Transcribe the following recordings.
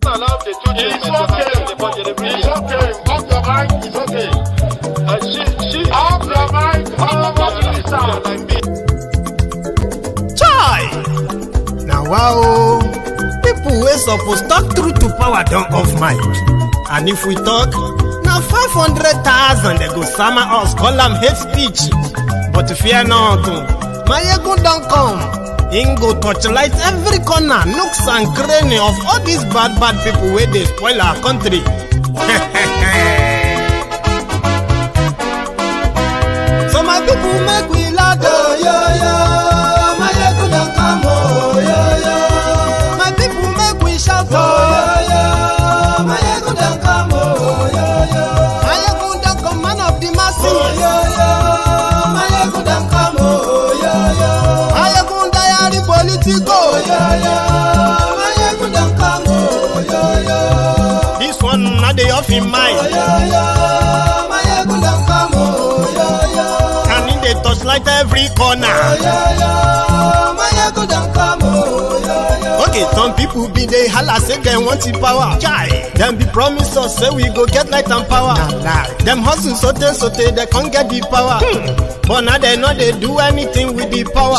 allow the two children to attend the budget every year. It's okay. Off your mind. It's okay. Off your mind. Like me. Chai! Now wow, people wey suppose talk truth to power don't off mic. And if we talk, now 500,000 they go summer us, call them hate speech. But fear not, Maiyegun don't come. Ingo torchlight every corner, nooks and cranny of all these bad people where they spoil our country. So my people make we laugh, oh yo yo. Maiyegun don't come, oh yo yo. My people make we shout, oh yo yo. Maiyegun don't come, oh yo yo. Maiyegun don't come, man of the masses, oh yo yo. Maiyegun don't come, oh yo yo. Maiyegun diary Politico, oh yo yo. Maiyegun don't come, oh yo yo. This one not the off in mind, oh yo yo. Maiyegun don't come, oh yo yo. And in the touchlight every corner, oh yo yo. Maiyegun don't come, oh yo yo. Okay, some people be they holla say they want the power. Chai, them be promise us say we go get light and power. Nah. Them hustle sote they can't get the power. But now they know they do anything with the power.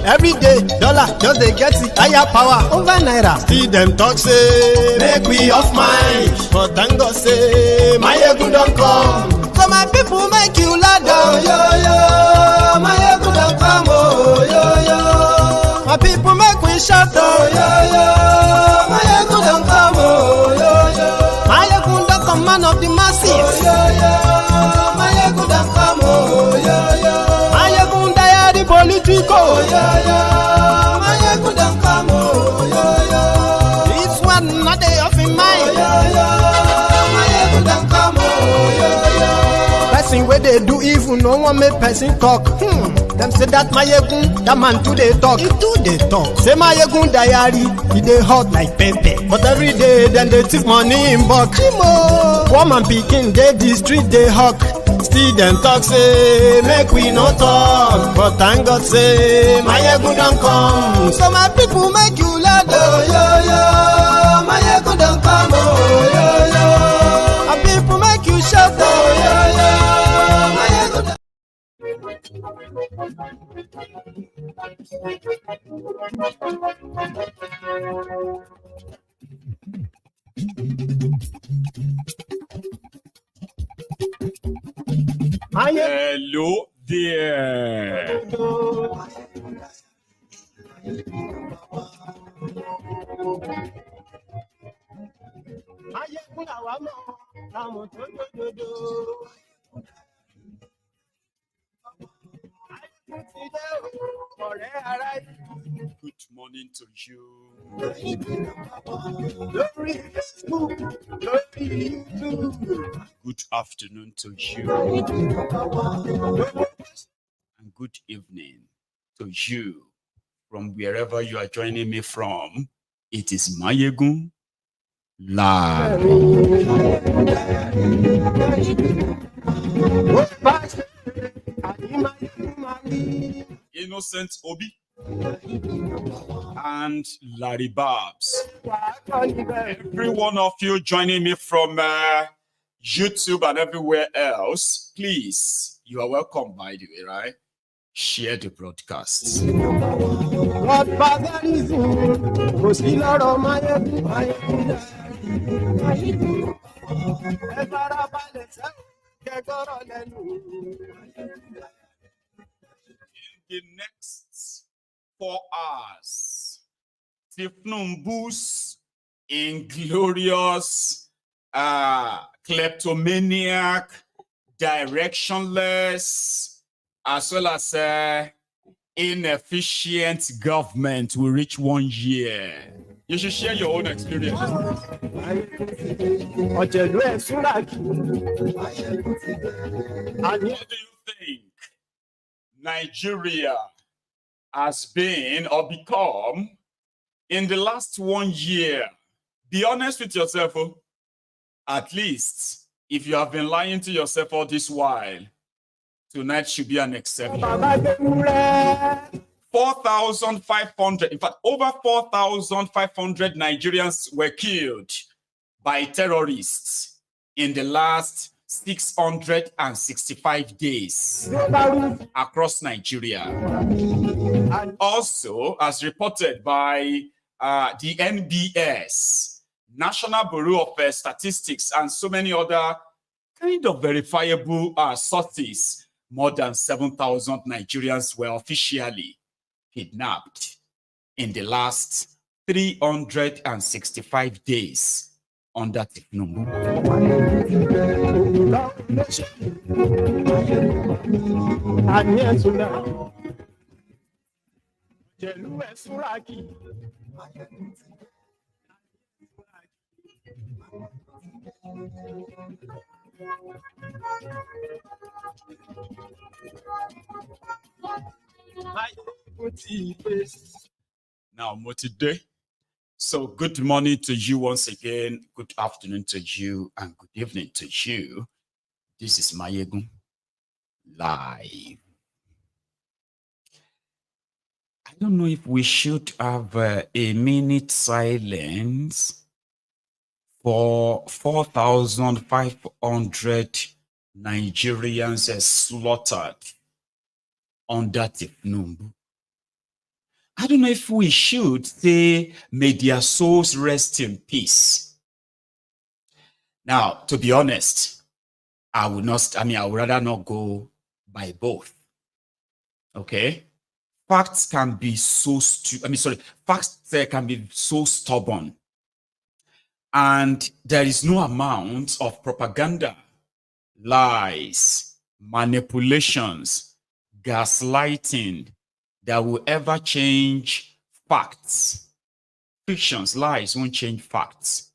Every day, dollar just they get the higher power over naira. See them talk say make we off mind. But thank God say Maiyegun don't come. So my people make you loud, oh yo yo. Maiyegun don't come, oh yo yo. My people make we shout, oh yo yo. Maiyegun don't come, oh yo yo. Maiyegun don't come, man of the masses, oh yo yo. Maiyegun don't come, oh yo yo. Maiyegun diary Politico, oh yo yo. Maiyegun don't come, oh yo yo. This one not they off in mind, oh yo yo. Maiyegun don't come, oh yo yo. Person where they do evil, no one make person talk. Them say that Maiyegun, that man too they talk. He too they talk. Say Maiyegun diary, he they hot like pepper. But every day then they take money in bulk. Poor man picking, they the street they hawk. Still them talk say make we no talk. But thank God say Maiyegun don't come. So my people make you loud, oh yo yo. Maiyegun don't come, oh yo yo. My people make you shout, oh yo yo. Maiyegun don't. Hello there. Good morning to you. Good afternoon to you. And good evening to you from wherever you are joining me from. It is Maiyegun live. Innocent Obi and Larry Babs. Every one of you joining me from YouTube and everywhere else, please, you are welcome, by the way, right? Share the broadcast. In the next 4 hours, Thiefnubu's inglorious, kleptomaniac, directionless, as well as inefficient government will reach 1 year. You should share your own experience. What do you think Nigeria has been or become in the last 1 year? Be honest with yourself. At least, if you have been lying to yourself all this while, tonight should be an exception. 4,500, in fact, over 4,500 Nigerians were killed by terrorists in the last 665 days across Nigeria. And also, as reported by the NBS, National Bureau of Statistics, and so many other kind of verifiable sources, more than 7,000 Nigerians were officially kidnapped in the last 365 days under Thiefnubu. Now, today. So, good morning to you once again. Good afternoon to you, and good evening to you. This is Maiyegun live. I don't know if we should have a minute silence for 4,500 Nigerians slaughtered under Thiefnubu. I don't know if we should say, may their souls rest in peace. Now, to be honest, I would rather not go by both. Okay? Facts can be so facts can be so stubborn. And there is no amount of propaganda, lies, manipulations, gaslighting that will ever change facts. Fictions, lies won't change facts.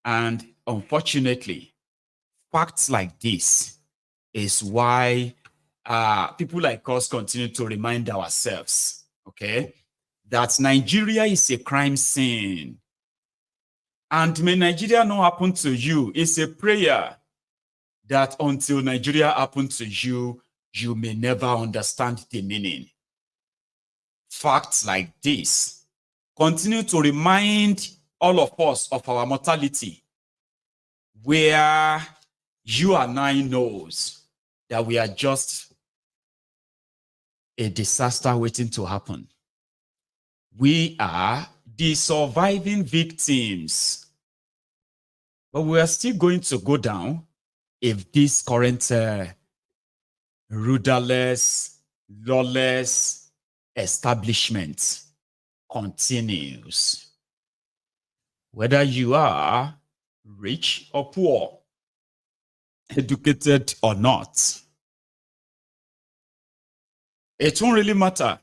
And unfortunately, facts like this is why people like us continue to remind ourselves, okay, that Nigeria is a crime scene. And may Nigeria not happen to you. It's a prayer that until Nigeria happens to you, you may never understand the meaning. Facts like this continue to remind all of us of our mortality, where you and I knows that we are just a disaster waiting to happen. We are the surviving victims, but we are still going to go down if this current rudderless, lawless establishment continues. Whether you are rich or poor, educated or not, it won't really matter.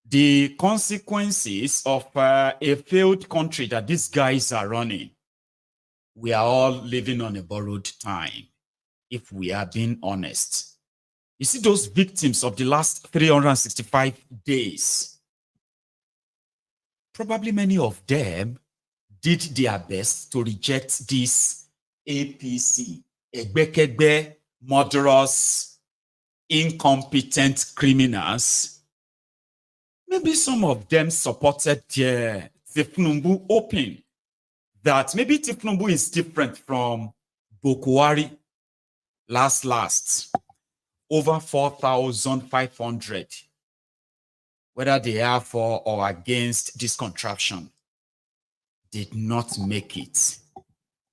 The consequences of a failed country that these guys are running, we are all living on a borrowed time, if we are being honest. You see those victims of the last 365 days, probably many of them did their best to reject this APC, Egbekegbe, murderous, incompetent criminals. Maybe some of them supported Thiefnubu, hoping that maybe Thiefnubu is different from Bokohari last. Over 4,500, whether they are for or against this contraption, did not make it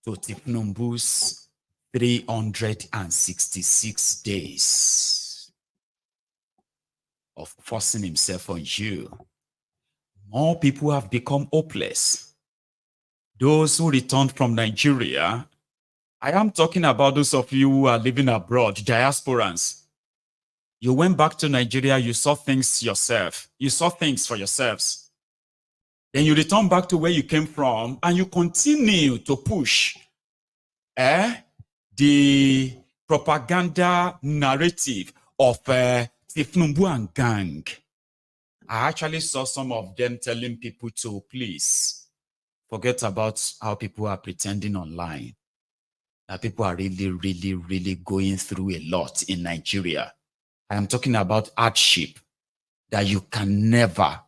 to Thiefnubu's 366 days of forcing himself on you. More people have become hopeless. Those who returned from Nigeria, I am talking about those of you who are living abroad, diasporans. You went back to Nigeria, you saw things yourself. You saw things for yourselves. Then you return back to where you came from and you continue to push the propaganda narrative of Thiefnubu and gang. I actually saw some of them telling people to please forget about how people are pretending online. That people are really going through a lot in Nigeria. I am talking about hardship that you can never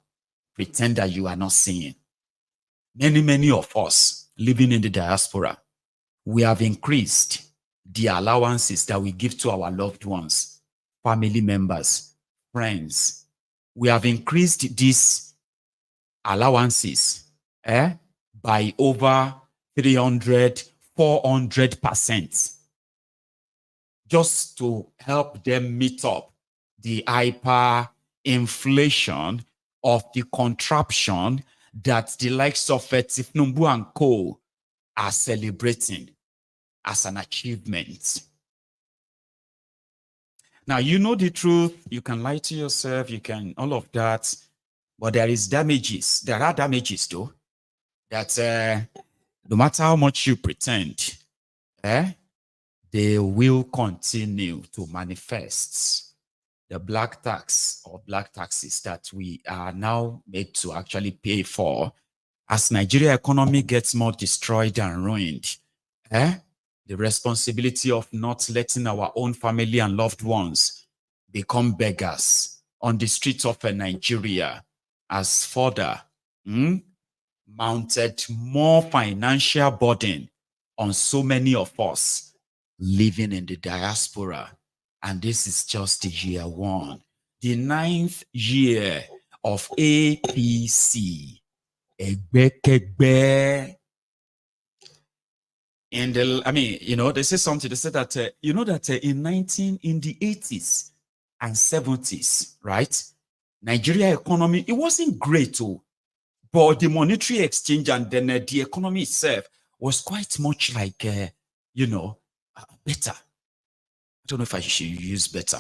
pretend that you are not seeing. Many of us living in the diaspora, we have increased the allowances that we give to our loved ones, family members, friends. We have increased these allowances by over 300, 400%, just to help them meet up the hyperinflation of the contraption that the likes of Thiefnubu and Co. are celebrating as an achievement. Now, you know the truth. You can lie to yourself. You can, all of that. But there is damages. There are damages, though, that no matter how much you pretend, they will continue to manifest. The black tax or black taxes that we are now made to actually pay for as Nigeria economy gets more destroyed and ruined. The responsibility of not letting our own family and loved ones become beggars on the streets of Nigeria has further mounted more financial burden on so many of us living in the diaspora. And this is just year one, the 9th year of APC. In the, I mean, you know, they say something. They said that you know that in the 80s and 70s, right? Nigeria economy, it wasn't great, but the monetary exchange and then the economy itself was quite much like, you know, better. I don't know if I should use better,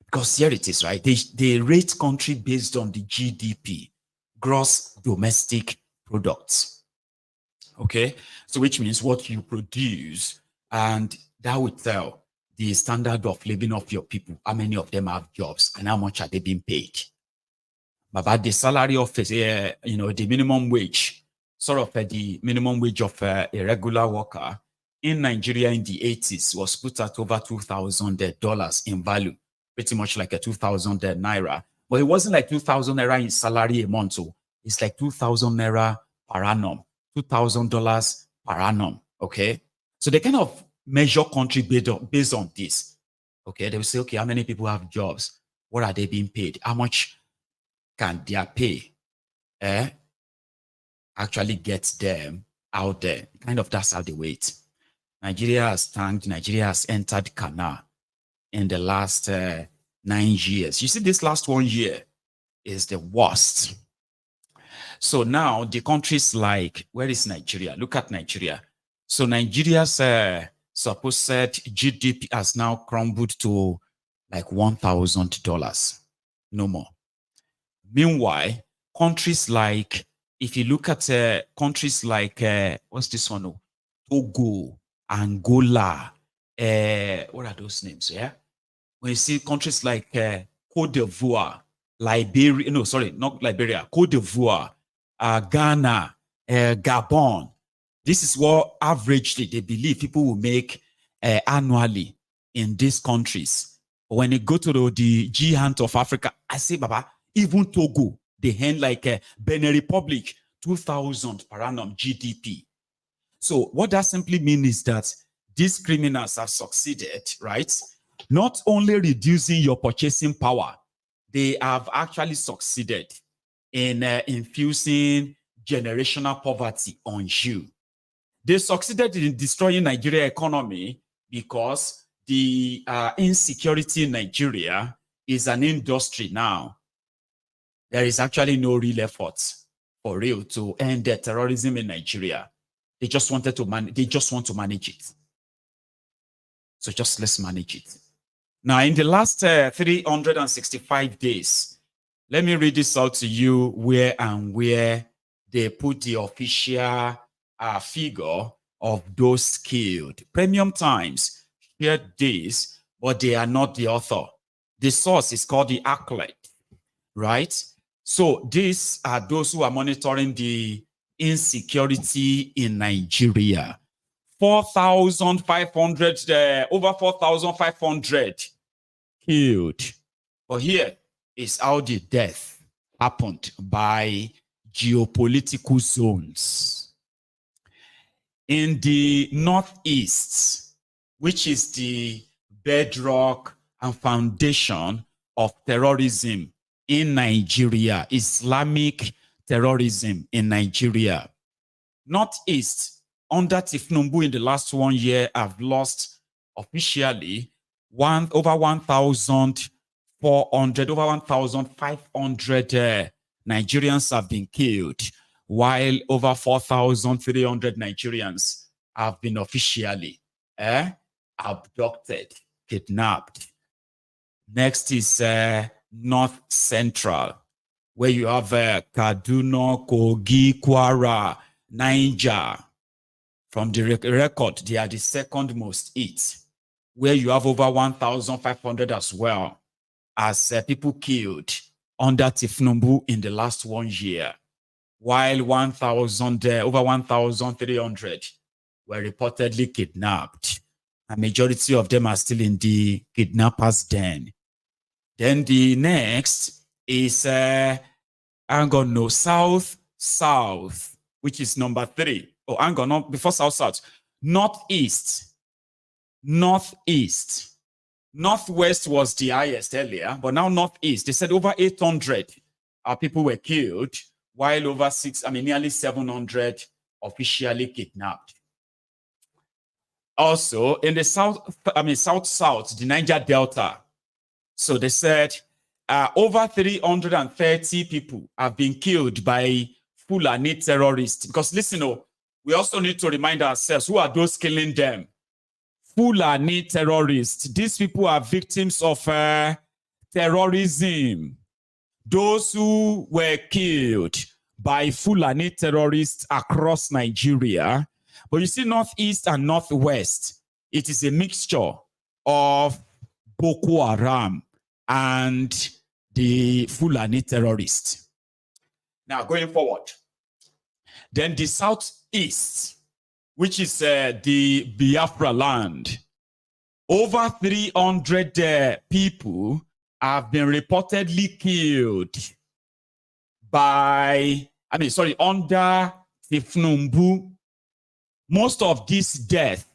because here it is, right? They rate country based on the GDP, gross domestic products. Okay, so which means what you produce, and that will tell the standard of living of your people, how many of them have jobs and how much are they being paid. But the salary of you know, the minimum wage, sort of the minimum wage of a regular worker in Nigeria in the 80s was put at over $2,000 in value, pretty much like a 2,000 naira. But it wasn't like 2,000 naira in salary a month. So it's like 2,000 naira per annum, $2,000 per annum. Okay. So they kind of measure country based on this. Okay. They will say, okay, how many people have jobs? What are they being paid? How much can their pay actually get them out there? Kind of that's how they wait. Nigeria has tanked. Nigeria has entered Kano in the last 9 years. You see, this last 1 year is the worst. So now the countries like, where is Nigeria? Look at Nigeria. So Nigeria's supposed GDP has now crumbled to like $1,000, no more. Meanwhile, countries like, if you look at countries like, what's this one? Togo, Angola, what are those names? Yeah, when you see countries like Cote d'Ivoire, Liberia, no, sorry, not Liberia, Cote d'Ivoire, Ghana, Gabon. This is what averagely they believe people will make annually in these countries. When you go to the Giant of Africa, I say, Baba, even Togo, they hand like Benin Republic, 2,000 per annum GDP. So what that simply means is that these criminals have succeeded, right? Not only reducing your purchasing power, they have actually succeeded in infusing generational poverty on you. They succeeded in destroying Nigeria economy because the insecurity in Nigeria is an industry now. There is actually no real effort for real to end the terrorism in Nigeria. They just wanted to manage. They just want to manage it. So just let's manage it. Now, in the last 365 days, let me read this out to you where they put the official figure of those killed. Premium Times shared this, but they are not the author. The source is called the Acolyte, right? So these are those who are monitoring the insecurity in Nigeria. 4,500, over 4,500 killed. But here is how the death happened by geopolitical zones. in the Northeast, which is the bedrock and foundation of terrorism in Nigeria, Islamic terrorism in Nigeria. Northeast, under Thiefnubu in the last 1 year, have lost officially over 1,400, over 1,500 Nigerians have been killed, while over 4,300 Nigerians have been officially abducted, kidnapped. Next is North Central, where you have Kaduna, Kogi, Kwara, Niger. From the record, they are the second most hit, where you have over 1,500 as well as people killed under Thiefnubu in the last 1 year, while over 1,300 were reportedly kidnapped. A majority of them are still in the kidnappers' den. Then the next is South, which is number 3. Oh, before South. Northeast. Northwest was the highest earlier, but now Northeast. They said over 800 people were killed, while over nearly 700 officially kidnapped. Also, in the South, the Niger Delta. So they said over 330 people have been killed by Fulani terrorists. Because listen, we also need to remind ourselves, who are those killing them? Fulani terrorists. These people are victims of terrorism. Those who were killed by Fulani terrorists across Nigeria. But you see, Northeast and Northwest, it is a mixture of Boko Haram and the Fulani terrorists. Now, going forward, then the Southeast, which is the Biafra land, over 300 people have been reportedly killed under Thiefnubu. Most of these deaths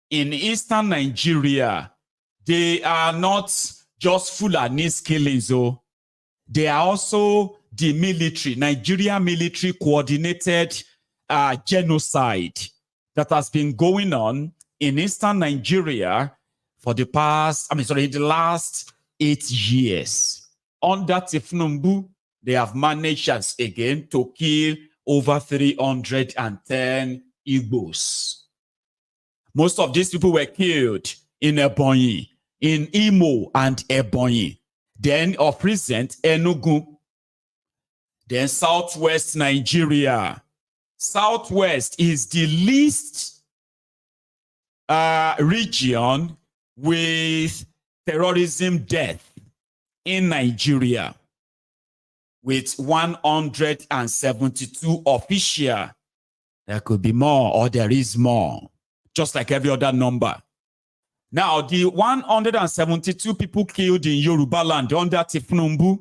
in eastern Nigeria, they are not just Fulani's killings, they are also the military, Nigeria military coordinated genocide that has been going on in eastern Nigeria for the last 8 years. Under Thiefnubu, they have managed again to kill over 310 Igbos. Most of these people were killed in Ebonyi, in Imo and Ebonyi. Then of recent, Enugu. Then Southwest Nigeria. Southwest is the least region with terrorism death in Nigeria, with 172 official. There could be more, or there is more, just like every other number. Now, the 172 people killed in Yoruba land under Thiefnubu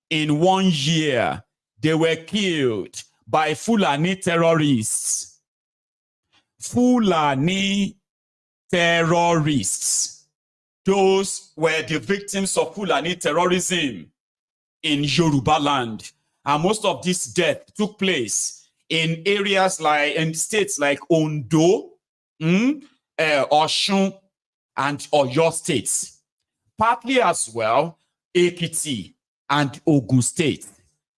in 1 year, they were killed by Fulani terrorists. Fulani terrorists. Those were the victims of Fulani terrorism in Yoruba land. And most of this death took place in areas in states like Ondo, Osun, and Oyo states. Partly as well, Ekiti and Ogun State.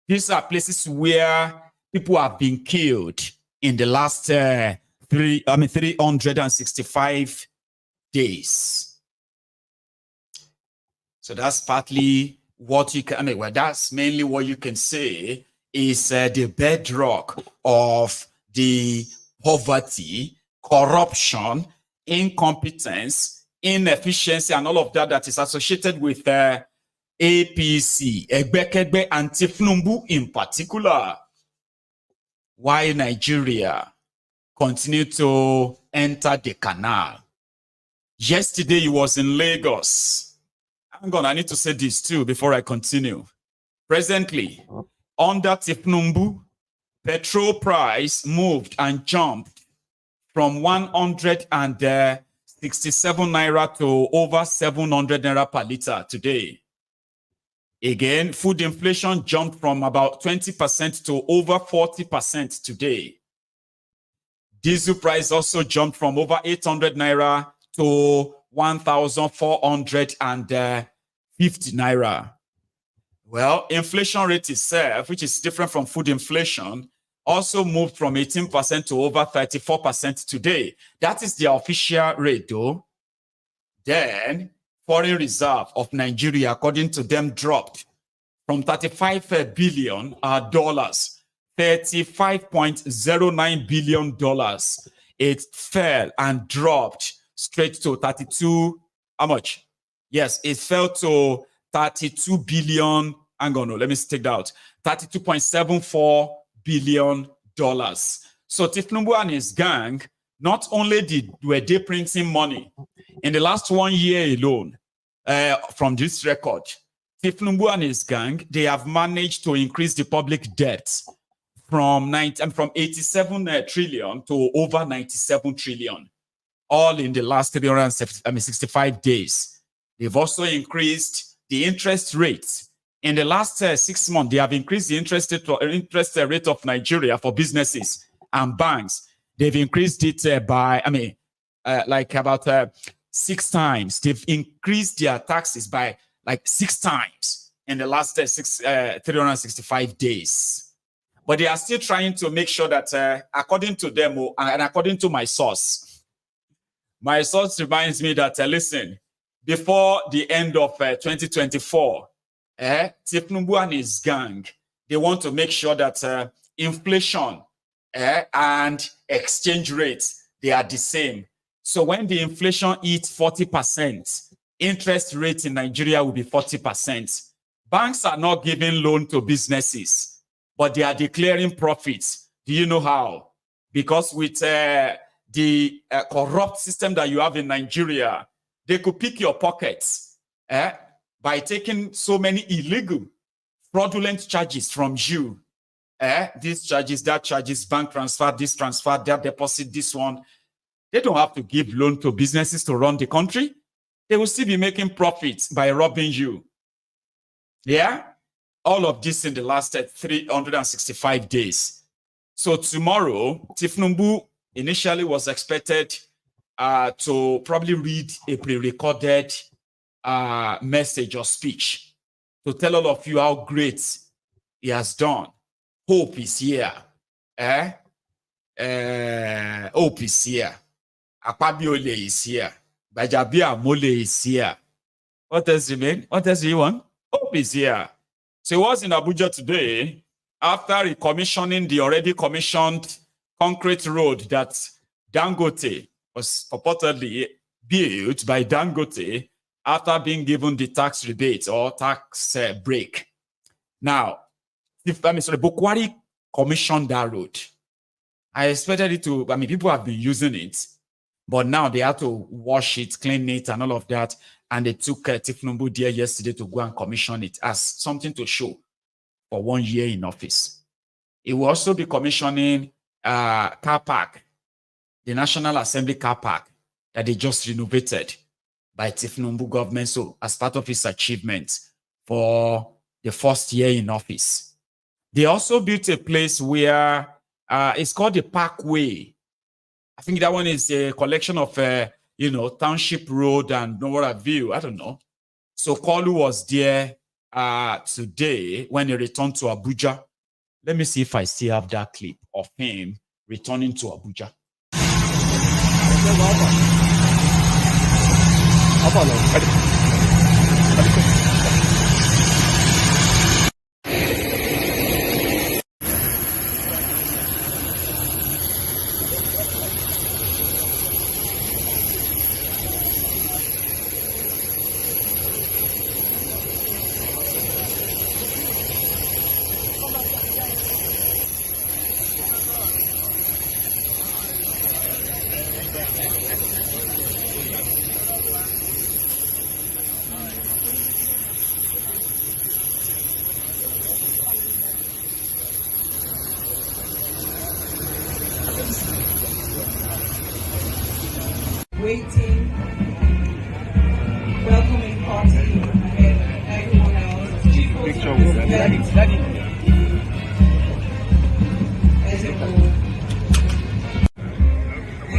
These are places where people have been killed in the last 365 days. So that's partly what you can, that's mainly what you can say is the bedrock of the poverty, corruption, incompetence, inefficiency, and all of that is associated with APC, Egbekegbe, and Thiefnubu in particular. Why Nigeria continue to enter the canal. Yesterday, he was in Lagos. I need to say this too before I continue. Presently, under Thiefnubu, petrol price moved and jumped from 167 naira to over 700 naira per liter today. Again, food inflation jumped from about 20% to over 40% today. Diesel price also jumped from over 800 naira to 1,450 naira. Well, inflation rate itself, which is different from food inflation, also moved from 18% to over 34% today. That is the official rate, though. Then, foreign reserve of Nigeria, according to them, dropped from $35 billion, $35.09 billion. It fell and dropped straight to 32. How much? Yes, it fell to 32 billion. Hang on, no, let me take that out. $32.74 billion. So Thiefnubu and his gang, not only were they printing money in the last 1 year alone, from this record, Thiefnubu and his gang, they have managed to increase the public debt from 87 trillion to over 97 trillion, all in the last 365 days. They've also increased the interest rate. In the last 6 months, they have increased the interest rate of Nigeria for businesses and banks. They've increased it by, like about 6 times. They've increased their taxes by like 6 times in the last 365 days. But they are still trying to make sure that, according to them, and according to my source reminds me that, listen, before the end of 2024, Thiefnubu and his gang, they want to make sure that inflation and exchange rates, they are the same. So when the inflation hits 40%, interest rate in Nigeria will be 40%. Banks are not giving loan to businesses, but they are declaring profits. Do you know how? Because with the corrupt system that you have in Nigeria, they could pick your pockets by taking so many illegal, fraudulent charges from you. These charges, that charges, bank transfer, this transfer, that deposit, this one. They don't have to give loan to businesses to run the country. They will still be making profits by robbing you. Yeah? All of this in the last 365 days. So tomorrow, Thiefnubu initially was expected to probably read a pre-recorded message or speech to tell all of you how great he has done. Hope is here. Hope is here. Akpabiole is here. Bajabia Mole is here. What does it mean? What does he want? Hope is here. So he was in Abuja today after recommissioning the already commissioned concrete road that Dangote was purportedly built by Dangote after being given the tax rebate or tax break. Now, Bokohari commissioned that road. I expected it to, people have been using it, but now they have to wash it, clean it, and all of that. And they took Thiefnubu there yesterday to go and commission it as something to show for 1 year in office. It will also be commissioning car park, the National Assembly car park that they just renovated by Thiefnubu government. So as part of his achievement for the first year in office. They also built a place where it's called the Parkway. I think that one is a collection of, Township Road and what have you. I don't know. So Kolu was there today when he returned to Abuja. Let me see if I still have that clip of him returning to Abuja. The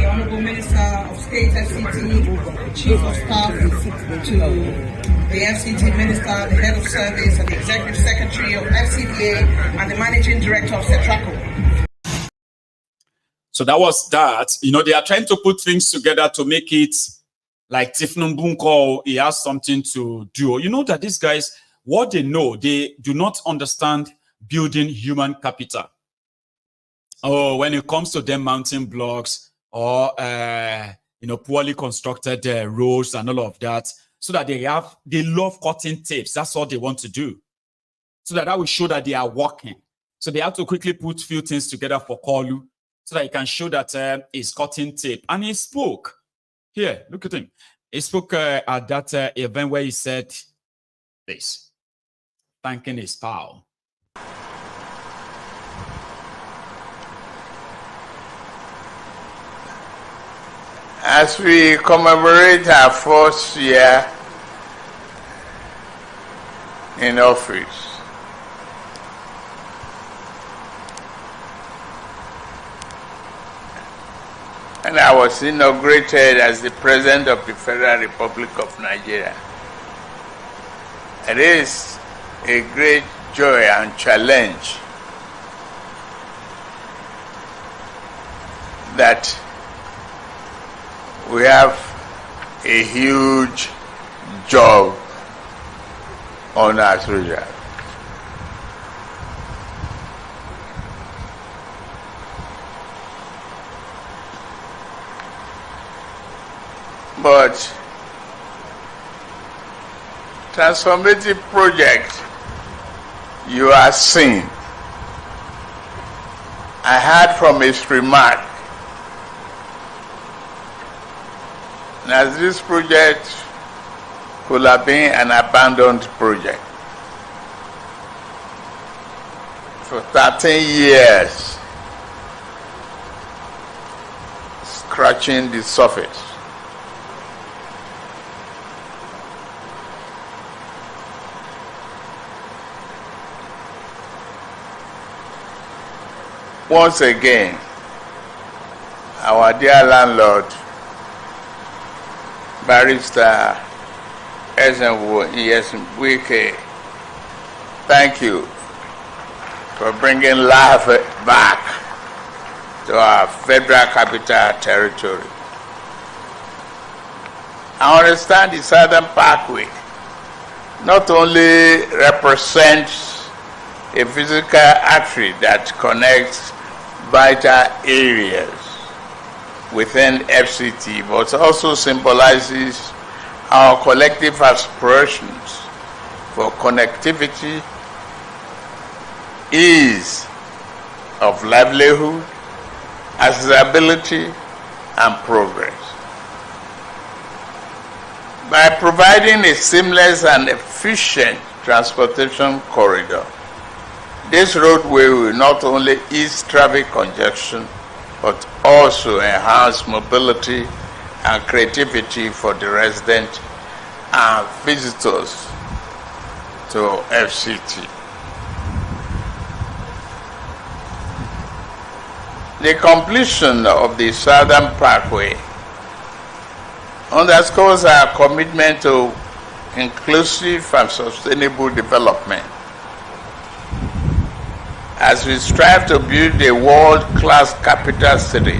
Honorable Minister of State FCT, Chief of Staff to the FCT Minister, the Head of Service, and the Executive Secretary of FCDA, and the Managing Director of Cetraco. So that was that. You know, they are trying to put things together to make it like Thiefnubu, he has something to do. You know that these guys, what they know, they do not understand building human capital. Oh, when it comes to them mountain blocks or you know, poorly constructed roads and all of that, so that they love cutting tapes. That's all they want to do. So that will show that they are working. So they have to quickly put few things together for Kolu, so that he can show that he's cutting tape. And he spoke. Here, look at him. He spoke at that event where he said this, thanking his pal. As we commemorate our first year in office, and I was inaugurated as the President of the Federal Republic of Nigeria, it is a great joy and challenge that we have a huge job on our shoulders. But transformative project you are seeing, I heard from his remark that this project could have been an abandoned project for 13 years, scratching the surface. Once again, our dear landlord, Barrister Wike, thank you for bringing life back to our Federal Capital Territory. I understand the Southern Parkway not only represents a physical artery that connects vital areas within FCT, but also symbolizes our collective aspirations for connectivity, ease of livelihood, accessibility, and progress. By providing a seamless and efficient transportation corridor, this roadway will not only ease traffic congestion, but also enhance mobility and creativity for the residents and visitors to FCT. The completion of the Southern Parkway underscores our commitment to inclusive and sustainable development as we strive to build a world-class capital city.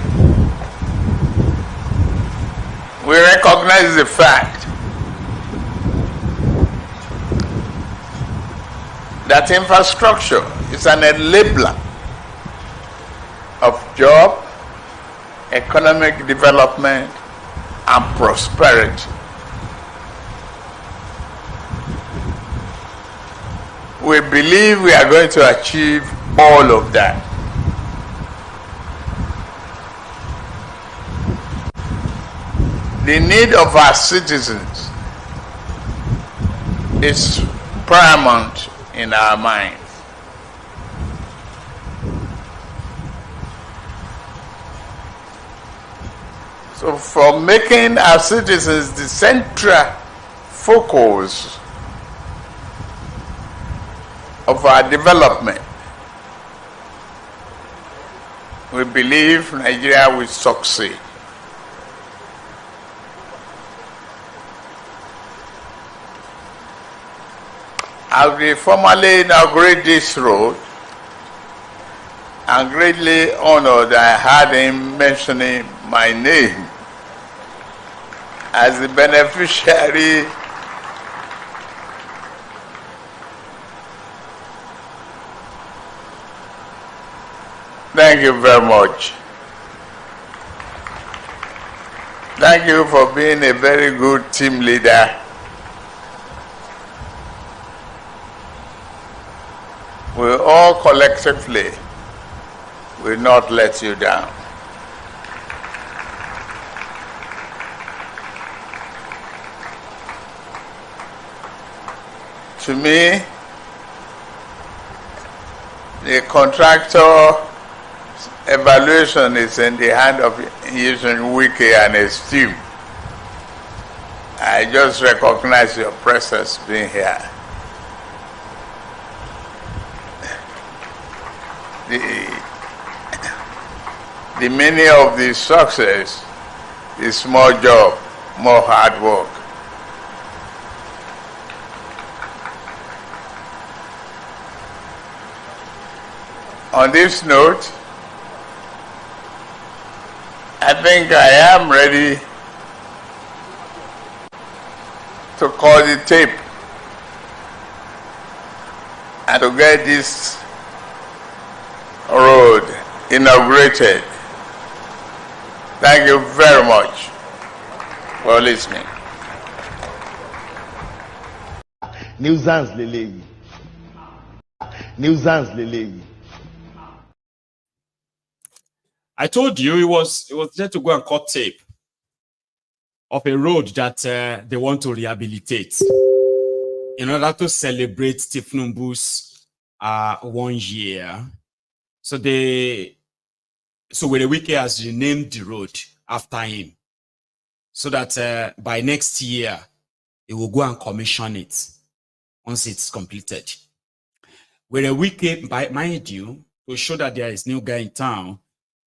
We recognize the fact that infrastructure is an enabler of job, economic development, and prosperity. We believe we are going to achieve all of that. The need of our citizens is paramount in our minds. So for making our citizens the central focus of our development. We believe Nigeria will succeed. As we formally inaugurate this road, I'm greatly honored I had him mentioning my name as the beneficiary Thank you very much. Thank you for being a very good team leader. We all collectively will not let you down. To me, the contractor evaluation is in the hand of Nyesom Wike and his team. I just recognize your presence being here. The meaning of the success is small job, more hard work. On this note, I think I am ready to call the tape and to get this road inaugurated. Thank you very much for listening. Nuisance lele. Nuisance lele. I told you it was there to go and cut tape of a road that they want to rehabilitate in order to celebrate Thiefnubu's 1 year. So Wale Wike has renamed the road after him, so that by next year he will go and commission it once it's completed. Wale Wike, mind you, to show that there is new guy in town,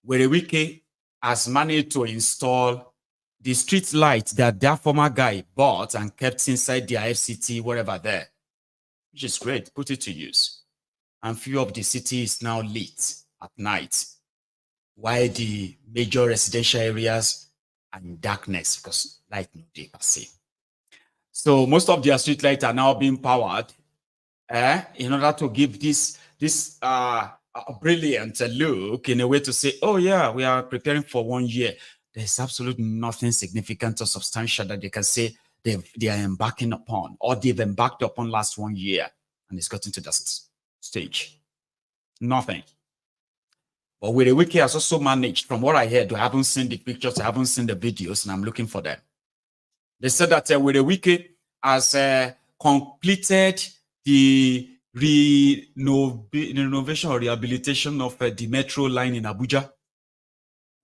Wale Wike has managed to install the street light that their former guy bought and kept inside their FCT, whatever there, which is great. Put it to use. And few of the city is now lit at night, while the major residential areas are in darkness because light no day per se. So most of their street lights are now being powered in order to give this a brilliant look, in a way to say, oh yeah, we are preparing for 1 year. There's absolutely nothing significant or substantial that they can say they are embarking upon, or they've embarked upon last 1 year and it's gotten to that stage. Nothing. But Wale Wike has also managed, from what I heard, I haven't seen the pictures, I haven't seen the videos, and I'm looking for them. They said that Wale Wike has completed the renovation or rehabilitation of the metro line in Abuja,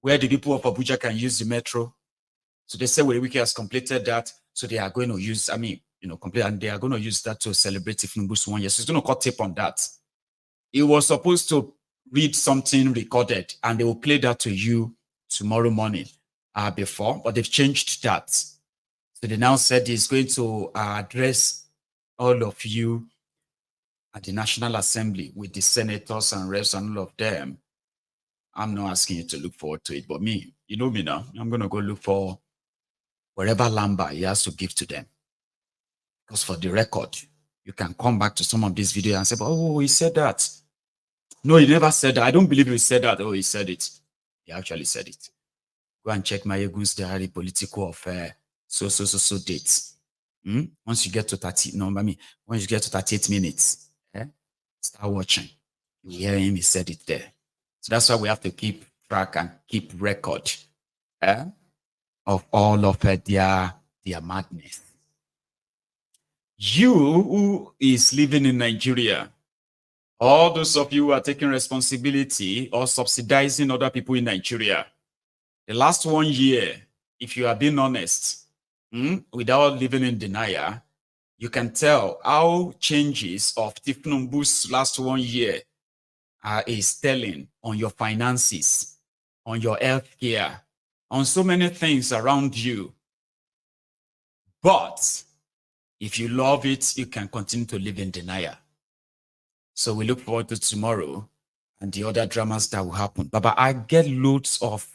where the people of Abuja can use the metro. So they say Wale Wike has completed that, so they are going to use, complete, and they are going to use that to celebrate Thiefnubu's 1 year. So it's going to cut tape on that. It was supposed to read something recorded, and they will play that to you tomorrow morning before, but they've changed that. So they now said he's going to address all of you at the National Assembly with the senators and reps and all of them. I'm not asking you to look forward to it, but me, you know me now, I'm going to go look for wherever Lamba he has to give to them. Because for the record, you can come back to some of these videos and say, oh, he said that. No, he never said that. I don't believe he said that. Oh, he said it. He actually said it. Go and check Maiyegun's diary, Politico of so dates. Once you get to 38 minutes, start watching. You hear him, he said it there. So that's why we have to keep track and keep record of all of their madness. You who is living in Nigeria, all those of you who are taking responsibility or subsidizing other people in Nigeria, the last 1 year, if you are being honest, without living in denial, you can tell how changes of Thiefnubu's last 1 year is telling on your finances, on your healthcare, on so many things around you. But if you love it, you can continue to live in denial. So we look forward to tomorrow and the other dramas that will happen. But I get loads of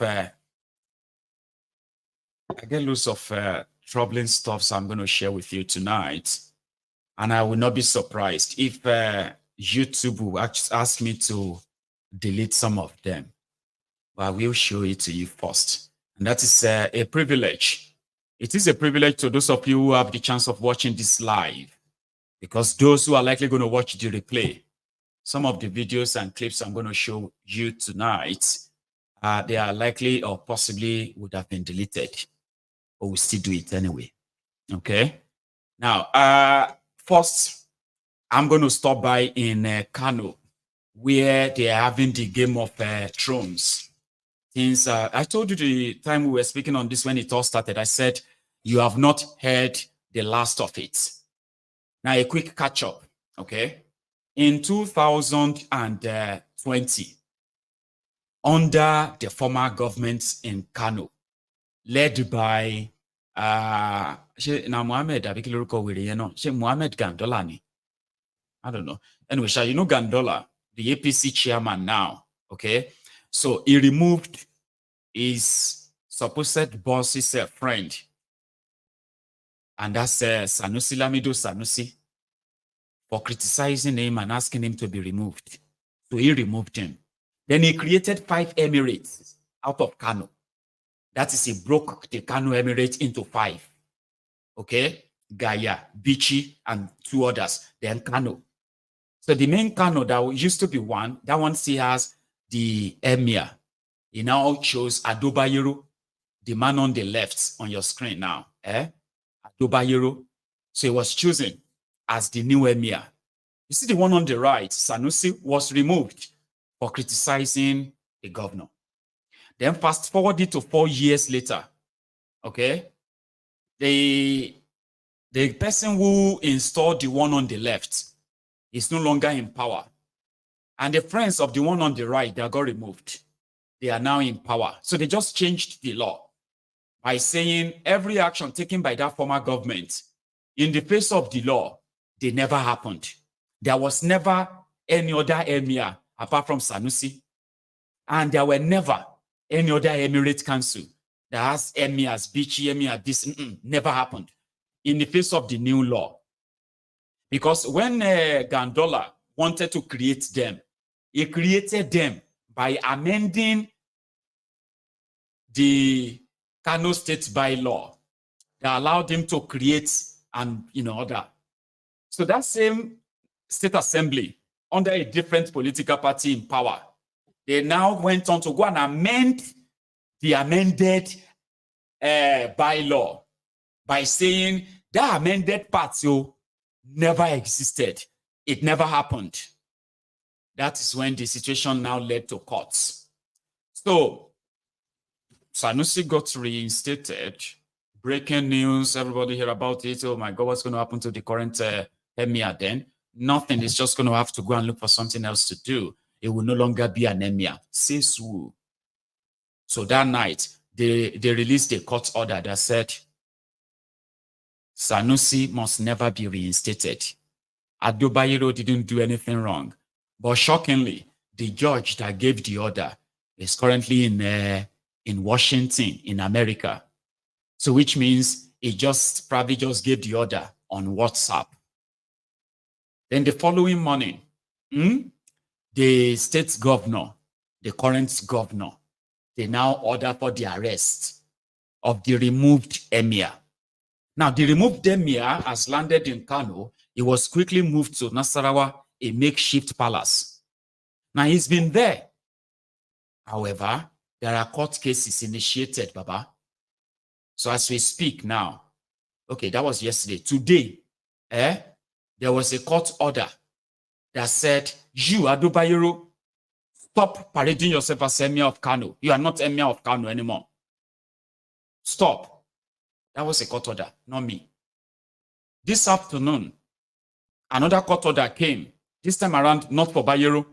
troubling stuff, so I'm going to share with you tonight. And I will not be surprised if YouTube will ask me to delete some of them. But I will show it to you first. And that is a privilege. It is a privilege to those of you who have the chance of watching this live, because those who are likely going to watch the replay, some of the videos and clips I'm going to show you tonight, they are likely or possibly would have been deleted, but we'll still do it anyway. Okay. Now, first, I'm going to stop by in Kano, where they are having the Game of Thrones. Since I told you the time we were speaking on this when it all started, I said, you have not heard the last of it. Now, a quick catch up, okay? In 2020, under the former government in Kano, led by Mohammed Gandola. I don't know. Anyway, you know Gandola, the APC chairman now, okay? So he removed his supposed boss's friend, and that's Sanusi Lamido Sanusi, for criticizing him and asking him to be removed. So he removed him. Then he created 5 emirates out of Kano. That is, he broke the Kano Emirate into 5. Okay? Gaya, Bichi, and 2 others. Then Kano. So the main Kano that used to be one, that one still has the Emir. He now chose Adobayero, the man on the left on your screen now. Adobayero. So he was chosen as the new Emir. You see the one on the right, Sanusi, was removed for criticizing the governor. Then fast forward it to 4 years later, okay? The person who installed the one on the left is no longer in power. And the friends of the one on the right that got removed, they are now in power. So they just changed the law by saying every action taken by that former government in the face of the law, they never happened. There was never any other emir apart from Sanusi. And there were never any other emirate council that has emirs, Bichi, emir, this, never happened in the face of the new law. Because when Gandola wanted to create them, he created them by amending the Kano State bylaw that allowed him to create and other. So that same state assembly, under a different political party in power, they now went on to go and amend the amended bylaw by saying that amended part never existed. It never happened. That is when the situation now led to courts. So Sanusi got reinstated. Breaking news, everybody hear about it. Oh my God, what's going to happen to the current emir then? Nothing. It's just going to have to go and look for something else to do. It will no longer be an emir. Says who? So that night, they released a court order that said Sanusi must never be reinstated. Adobayero didn't do anything wrong. But shockingly, the judge that gave the order is currently in Washington, in America. So which means he probably just gave the order on WhatsApp. Then the following morning, the state governor, the current governor, they now order for the arrest of the removed emir. Now, the removed emir has landed in Kano. He was quickly moved to Nasarawa, a makeshift palace. Now, he's been there. However, there are court cases initiated, Baba. So as we speak now, okay, that was yesterday. Today, there was a court order that said, you, Adobayero, stop parading yourself as Emir of Kano. You are not Emir of Kano anymore. Stop. That was a court order, not me. This afternoon, another court order came. This time around, not for Bayero.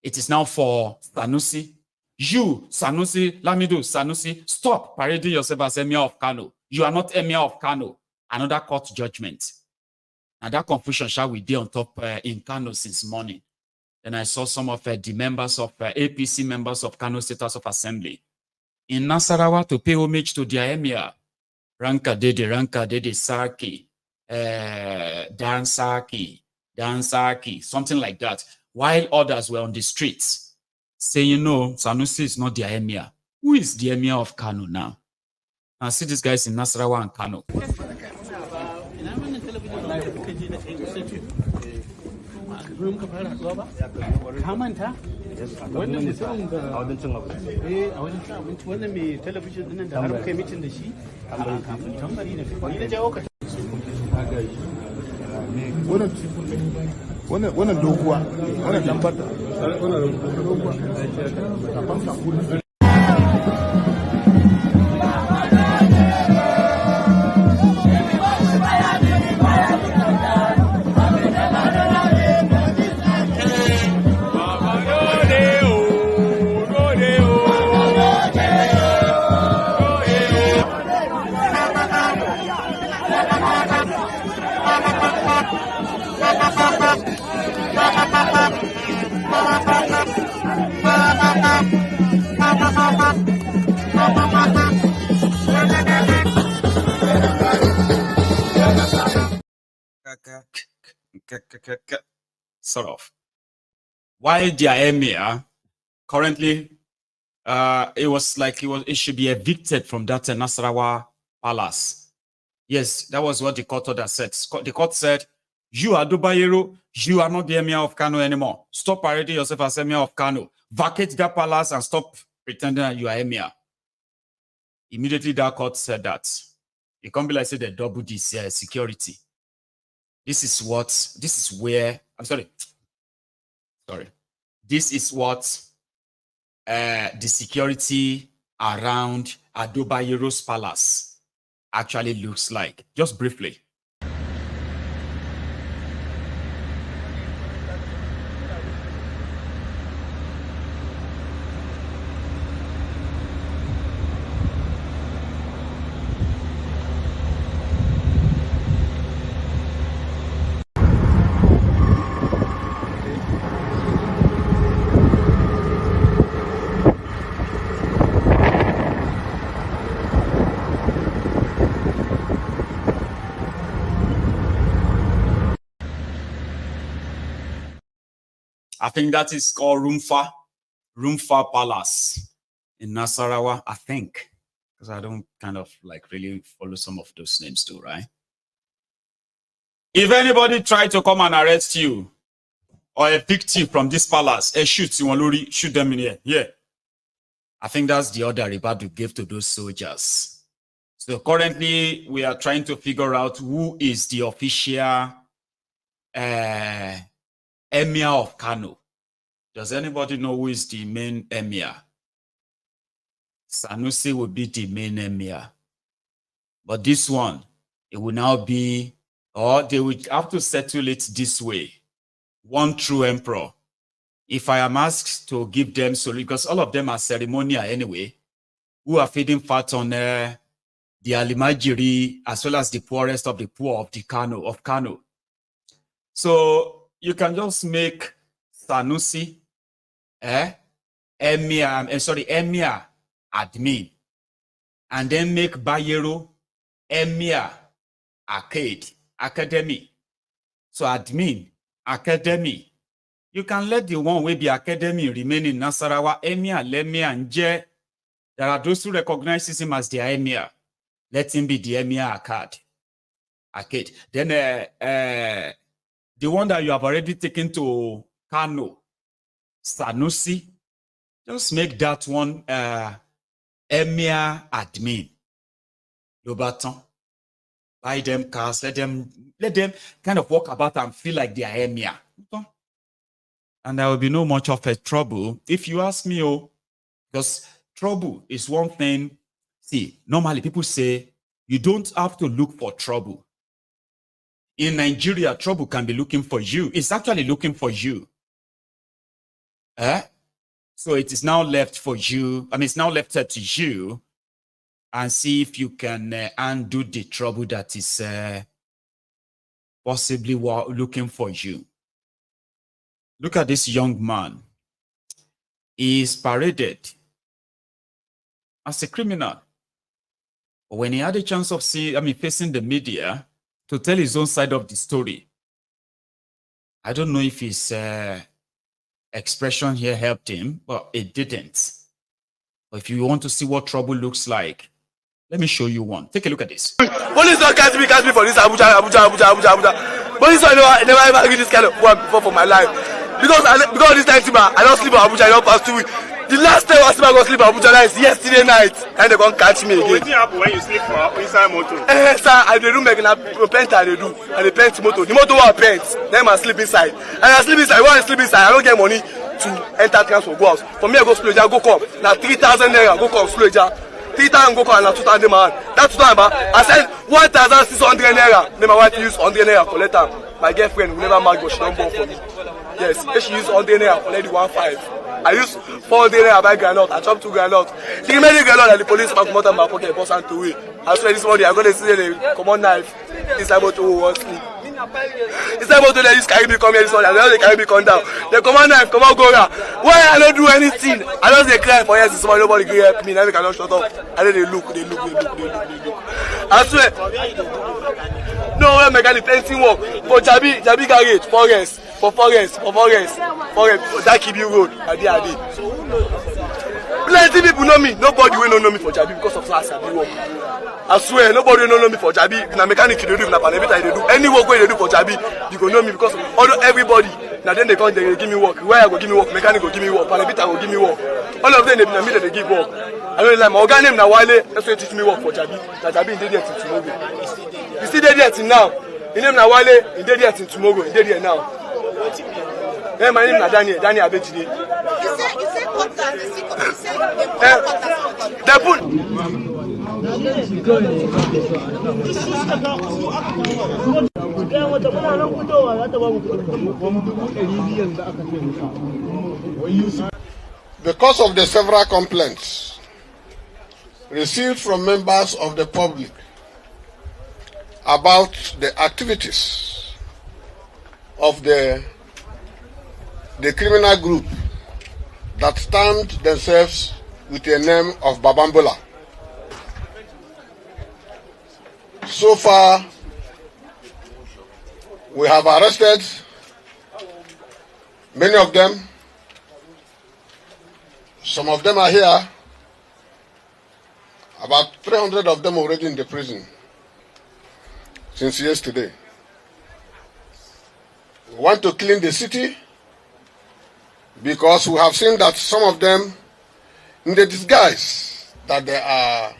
It is now for Sanusi. You, Sanusi, Lamido, Sanusi, stop parading yourself as Emir of Kano. You are not Emir of Kano. Another court judgment. And that confusion shall we be on top in Kano since morning. Then I saw some of the members of APC members of Kano State House of Assembly in Nasarawa to pay homage to their Emir. Ranka Dede, Saki, Dansaki, something like that. While others were on the streets saying, no, Sanusi is not their Emir. Who is the Emir of Kano now? I see these guys in Nasarawa and Kano. Wannan doguwa, wannan lambata. Sort of. While their Emir currently, it should be evicted from that Nasarawa palace. Yes, that was what the court order said. The court said, you are Dubayero, you are not the Emir of Kano anymore. Stop parading yourself as Emir of Kano. Vacate that palace and stop pretending that you are Emir. Immediately that court said that. It can't be like say they double this security. This is what the security around Adobayero's palace actually looks like. Just briefly. I think that is called Rumfa Palace in Nasarawa, I think. Because I don't kind of like really follow some of those names too, right? If anybody try to come and arrest you or evict you from this palace, shoot them in here. Yeah. I think that's the order Ribadu gave to those soldiers. So currently we are trying to figure out who is the official Emir of Kano. Does anybody know who is the main Emir? Sanusi will be the main Emir. But this one, it will now be, or they will have to settle it this way. One true emperor. If I am asked to give them solution, because all of them are ceremonial anyway, who are feeding fat on the Alimajiri as well as the poorest of the poor of Kano. So you can just make Sanusi, Emir admin, and then make Bayero Emir academy. So admin, academy. You can let the one will be academy remain in Nasarawa, Emir, Lemir, and Je. There are those who recognize him as their Emir. Let him be the Emir Arcade. Then the one that you have already taken to Kano, Sanusi, just make that one Emir admin. Lobaton. Buy them cars, let them kind of walk about and feel like they are Emir. And there will be no much of a trouble. If you ask me, because trouble is one thing. See, normally people say you don't have to look for trouble. In Nigeria, trouble can be looking for you. It's actually looking for you. So it is now left for you. I mean, it's now left to you, and see if you can undo the trouble that is possibly looking for you. Look at this young man. He is paraded as a criminal. But when he had a chance of facing the media to tell his own side of the story, I don't know if his expression here helped him, but it didn't. But if you want to see what trouble looks like, let me show you one. Take a look at this. Police don't catch me for this Abuja. Police never ever give this kind of work before for my life. Because this time, I don't sleep in Abuja, I don't pass 2 weeks. The last time I go sleep in Abuja is yesterday night, and they can't catch me again. What happen when you sleep inside motor? Sir, I do make a paint, and they paint motor. The motor will paint, then I sleep inside. And I sleep inside. When I sleep inside, I don't get money to enter transport, go out. For me, I go slow, go come. Now 3,000 naira, go come slow, 3,000 go come, and 2,000 man. That's 2,000. I said 1,600 naira. Then my wife use 100 naira for later. My girlfriend will never marry, but she don't born for me. Yes, she use 100 naira for lady 1,500. I use 400 naira buy granite. I chop 2 granite. The remaining granite and the police come out of my pocket, boss and to away. I swear this morning I go to see the common knife. It's about to want sleep. It's about to let this carry me come here this morning. I know they carry me come down. The common knife come out go here. Why I don't do anything? I just they cry for years. Somebody nobody can help me. Now they cannot shut up. And then they look. I swear. No way mechanic painting work for Jabi garage forest. For that Kibi road, Adi. Plenty people know me. Nobody will know me for Jabi because of class I work. I swear, nobody will know me for Jabi. Na mechanic they do, na every time they do. Any work where they do for Jabi, you go know me because although everybody. Now then they come, they give me work. Where I go give me work, mechanic go give me work, Panabita go give me work. All of them they na me that they give work. I don't like my organ name na Wale. That's why they teach me work for Jabi. Na Jabi in there till tomorrow. You see there till now. His name na Wale. In there till tomorrow. In there now. Hey, my name is Daniel Abejide. You say quarter, because of the several complaints received from members of the public about the activities of the criminal group that termed themselves with the name of Babambola. So far, we have arrested many of them. Some of them are here. About 300 of them already in the prison since yesterday. We want to clean the city because we have seen that some of them, in the disguise that they are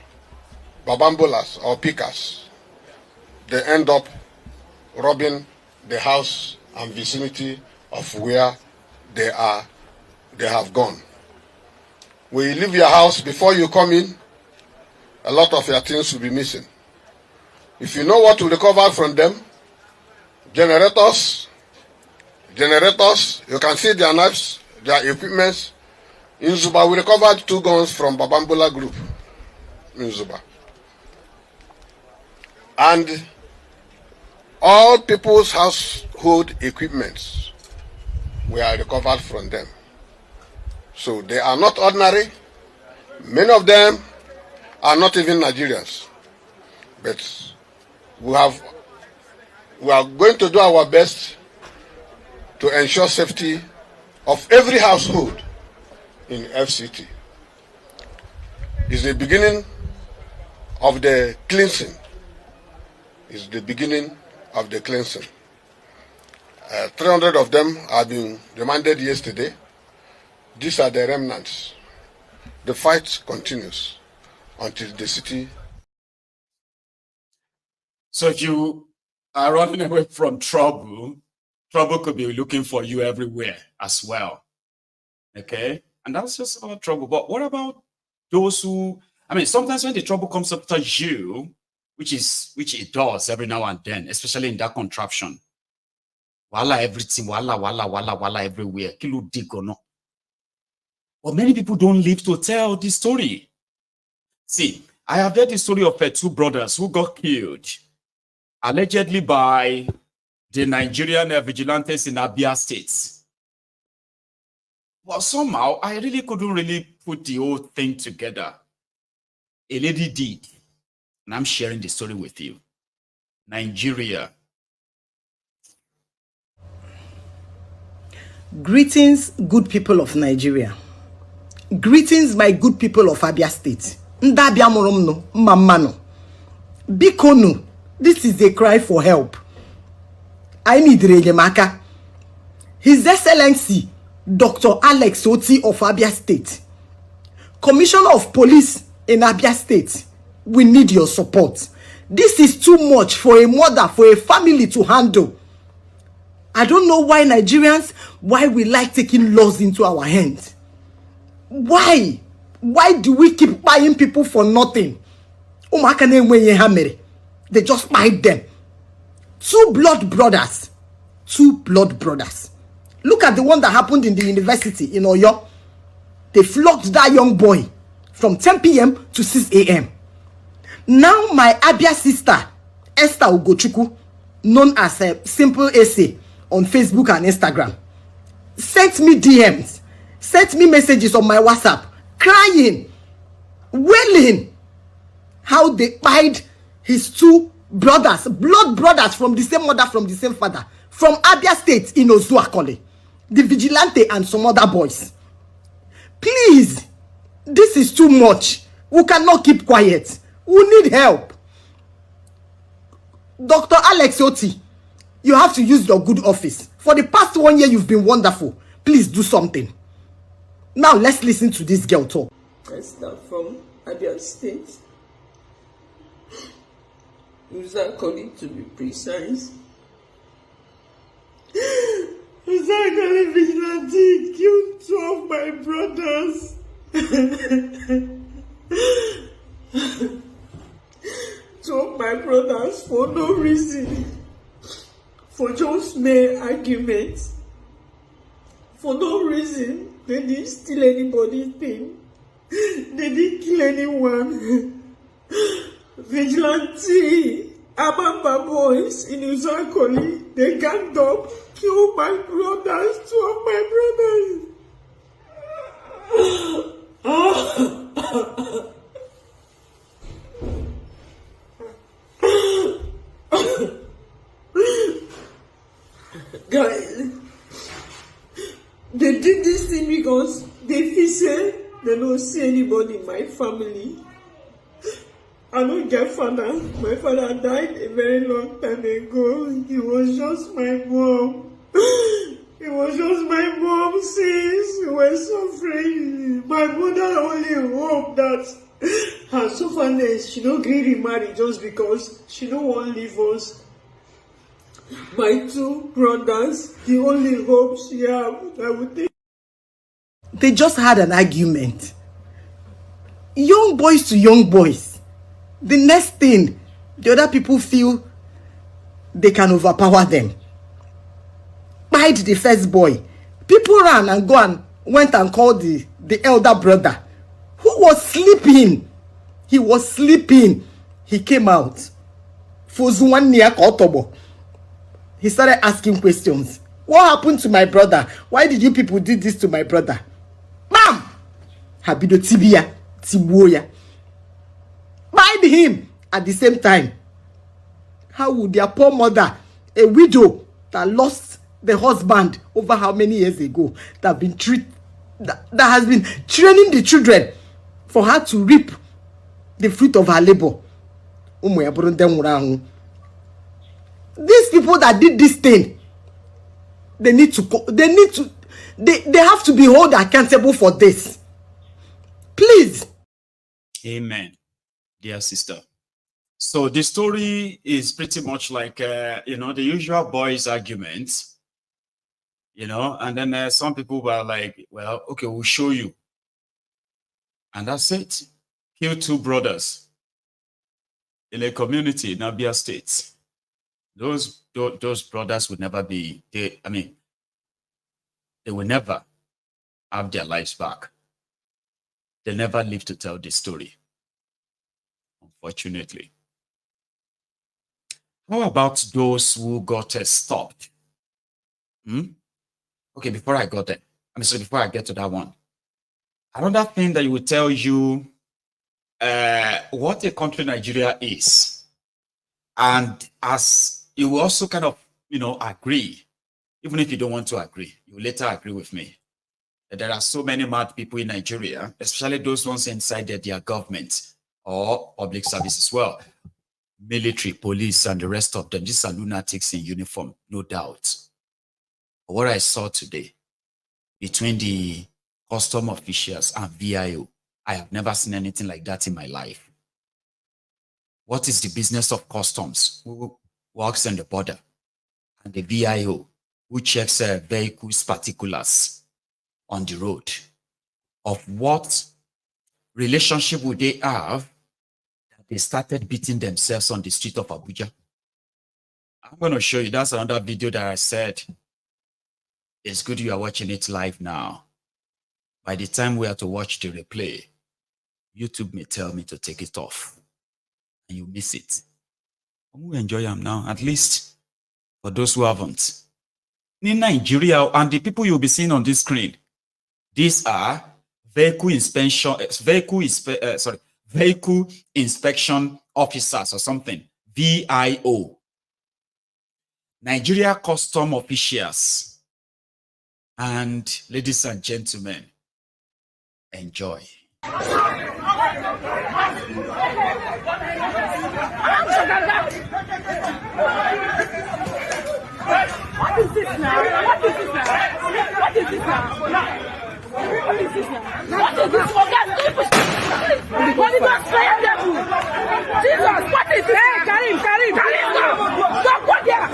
Babambolas or pickers, they end up robbing the house and vicinity of where they have gone. When you leave your house, before you come in, a lot of your things will be missing. If you know what to recover from them, generators, you can see their knives, their equipments. In Zuba, we recovered 2 guns from Babambola group in Zuba. And all people's household equipments were recovered from them. So they are not ordinary. Many of them are not even Nigerians. But we are going to do our best to ensure safety of every household in FCT. It's the beginning of the cleansing. It's the beginning of the cleansing. 300 of them have been remanded yesterday. These are the remnants. The fight continues until the city. So if you are running away from trouble, trouble could be looking for you everywhere as well. Okay? And that's just about trouble. But what about those who, sometimes when the trouble comes after you, which it does every now and then, especially in that contraption. Wala everything, wala everywhere. Kilo dig or not. But many people don't live to tell the story. See, I have heard the story of two brothers who got killed, allegedly by the Nigerian vigilantes in Abia State. Well, somehow, I really couldn't really put the whole thing together. A lady did, and I'm sharing the story with you. Nigeria. Greetings, good people of Nigeria. Greetings, my good people of Abia State. Ndabia moromno, mamano. Bikono, this is a cry for help. I need Relemaka. His Excellency, Dr. Alex Oti of Abia State, Commissioner of Police in Abia State, we need your support. This is too much for a mother, for a family to handle. I don't know why Nigerians, why we like taking laws into our hands. Why? Why do we keep buying people for nothing? They just buy them. Two blood brothers. Look at the one that happened in the university in Oyo. They flogged that young boy from 10 p.m. to 6 a.m. Now my Abia sister, Esther Ugochukwu, known as a Simple Essay on Facebook and Instagram, sent me DMs, sent me messages on my WhatsApp, crying, wailing, how they pied his two brothers, blood brothers from the same mother, from the same father, from Abia State in Ozuakole, the Vigilante and some other boys. Please, this is too much. We cannot keep quiet. We need help. Dr. Alex Oti, you have to use your good office. For the past 1 year, you've been wonderful. Please do something. Now, let's listen to this girl talk. I start from Abia State. According to be precise. Kano Vigilante killed 2 of my brothers. 2 of my brothers for no reason. For just mere arguments. For no reason. They didn't steal anybody's thing. They didn't kill anyone. Vigilante, Abamba boys in Uzakoli, they ganged up, killed my brothers, 2 of my brothers. Guys, they did this thing because they feel say they don't see anybody in my family. I don't get father. My father died a very long time ago. He was just my mom. It was just my mom since we were suffering. My mother only hope that her sufferness, she don't get remarried just because she don't want to leave us. My 2 brothers, the only hope she have, I would think. They just had an argument. Young boys to young boys. The next thing, the other people feel they can overpower them. Bite the first boy. People ran and went and called the elder brother, who was sleeping. He was sleeping. He came out. He started asking questions. What happened to my brother? Why did you people do this to my brother? Bam! Habido tibia, tibuoya. Bind him at the same time. How would their poor mother, a widow that lost the husband over how many years ago, that has been training the children for her to reap the fruit of her labor? These people that did this thing, they have to be held accountable for this. Please. Amen, dear sister. So the story is pretty much like, the usual boys' arguments, and then some people were like, well, okay, we'll show you. And that's it. Kill 2 brothers. in a community in Abia State. Those brothers would never be, they will never have their lives back. They never live to tell this story, unfortunately. How about those who got stopped? Okay, before I got there, before I get to that one, another thing that will tell you what a country Nigeria is, and as you will also kind of, agree, even if you don't want to agree, you will later agree with me, that there are so many mad people in Nigeria, especially those ones inside their government or public service as well. Military, police, and the rest of them. These are lunatics in uniform, no doubt. But what I saw today between the custom officials and VIO, I have never seen anything like that in my life. What is the business of customs, who works on the border, and the VIO, who checks vehicles' particulars on the road? Of what relationship would they have that they started beating themselves on the street of Abuja? I'm going to show you. That's another video that I said, it's good you are watching it live now. By the time we are to watch the replay, YouTube may tell me to take it off, and you miss it. I'm going to enjoy them now, at least for those who haven't. In Nigeria, and the people you'll be seeing on this screen, these are vehicle inspection officers or something, VIO. Nigeria custom officials. And ladies and gentlemen, enjoy. What is this now? What is this now? What is this now? What is this now? What is this for that? What is that fire devil? Jesus, what is this? Hey, Karim, don't go there.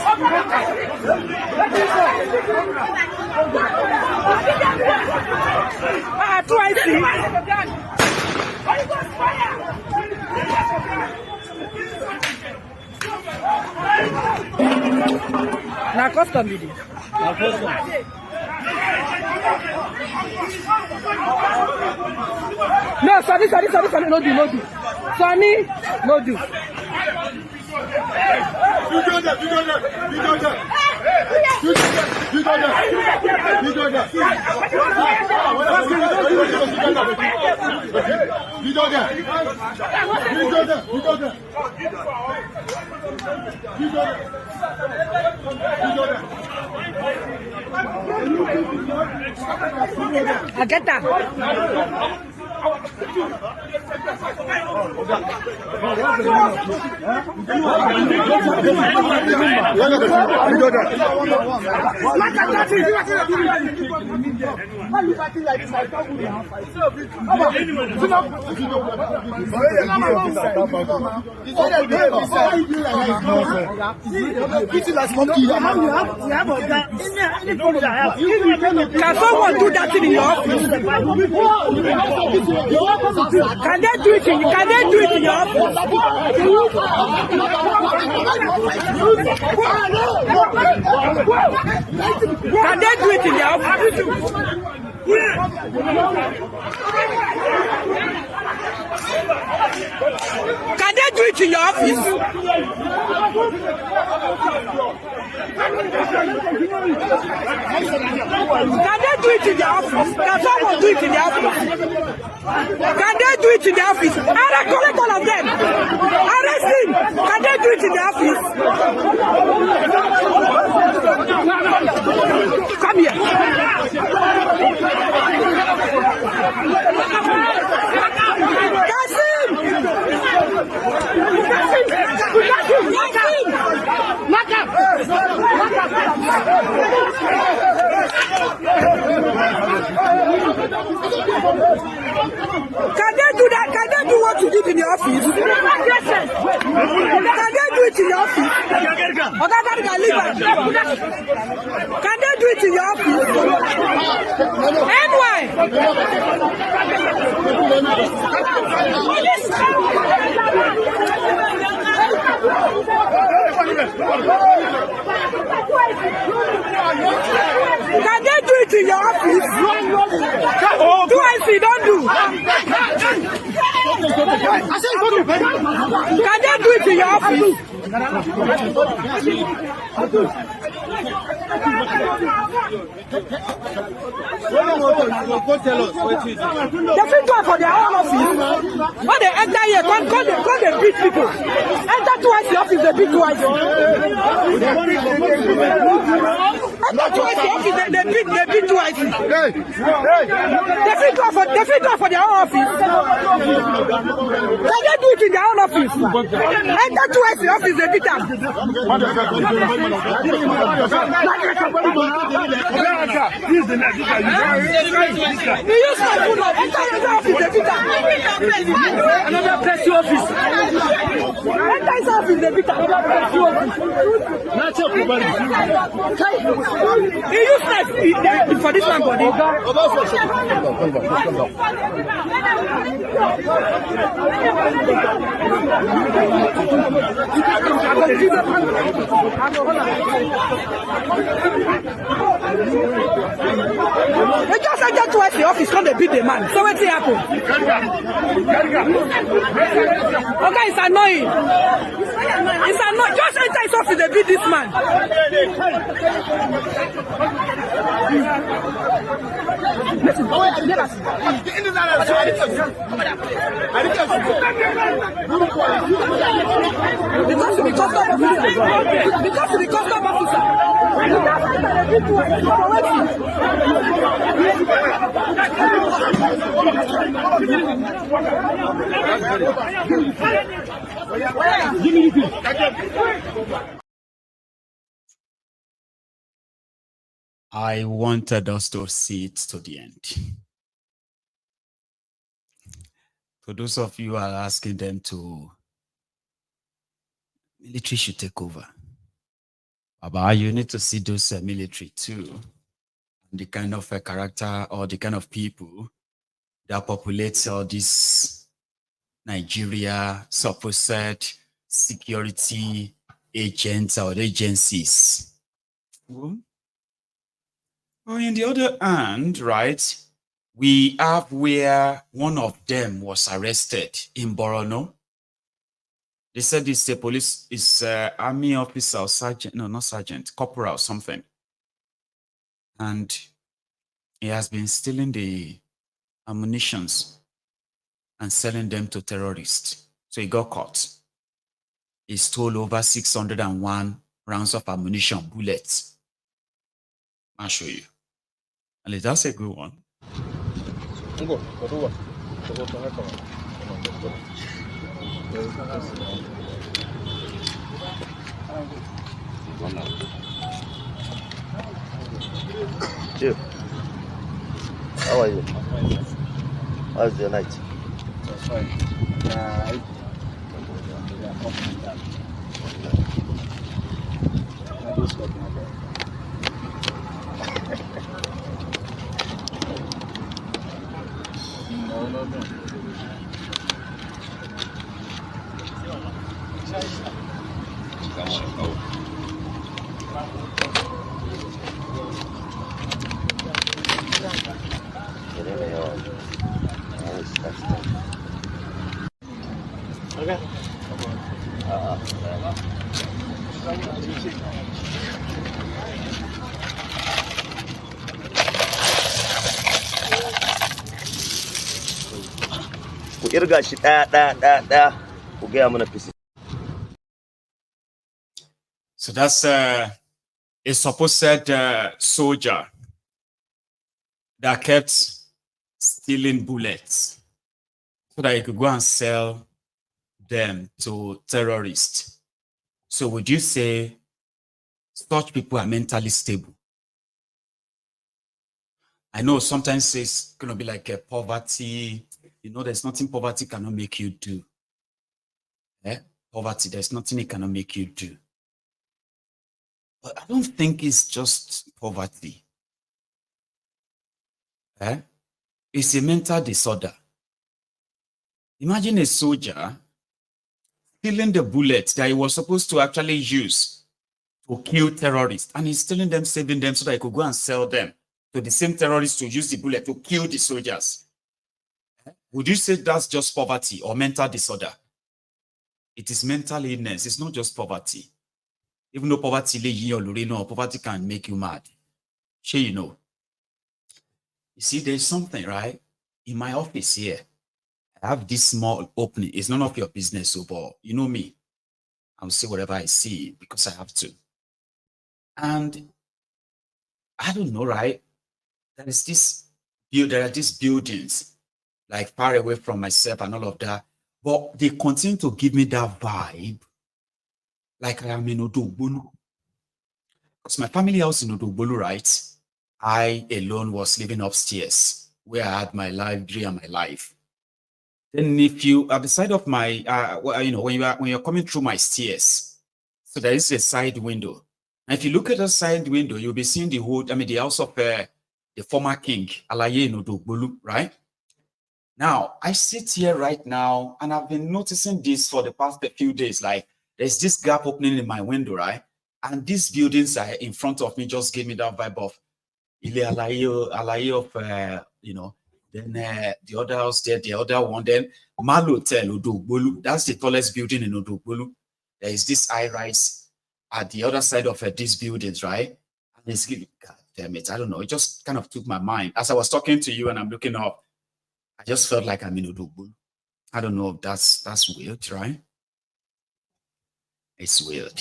Twice. Holy Ghost fire! Now custom video. No, sorry, no do. Sonny, no do. You go there. I get that. Can someone do that in your office? Can they do it in your office? Can they do it in your office? Can they do it in your office? Can they do it in the office? Can someone do it in the office? Can they do it in the office? I collect all of them. Arrest him. Can they do it in the office? Come here. Can they do that? Can they do what you did in the office? Can they do it in the office? Can they do it in your office? And why? Can they do it in your office? Twice you don't do. Can they do it in your office? They fit go for their own office. When they enter here, come they beat people. Enter twice the office, they beat twice. Enter twice the office, they beat twice. They fit go for their own office. Can they do it in their own office? Enter twice the office, they beat them. You use my phone now. Enter your office, they beat them. Another press office. Enter his office, they beat them. Another press office. He used knife for this man body. They just enter twice the office, come they beat the man. So what's happen? Okay, it's annoying. It's annoying. Just enter his office, they beat this man. Because to be custom officer. I wanted us to see it to the end. For those of you who are asking them to, military should take over. But you need to see those military too. The kind of character or the kind of people that populates all these Nigeria supposed security agents or agencies. Well, in the other hand, right, we have where one of them was arrested in Borno. They said it's a police, it's army officer or sergeant, no, not sergeant, corporal or something. And he has been stealing the ammunitions and selling them to terrorists. So he got caught. He stole over 601 rounds of ammunition, bullets. I'll show you. And that's a good one. Chief, how are you? How's your night? That's fine. Okay. Ku irga shi ɗaya ku gaya mana fisi. So that's a supposed soldier that kept stealing bullets so that he could go and sell them to terrorists. So would you say such people are mentally stable? I know sometimes it's going to be like a poverty. You know, there's nothing poverty cannot make you do. Poverty, there's nothing it cannot make you do. But I don't think it's just poverty. It's a mental disorder. Imagine a soldier stealing the bullets that he was supposed to actually use to kill terrorists. And he's stealing them, saving them so that he could go and sell them to the same terrorists to use the bullet to kill the soldiers. Would you say that's just poverty or mental disorder? It is mental illness. It's not just poverty. Even though poverty can make you mad. Sure, you know. You see, there's something, right? In my office here, I have this small opening. It's none of your business, so, but you know me. I'll say whatever I see because I have to. And I don't know, right? There are these buildings like far away from myself and all of that, but they continue to give me that vibe like I am in Odogbolu. Because my family house in Odogbolu, right? I alone was living upstairs where I had my library and my life. Then if you at the side of my, when you're coming through my stairs, so there is a side window. And if you look at the side window, you'll be seeing the house of the former king, Alaye in Odogbolu, right? Now, I sit here right now, and I've been noticing this for the past few days. Like, there's this gap opening in my window, right? And these buildings are in front of me just gave me that vibe of Alaye of, then the other house there, the other one, then Mal Hotel, Odogbolu. That's the tallest building in Odogbolu. There is this high-rise at the other side of these buildings, right? And it's giving, God damn it, I don't know. It just kind of took my mind. As I was talking to you and I'm looking up, I just felt like I'm in Odogbolu. I don't know if that's weird, right? It's weird.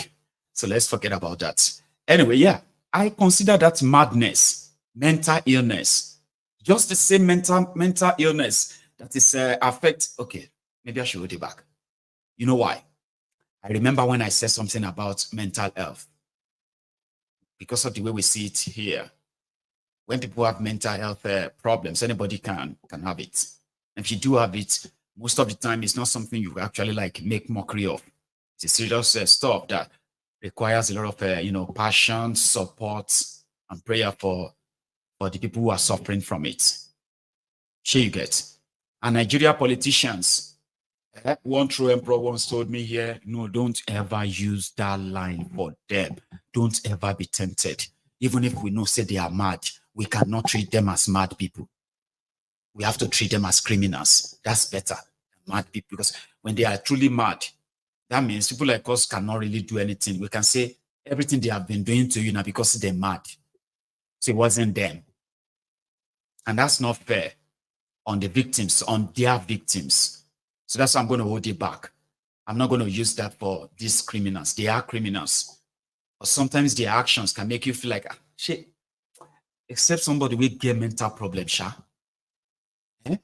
So let's forget about that. Anyway, yeah, I consider that madness, mental illness, just the same mental illness that is okay, maybe I should hold it back. You know why? I remember when I said something about mental health. Because of the way we see it here. When people have mental health problems, anybody can have it. If you do have it, most of the time, it's not something you actually like make mockery of. It's a serious stuff that requires a lot of passion, support, and prayer for the people who are suffering from it. Sure, you get. And Nigeria politicians, one true emperor once told me here, no, don't ever use that line for them. Don't ever be tempted. Even if we know say they are mad, we cannot treat them as mad people. We have to treat them as criminals. That's better than mad people. Because when they are truly mad, that means people like us cannot really do anything. We can say everything they have been doing to you now because they're mad. So it wasn't them. And that's not fair on the victims, on their victims. So that's why I'm going to hold it back. I'm not going to use that for these criminals. They are criminals. But sometimes their actions can make you feel like, shit, except somebody will get mental problems, sha. There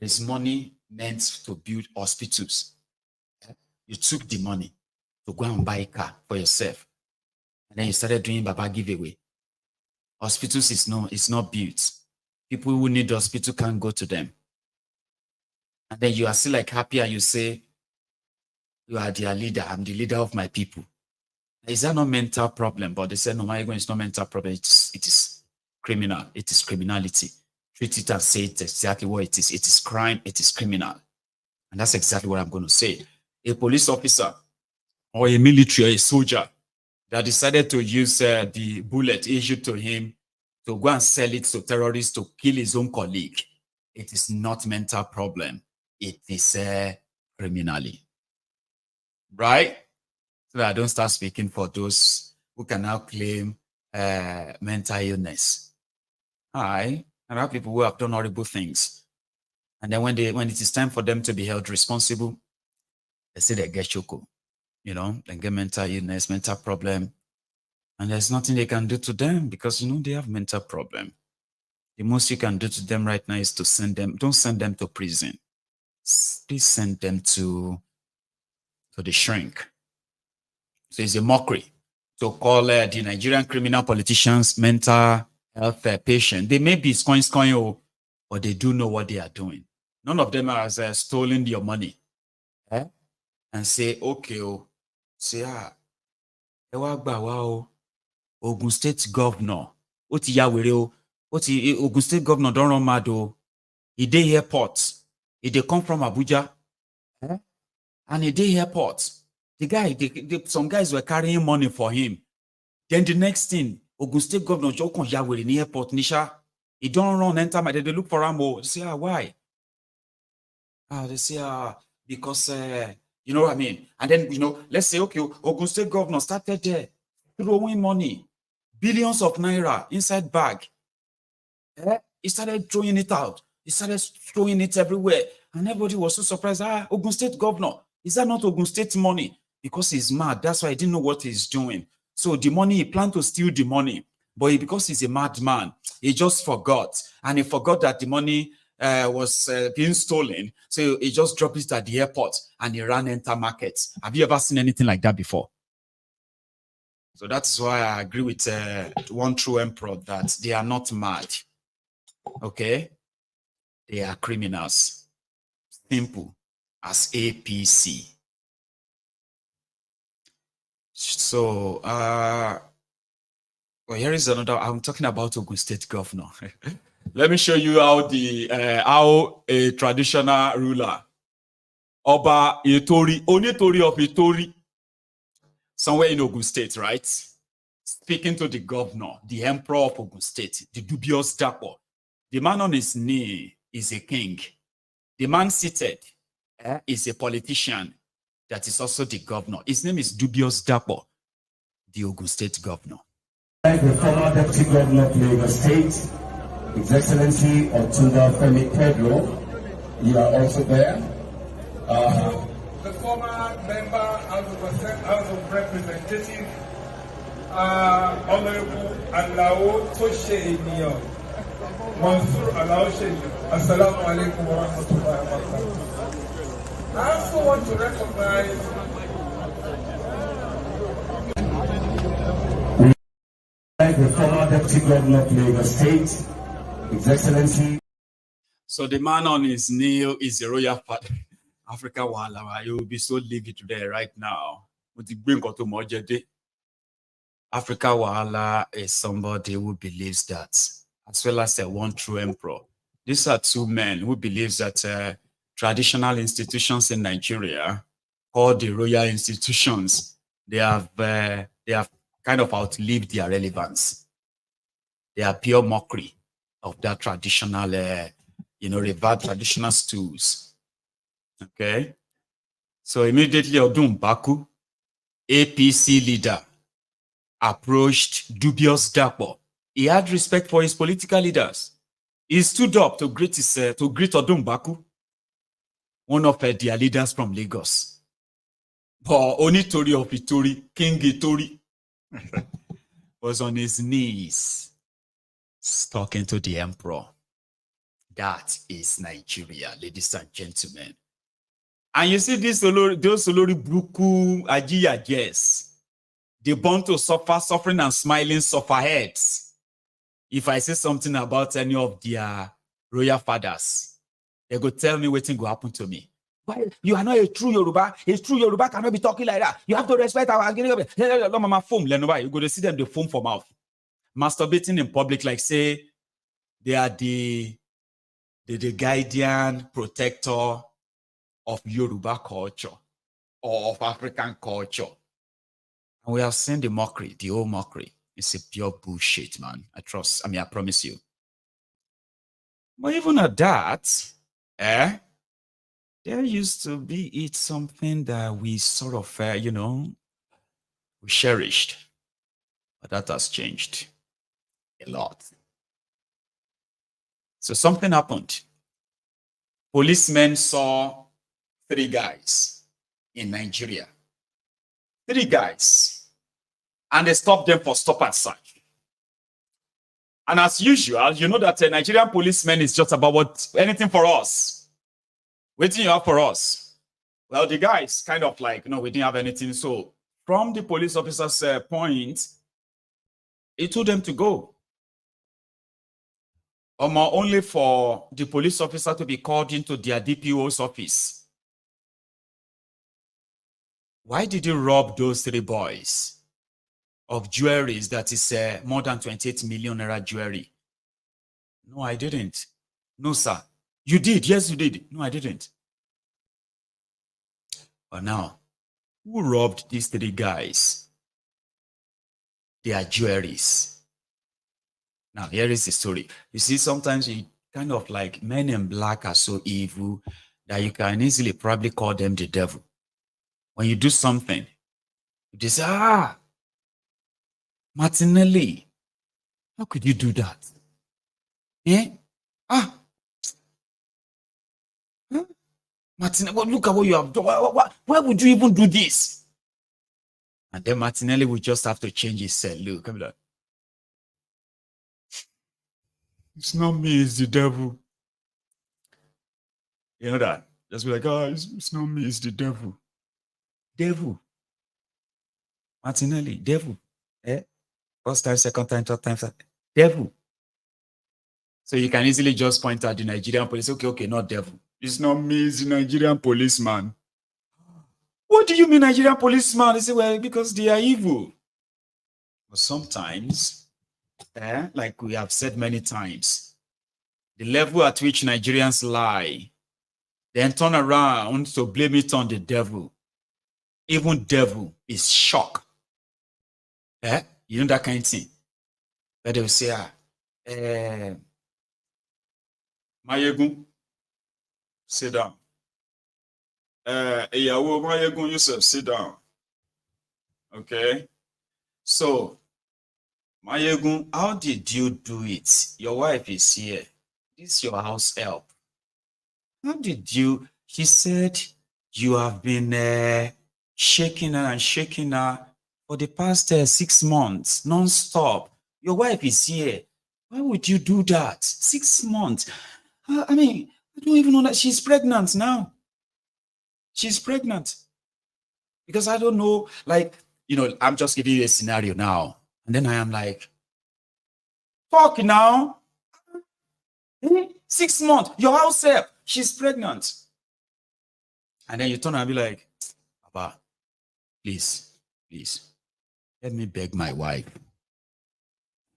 is money meant to build hospitals. You took the money to go and buy a car for yourself. And then you started doing Baba giveaway. Hospitals is not built. People who need the hospital can't go to them. And then you are still like happy and you say, you are their leader. I'm the leader of my people. Is that not mental problem? But they said, no, Maiyegun, it's not mental problem. It is criminal. It is criminality. Treat it and say it exactly what it is. It is crime. It is criminal. And that's exactly what I'm going to say. A police officer or a military or a soldier that decided to use the bullet issued to him to go and sell it to terrorists to kill his own colleague, it is not mental problem. It is criminally. Right? So that I don't start speaking for those who can now claim mental illness. I have people who have done horrible things. And then when it is time for them to be held responsible, they say they get choco, they get mental illness, mental problem. And there's nothing they can do to them because, they have mental problem. The most you can do to them right now is to send them, don't send them to prison. Please send them to the shrink. So it's a mockery to call the Nigerian criminal politicians mental health patient. They may be scoring, but they do know what they are doing. None of them has stolen your money. And say, okay, say, Ogun State governor, Ogun State governor don't run mad, he dey airport, he dey come from Abuja, And a day airport, the guy, some guys were carrying money for him. Then the next thing, Ogun State Governor Jokon Yawere in the airport, Nisha, he don't run, enter my, they look for him. They say, why? They say, because, you know what I mean? And then, you know, let's say, okay, Ogun State Governor started there, throwing money, billions of naira inside bag. He started throwing it out. He started throwing it everywhere. And everybody was so surprised. Ogun State Governor, is that not Ogun State money? Because he's mad. That's why he didn't know what he's doing. So the money, he planned to steal the money. But because he's a madman, he just forgot. And he forgot that the money was being stolen. So he just dropped it at the airport and he ran enter markets. Have you ever seen anything like that before? So that's why I agree with one true emperor that they are not mad. Okay? They are criminals. Simple as APC. So, well, here is another. I'm talking about Ogun State Governor. Let me show you how how a traditional ruler, Oba Itori, Onitori of Itori, somewhere in Ogun State, right? Speaking to the governor, the emperor of Ogun State, the dubious Dapo. The man on his knee is a king. The man seated is a politician that is also the governor. His name is Dubious Dapo, the Ogun State governor. The former deputy governor of Lagos State, His Excellency Otunba Femi Pedro, you are also there. The former member House of Representatives, Honorable Alao Toshe Eniyan, Mansour Alao Sheikh, Assalamu alaikum wa rahmatullahi wa barakatuh. I also want to recognize the former deputy governor of Lagos State, His Excellency. So the man on his knee is a royal father. Africa Wala, you will be so livid today right now. Africa Wala is somebody who believes that, as well as one true emperor. These are two men who believes that traditional institutions in Nigeria, called the royal institutions, they have kind of outlived their relevance. They are pure mockery of that traditional, revered traditional stools. Okay, so immediately Odun Baku, APC leader, approached Dubious Dapo. He had respect for his political leaders. He stood up to greet Odun Baku, one of their leaders from Lagos. But Onitori of Itori, King Itori, was on his knees talking to the emperor. That is Nigeria, ladies and gentlemen. And you see those Olori Bruku Ajiya, yes, they born to suffer, suffering and smiling suffer heads. If I say something about any of their royal fathers, they go tell me what will happen to me. Why? You are not a true Yoruba. A true Yoruba cannot be talking like that. You have to respect our foam. You go to see them, they foam for mouth. Masturbating in public, like say they are the guardian, protector of Yoruba culture or of African culture. And we have seen the mockery, the old mockery. It's a pure bullshit, man. I promise you. But even at that, there used to be something that we sort of, we cherished. But that has changed a lot. So something happened. Policemen saw 3 guys in Nigeria. 3 guys. And they stopped them for stop and search. And as usual, you know that a Nigerian policeman is just about anything for us. Waiting you have for us. Well, the guys kind of like, we didn't have anything. So from the police officer's point, he told them to go. Only for the police officer to be called into their DPO's office. Why did you rob those 3 boys of jewelries that is more than 28 million naira jewelry? No, I didn't. No, sir. You did. Yes, you did. No, I didn't. But now, who robbed these 3 guys? They are jewelries. Now, here is the story. You see, sometimes you kind of like men in black are so evil that you can easily probably call them the devil. When you do something, you say, Martinelli, how could you do that? Eh? Martinelli, look at what you have done. Why would you even do this? And then Martinelli will just have to change his set. Look, I'm like, it's not me, it's the devil. You know that? Just be like, it's not me, it's the devil. Devil. Martinelli, devil. First time, second time, third time, devil. So you can easily just point out the Nigerian police. Okay, not devil. It's not me, it's the Nigerian policeman. What do you mean Nigerian policeman? They say, well, because they are evil. But sometimes, like we have said many times, the level at which Nigerians lie, then turn around to blame it on the devil. Even devil is shocked. You know that kind of thing. But they will say, Maiyegun, sit down. Maiyegun, Yusuf, sit down. Okay? So, Maiyegun, how did you do it? Your wife is here. This is your house help. How did you? She said you have been shaking her and shaking her for the past 6 months, non-stop. Your wife is here. Why would you do that? 6 months. I mean, I don't even know that she's pregnant now. She's pregnant. Because I don't know, like, I'm just giving you a scenario now. And then I am like, fuck now. 6 months, your house help, she's pregnant. And then you turn and be like, Papa, please, let me beg my wife.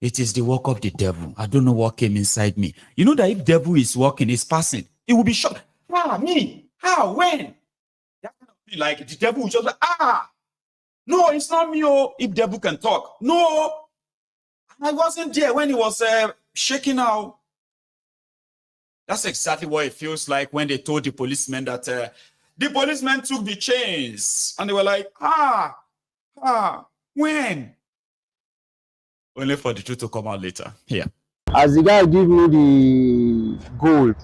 It is the work of the devil. I don't know what came inside me. You know that if devil is working, is passing, it will be shocked. Me? How? When? That kind of thing, like the devil will just like, no, it's not me. If devil can talk. No, I wasn't there when he was shaking out. That's exactly what it feels like when they told the policemen that the policemen took the chains. And they were like, when? Only for the truth to come out later. Here. As the guy give me the gold,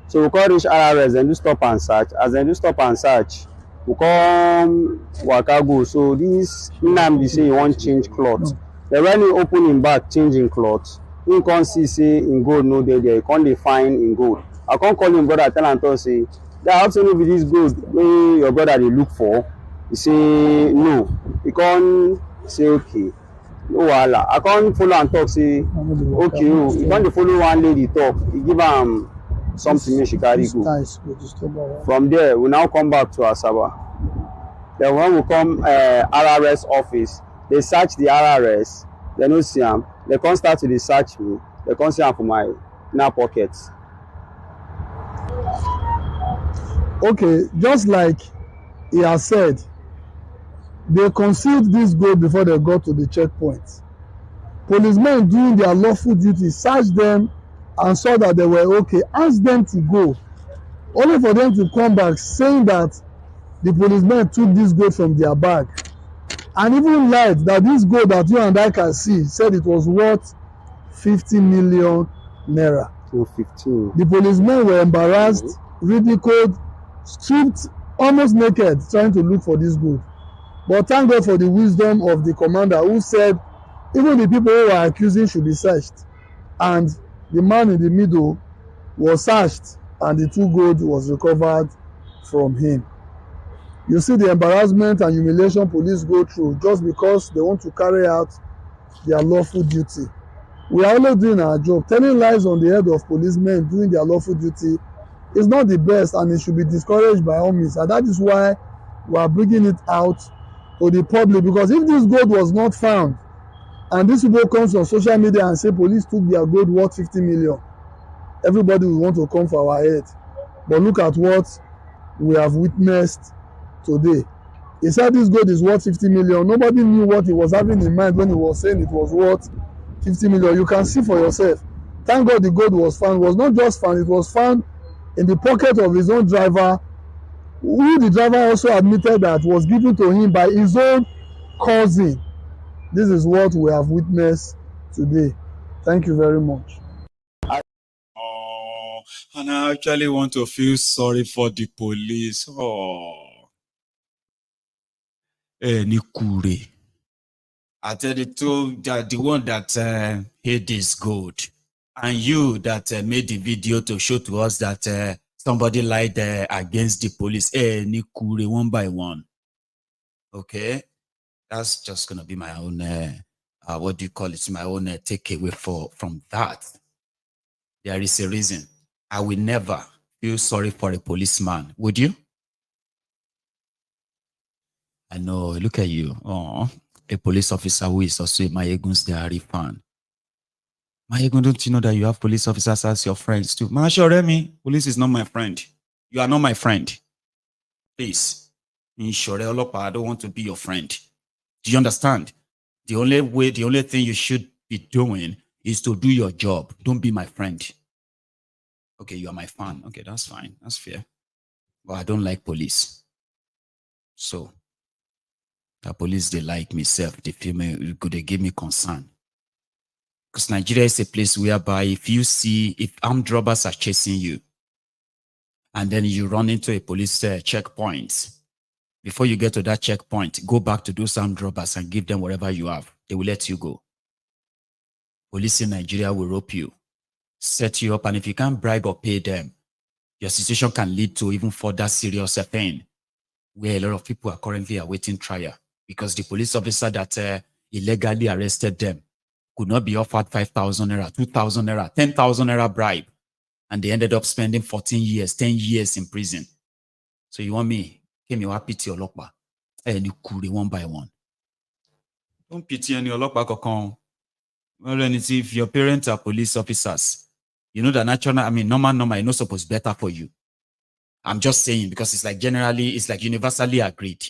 so we call reach RRS and do stop and search. As they do stop and search, we come waka go. So this Nnamdi say he want change cloth. Then when he open him back, changing cloth, he can't see in gold no there. He can't define in gold. I can't call him brother, tell him say, that how to know with this gold wey your brother they look for. He say no. He can't say okay. No wahala. I can't follow and talk say okay. You can't follow one lady talk. He give am something make she carry go. From there, we now come back to Asaba. Then when we come RRS office, they search the RRS. They no see him. They can't start to search me. They can't see him for my inner pockets. Okay, just like he has said, they concealed this gold before they got to the checkpoint. Policemen doing their lawful duty searched them and saw that they were okay, asked them to go, only for them to come back saying that the policemen took this gold from their bag, and even lied that this gold that you and I can see, said it was worth 50 million naira. 15. The policemen were embarrassed, ridiculed, stripped, almost naked, trying to look for this gold. But thank God for the wisdom of the commander, who said even the people who were accusing should be searched. And the man in the middle was searched, and the 2 gold was recovered from him. You see the embarrassment and humiliation police go through just because they want to carry out their lawful duty. We are only doing our job. Telling lies on the head of policemen doing their lawful duty is not the best, and it should be discouraged by all means. And that is why we are bringing it out to the public, because if this gold was not found and this people comes on social media and say police took their gold worth 50 million, everybody will want to come for our head. But look at what we have witnessed today. He said this gold is worth 50 million. Nobody knew what he was having in mind when he was saying it was worth 50 million. You can see for yourself. Thank God the gold was found. It was not just found, it was found in the pocket of his own driver, who the driver also admitted that was given to him by his own cousin. This is what we have witnessed today. Thank you very much. Oh, and I actually want to feel sorry for the police. Oh. Nikure. I tell you, that the one that hid this gold, and you that made the video to show to us that somebody lied against the police. Nikure, one by one. Okay, that's just gonna be my own. What do you call it? My own takeaway from that. There is a reason. I will never feel sorry for a policeman. Would you? I know, look at you. Oh, a police officer who is also a Maiyegun's diary fan. Maiyegun, don't you know that you have police officers as your friends too? Remy, police is not my friend. You are not my friend. Please. I don't want to be your friend. Do you understand? The only thing you should be doing is to do your job. Don't be my friend. Okay, you are my fan. Okay, that's fine. That's fair. But I don't like police. So, the police, they like me, they feel me, they give me concern. Because Nigeria is a place whereby if armed robbers are chasing you, and then you run into a police checkpoint, before you get to that checkpoint, go back to those armed robbers and give them whatever you have. They will let you go. Police in Nigeria will rope you, set you up, and if you can't bribe or pay them, your situation can lead to even further serious pain, where a lot of people are currently awaiting trial. Because the police officer that illegally arrested them could not be offered 5,000 naira, 2,000 naira, 10,000 naira bribe. And they ended up spending 10 years in prison. So you want me? Came you pity your lokpa. And you could one by one. Don't pity any lokpa kokon. Well, then it's if your parents are police officers, you know that normal, you're not supposed better for you. I'm just saying because it's like universally agreed.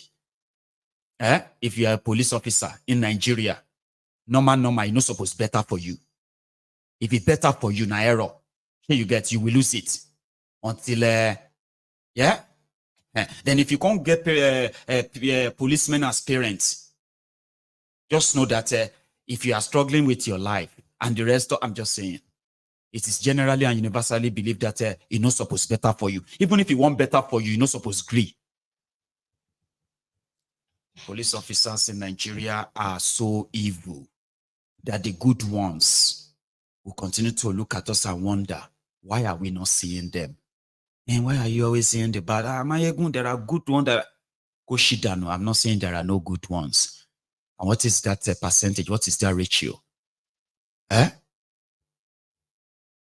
If you are a police officer in Nigeria, normal, you're not supposed better for you. If it's better for you, na error. You will lose it until then if you can't get policemen as parents, just know that if you are struggling with your life and the rest, I'm just saying, it is generally and universally believed that it's not supposed better for you. Even if you want better for you, you're not supposed agree. Police officers in Nigeria are so evil that the good ones will continue to look at us and wonder, why are we not seeing them? And why are you always seeing the bad? Maiyegun, there are good ones that go shida. No, I'm not saying there are no good ones. And what is that percentage? What is that ratio?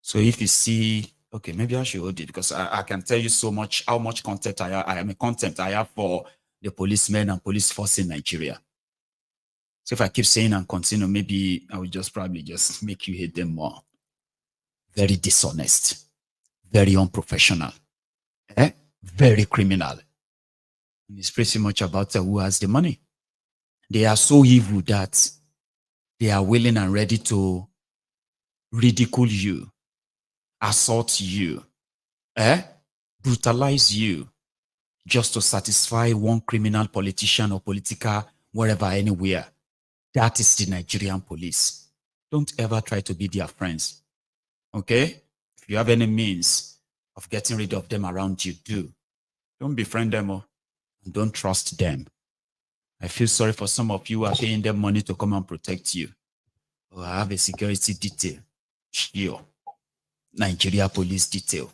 So if you see, okay, maybe I should hold it because I can tell you so much, how much content I am a content I have for the policemen and police force in Nigeria. So if I keep saying and continue, maybe I will probably just make you hate them more. Very dishonest, very unprofessional, very criminal. And it's pretty much about who has the money. They are so evil that they are willing and ready to ridicule you, assault you, brutalize you, just to satisfy one criminal politician or political, wherever, anywhere. That is the Nigerian police. Don't ever try to be their friends. Okay? If you have any means of getting rid of them around you, do. Don't befriend them and don't trust them. I feel sorry for some of you who are paying them money to come and protect you. Oh, I have a security detail. Sure. Nigeria police detail.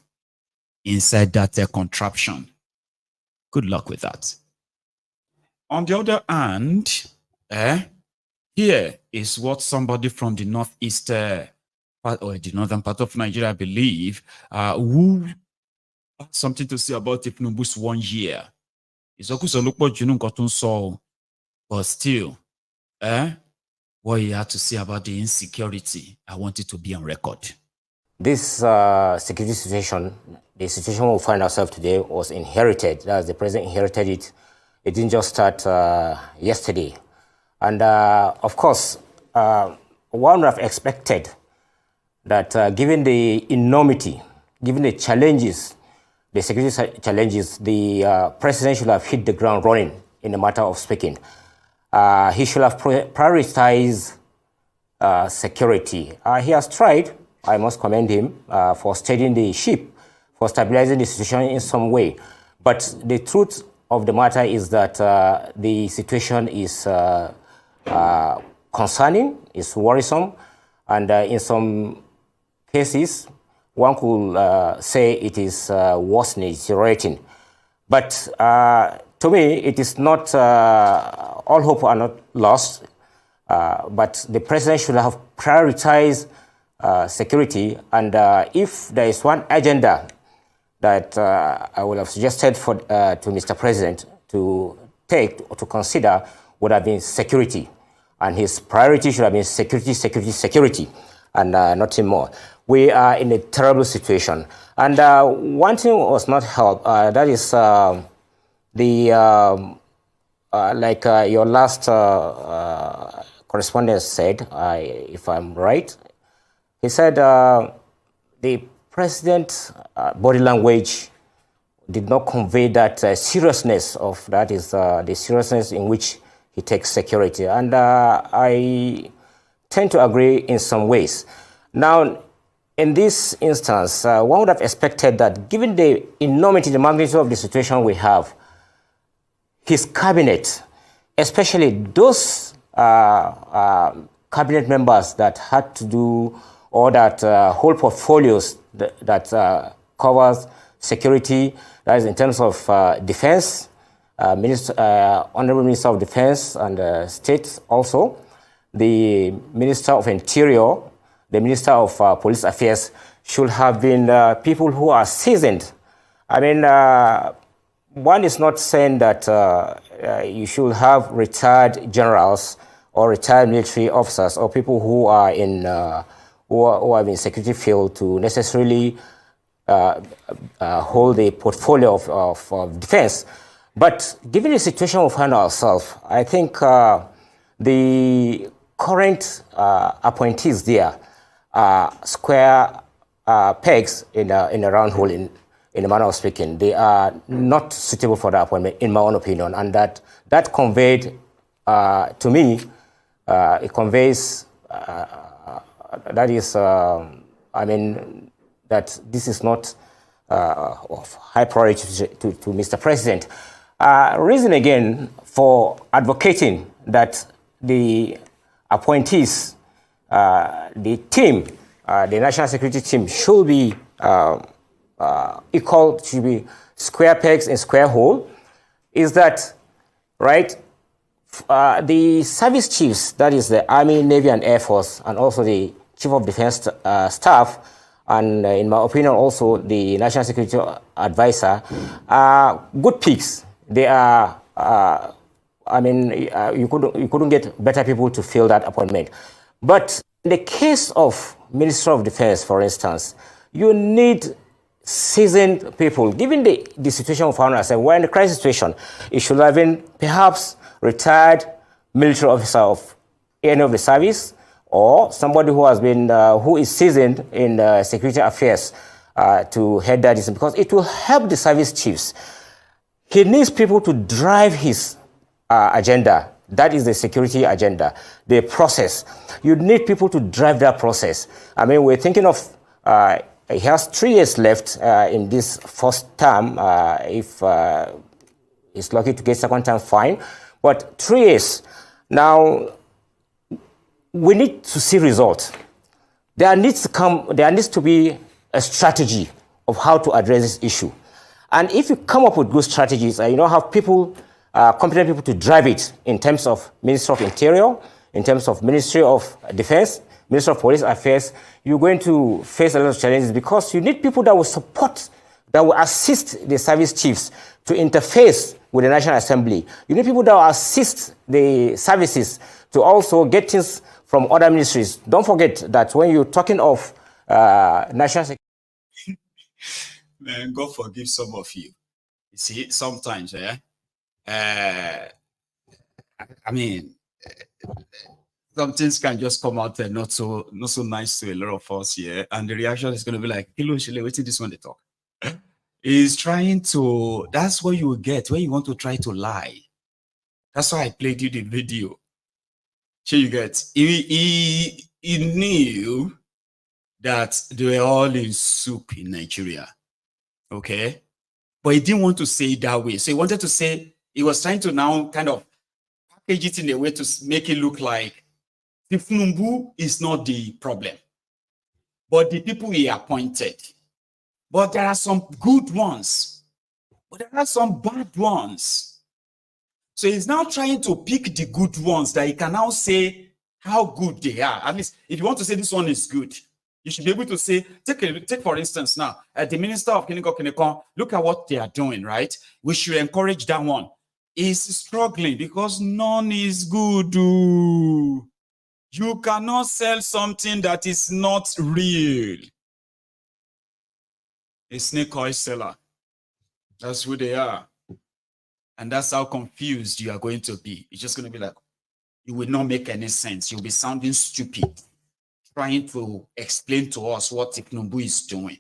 Inside that contraption. Good luck with that. On the other hand, here is what somebody from the northeast part or the northern part of Nigeria, I believe, who has something to say about Thiefnubu's 1 year. It's but still, what he had to say about the insecurity, I want it to be on record. This security situation, the situation we find ourselves today was inherited. That's the president inherited it It didn't just start yesterday. And of course, one would have expected that given the enormity, given the challenges, the security challenges, the president should have hit the ground running in a matter of speaking. He should have prioritized security. He has tried. I must commend him for steadying the ship, for stabilizing the situation in some way. But the truth of the matter is that the situation is concerning, is worrisome, and in some cases, one could say it is worsening, deteriorating. But to me, it is not, all hope are not lost, but the president should have prioritized security. And if there is one agenda that I would have suggested for, to Mr. President to take or to consider would have been security. And his priority should have been security, security, security, and nothing more. We are in a terrible situation. And one thing was not helped, that is like your last correspondent said, if I'm right, he said the president's body language did not convey that seriousness of, that is the seriousness in which he takes security. And I tend to agree in some ways. Now, in this instance, one would have expected that given the enormity, the magnitude of the situation we have, his cabinet, especially those cabinet members that had to do, or that whole portfolios that covers security, that is in terms of defense, Honorable Minister of Defense and State also, the Minister of Interior, the Minister of Police Affairs should have been people who are seasoned. I mean, one is not saying that you should have retired generals or retired military officers or people who are in who are in security field to necessarily hold a portfolio of defense. But given the situation we find ourselves, I think the current appointees there square pegs in a round hole, in a manner of speaking. They are not suitable for the appointment, in my own opinion, and that conveyed to me, it conveys that is, I mean, that this is not of high priority to Mr. President. Reason again for advocating that the appointees, the team, the national security team should be equal, should be square pegs in square hole, is that, right, the service chiefs, that is the Army, Navy, and Air Force, and also the Chief of Defense Staff, and in my opinion also the National Security Advisor, are good picks. They are, I mean, you couldn't get better people to fill that appointment. But in the case of Minister of Defense, for instance, you need seasoned people. Given the situation we found ourselves, we're in a crisis situation. It should have been perhaps retired military officer of any of the service, or somebody who has been, who is seasoned in security affairs to head that, because it will help the service chiefs. He needs people to drive his agenda. That is the security agenda, the process. You need people to drive that process. I mean, we're thinking of, he has 3 years left in this first term. If he's lucky to get second term, fine. But 3 years. Now, we need to see results. There needs to be a strategy of how to address this issue. And if you come up with good strategies, you know, have people, competent people to drive it in terms of Ministry of Interior, in terms of Ministry of Defense, Ministry of Police Affairs, you're going to face a lot of challenges because you need people that will support, that will assist the service chiefs to interface with the National Assembly. You need people that will assist the services to also get things from other ministries. Don't forget that when you're talking of national security. Man, God forgive some of you. You see, sometimes, I mean, some things can just come out and not so nice to a lot of us here, and the reaction is going to be like, "Hello, Shile, wait till this one they talk." He's trying to. That's what you will get when you want to try to lie. That's why I played you the video. So you get. He knew that they were all in soup in Nigeria, okay, but he didn't want to say it that way. So he wanted to say, he was trying to now kind of package it in a way to make it look like Thiefnubu is not the problem, but the people he appointed. But there are some good ones, but there are some bad ones. So he's now trying to pick the good ones that he can now say how good they are. At least if you want to say this one is good, you should be able to say, take for instance now, the Minister of Kineko, look at what they are doing, right? We should encourage that one. He's struggling because none is good. You cannot sell something that is not real. A snake oil seller. That's who they are. And that's how confused you are going to be. It's just going to be like, you will not make any sense. You'll be sounding stupid, trying to explain to us what Thiefnubu is doing.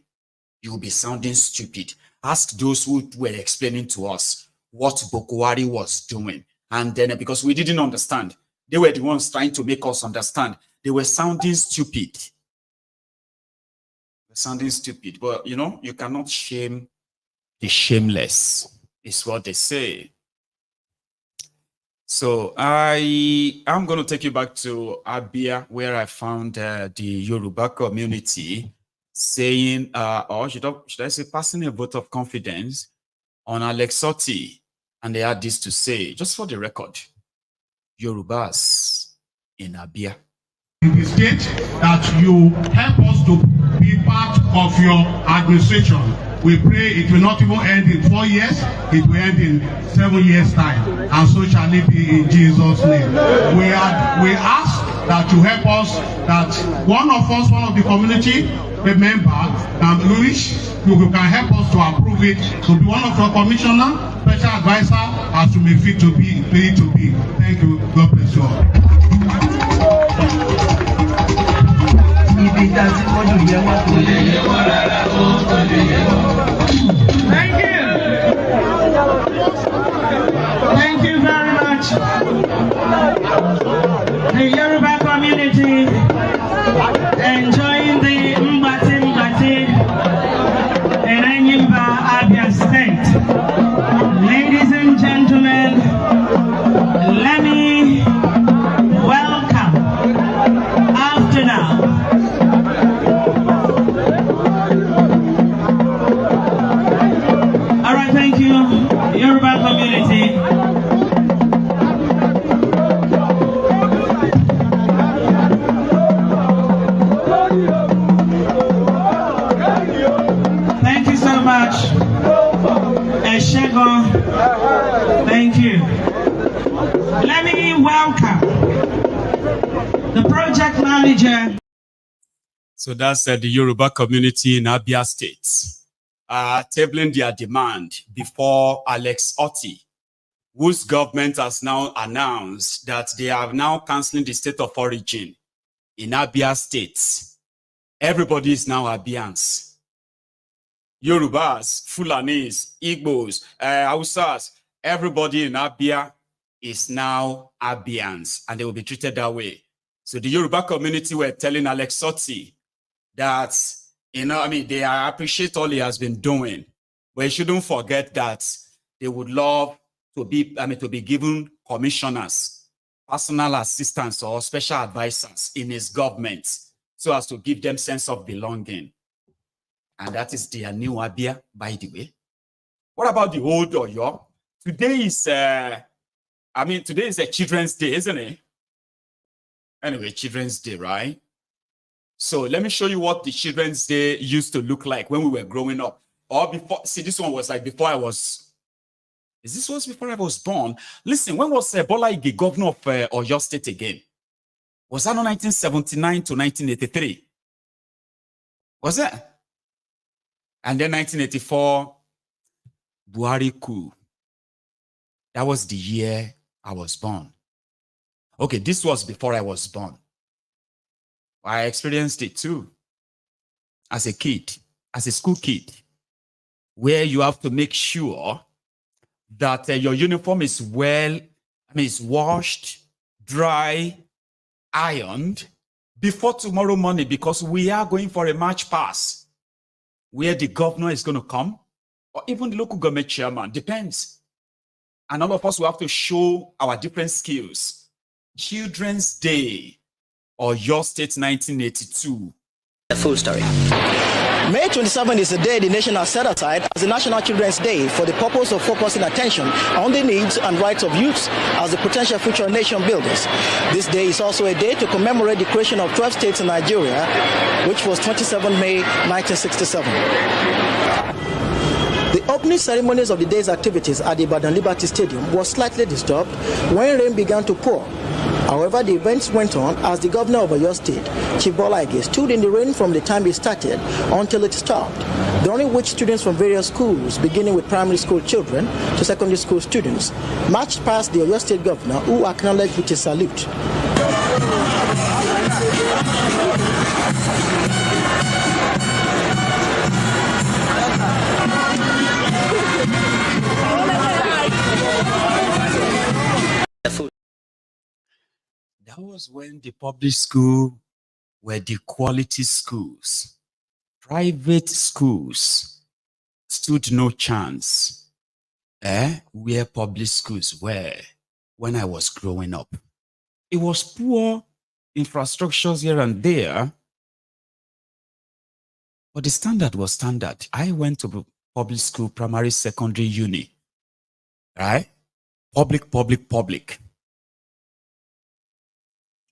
You'll be sounding stupid. Ask those who were explaining to us what Bokohari was doing. And then, because we didn't understand, they were the ones trying to make us understand. They were sounding stupid. Sounding stupid. But, you know, you cannot shame the shameless, is what they say. So I'm going to take you back to Abia, where I found the Yoruba community saying, or should I say, passing a vote of confidence on Alex Otti. And they had this to say, just for the record, Yorubas in Abia. In the state that you help us to be part of your administration. We pray it will not even end in 4 years, it will end in 7 years' time. And so shall it be in Jesus' name. We ask that you help us, that one of the community member, which you can help us to approve it, to be one of your commissioner, special advisor, as you may fit to be. Thank you. God bless you all. Thank you. Thank you very much. The Yoruba community enjoying the Mbati in Enyimba, Abia State. Ladies and gentlemen, let me welcome after now. Thank you, Yoruba community. Thank you so much. Eshegon. Thank you. Let me welcome the project manager. So that's the Yoruba community in Abia State. Tabling their demand before Alex Otti, whose government has now announced that they are now cancelling the state of origin in Abia State. Everybody is now Abians. Yorubas, Fulanis, Igbos, Hausas, everybody in Abia is now Abians, and they will be treated that way. So the Yoruba community were telling Alex Otti that, they appreciate all he has been doing, but you shouldn't forget that they would love to be given commissioners, personal assistants, or special advisors in his government, so as to give them sense of belonging. And that is their new Abia, by the way. What about the old Oyo? Today is a Children's Day, isn't it? Anyway, Children's Day, right? So let me show you what the Children's Day used to look like when we were growing up. Or before, see, this one was like before I was, before I was born? Listen, when was Bola Ige governor of Oyo State again? Was that not 1979 to 1983? Was that? And then 1984, Buhari coup. That was the year I was born. Okay, this was before I was born. I experienced it too. As a kid, as a school kid, where you have to make sure that your uniform is it's washed, dry, ironed before tomorrow morning, because we are going for a march pass where the governor is going to come, or even the local government chairman, depends. And all of us will have to show our different skills. Children's Day, or your state 1982. The full story. May 27 is the day the nation has set aside as the National Children's Day for the purpose of focusing attention on the needs and rights of youths as the potential future nation builders. This day is also a day to commemorate the creation of 12 states in Nigeria, which was 27 May 1967. The opening ceremonies of the day's activities at the Ibadan Liberty Stadium was slightly disturbed when rain began to pour. However, the events went on as the governor of Oyo State, Chief Bola Ige, stood in the rain from the time it started until it stopped, during which students from various schools, beginning with primary school children to secondary school students, marched past the Oyo State governor, who acknowledged with a salute. That was when the public school were the quality schools. Private schools stood no chance. Where public schools were when I was growing up. It was poor infrastructures here and there, but the standard was standard. I went to public school, primary, secondary, uni. Right? Public.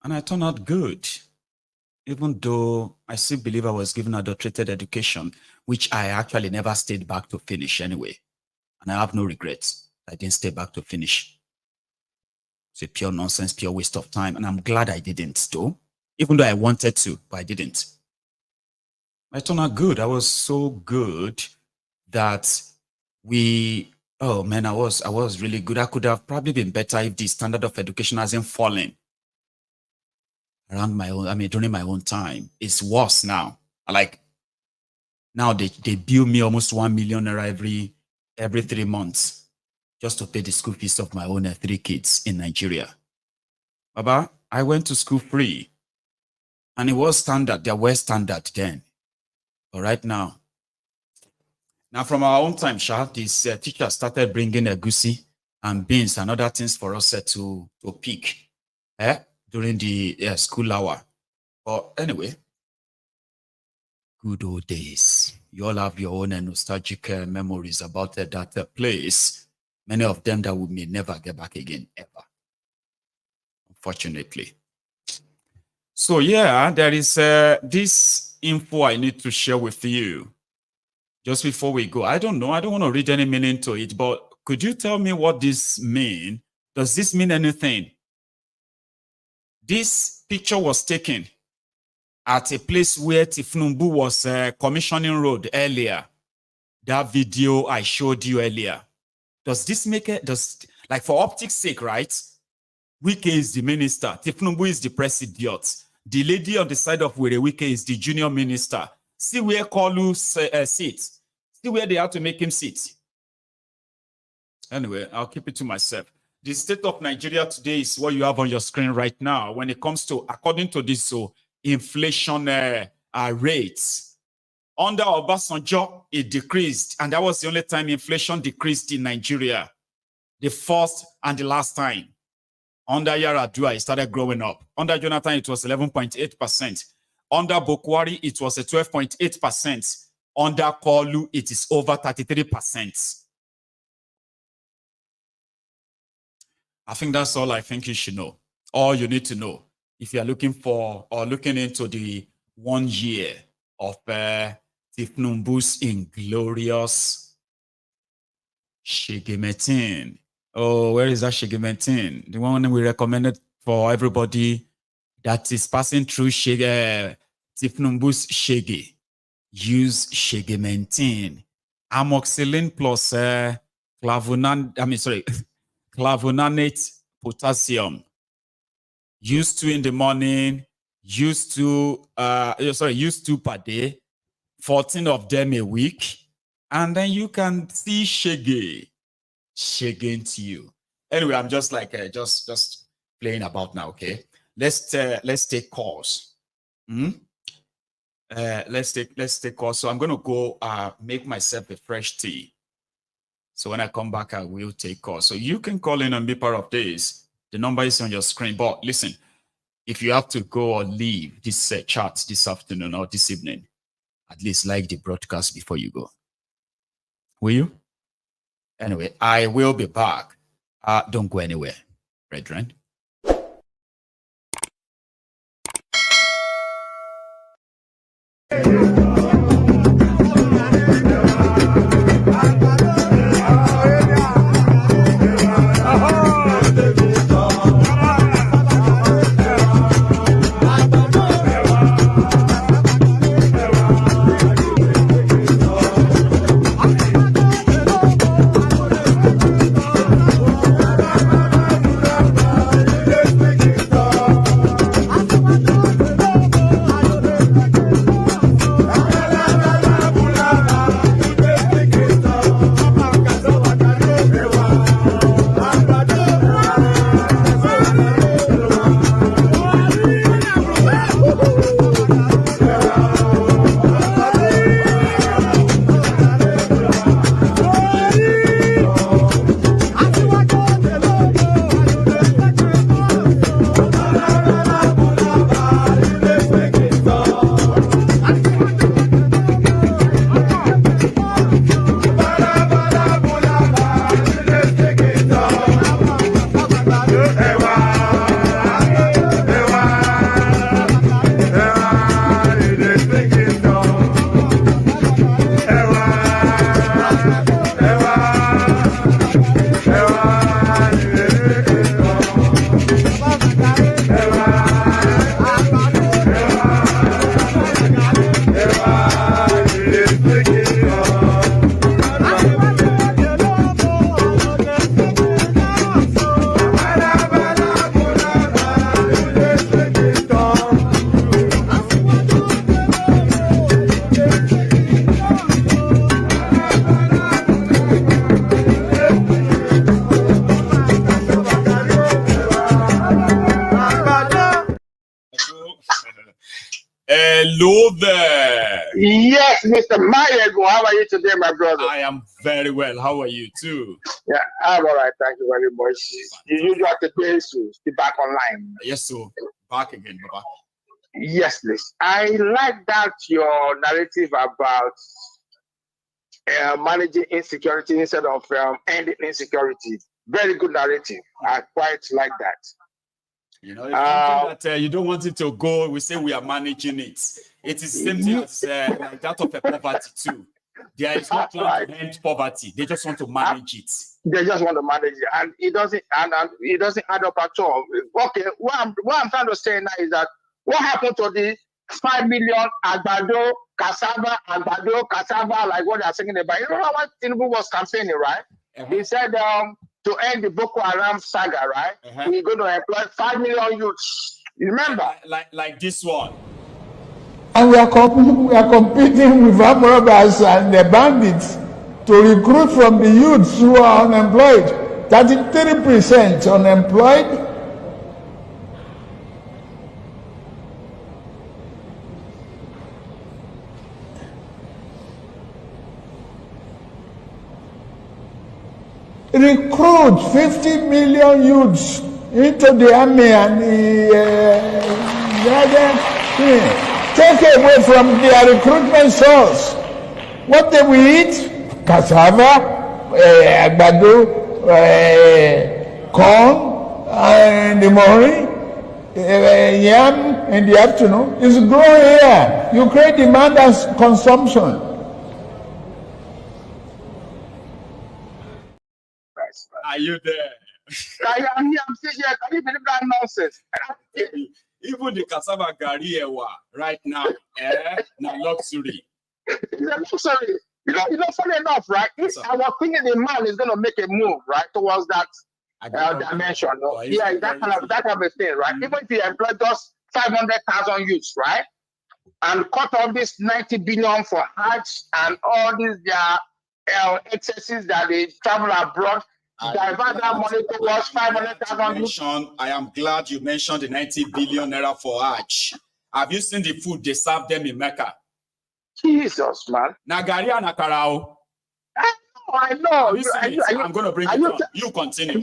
And I turned out good, even though I still believe I was given adulterated education, which I actually never stayed back to finish anyway. And I have no regrets. I didn't stay back to finish. It's a pure nonsense, pure waste of time. And I'm glad I didn't, though, even though I wanted to, but I didn't. I turned out good. I was so good that I was really good. I could have probably been better if the standard of education hasn't fallen during my own time. It's worse now. Now they bill me almost 1 million naira every 3 months just to pay the school fees of my own 3 kids in Nigeria. Baba, I went to school free, and it was standard. There were standard then. But right now from our own time, these teachers started bringing egusi and beans and other things for us to pick. During the school hour. But anyway, good old days. You all have your own nostalgic memories about that place. Many of them that we may never get back again, ever. Unfortunately. So yeah, there is this info I need to share with you. Just before we go, I don't know. I don't want to read any meaning to it, but could you tell me what this means? Does this mean anything? This picture was taken at a place where Thiefnubu was commissioning road earlier. That video I showed you earlier. Does this make it, like for optics sake, right? Wike is the minister. Thiefnubu is the president. The lady on the side of Wike is the junior minister. See where Kalu sits. See where they have to make him sit. Anyway, I'll keep it to myself. The state of Nigeria today is what you have on your screen right now. When it comes to, according to this inflation rates, under Obasanjo, it decreased. And that was the only time inflation decreased in Nigeria. The first and the last time. Under Yaradua, it started growing up. Under Jonathan, it was 11.8%. Under Bokohari, it was 12.8%. Under Kalu, it is over 33%. I think that's all I think you should know. All you need to know if you are looking for or looking into the 1 year of Thiefnubu's inglorious Shegemetin. Oh, where is that Shegemetin? The one we recommended for everybody that is passing through Thiefnubu's Shege. Use Shegemetin. Amoxicillin plus clavonate potassium. Use 2 in the morning, use 2 per day, 14 of them a week, and then you can see shege into you. Anyway, I'm just like just playing about now. Okay, let's take calls. Let's take calls. So I'm gonna go make myself a fresh tea. So when I come back, I will take calls. So you can call in and be part of this. The number is on your screen. But listen, if you have to go or leave this chat this afternoon or this evening, at least like the broadcast before you go. Will you? Anyway, I will be back. Don't go anywhere, brethren. Hello there. Yes, Mr. Maiyegun. How are you today, my brother? I am very well. How are you too? Yeah, I'm all right. Thank you very much. You usually have to pay to be back online. Yes, so back again, Baba. Yes, please. I like that your narrative about managing insecurity instead of ending insecurity. Very good narrative. I quite like that. You know, it's that you don't want it to go. We say we are managing it. It is the same thing as like that of a poverty too. There is no plan to end poverty. They just want to manage it. They just want to manage it, and it doesn't. And it doesn't add up at all. Okay, what I'm trying to say now is that what happened to the 5 million agbado, cassava, like what they are saying about? You know what Tinubu was campaigning, right? He said to end the Boko Haram saga, right? We're going to employ 5 million youths. You remember? Like this one. And we are competing with armed robbers and the bandits to recruit from the youths who are unemployed. 33% unemployed. Recruit 50 million youths into the army and the other thing. Take away from their recruitment source. What they will eat? Cassava, agbado, corn, in the morning, yam in the afternoon. It's growing here. You create demand and consumption. Are you there? I am here. I'm still here. Can you believe that nonsense? Even the cassava gari right now, na luxury. It's a luxury. You know, funny enough, right? If our queen in the man is going to make a move, right, towards that dimension. No? Yeah, that kind of thing, right? Even if you employ just 500,000 youths, right? And cut off this 90 billion for Hajj and all these their excesses that they travel abroad, divert that money towards 500,000 youths. I am glad you mentioned the 90 billion naira for Hajj. Have you seen the food they serve them in Mecca? Jesus, man. Nagari and Akarao. I know. I'm going to bring it on. You continue.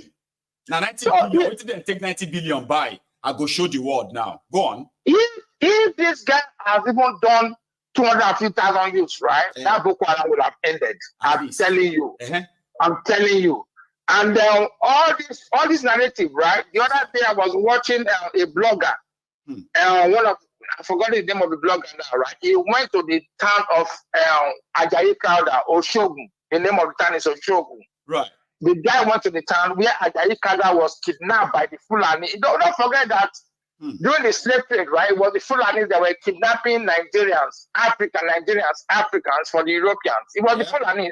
Now, 90 billion, what did they take 90 billion by? I go show the world now. Go on. If this guy has even done 250,000 youths, right? That Bokohari would have ended. I'm telling you. I'm telling you. And all this narrative, right? The other day I was watching a blogger. I forgot the name of the blogger now, right? He went to the town of Ajayi Crowder, Oshogun. The name of the town is Oshogun. Right. The guy went to the town where Ajayi Crowder was kidnapped by the Fulani. Don't forget that during the slave trade, right? It was the Fulanis that were kidnapping Nigerians, Africans for the Europeans. It was the Fulani.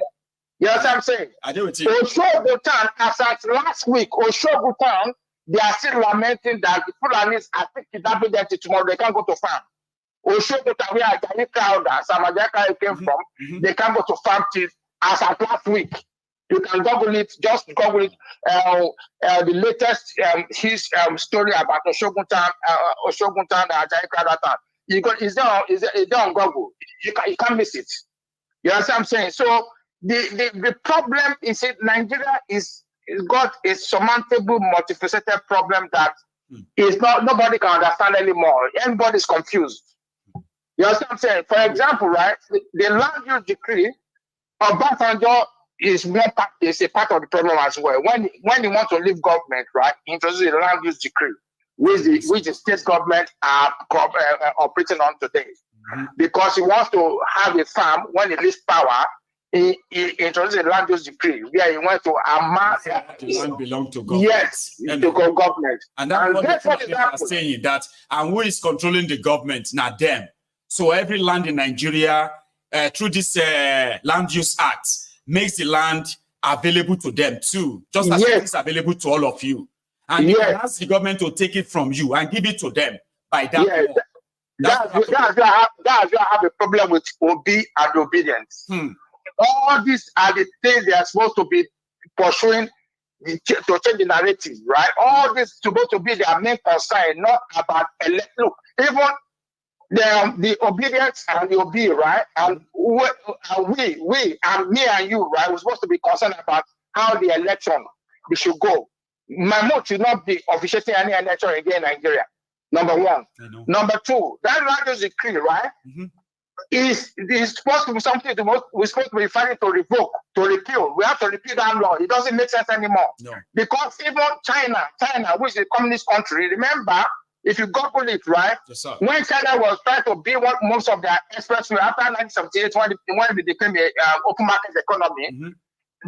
You know what I'm saying? I do with you. Oshogun town, as at last week, Oshogun town, they are still lamenting that the Fulanis are still kidnapping them till tomorrow. They can't go to farm. Oshogun town, where Ajayi Crowder, Samajaka came from, they can't go to farm till as at last week. You can Google it, just Google it. The latest his story about Oshogun town, Ajayi Crowder town. It's there on Google. You can't miss it. You know what I'm saying? So the problem is that Nigeria is got a surmountable, multifaceted problem that is nobody can understand anymore. Everybody's confused. You know what I'm saying? For example, right, the land use decree of Obasanjo is a part of the problem as well. When you want to leave government, right, introduce the land use decree, which the state government are operating on today. Because he wants to have a farm when he leaves power. He introduced a land use decree where he went to amass the land belong to government. Yes, to government. And that's what they are saying, that and who is controlling the government? Now them. So every land in Nigeria through this land use act makes the land available to them too, just as it is available to all of you. And you can ask the government to take it from you and give it to them by that law. That's why I have a problem with obi and obedience. All these are the things they are supposed to be pursuing to change the narrative, right? All this is supposed to be their main concern, not about look, even the obedience and the obey, right? And we and me and you, right? We're supposed to be concerned about how the election should go. Mahmoud should not be officiating any election again in Nigeria. Number one. Number two, that land use decree, right? Is supposed to be something we're supposed to be fighting to revoke, to repeal. We have to repeal that law. It doesn't make sense anymore. No. Because even China, which is a communist country, remember, if you Google it, right? Yes, when China was trying to build most of their expressway after 1978, when it became an open market economy,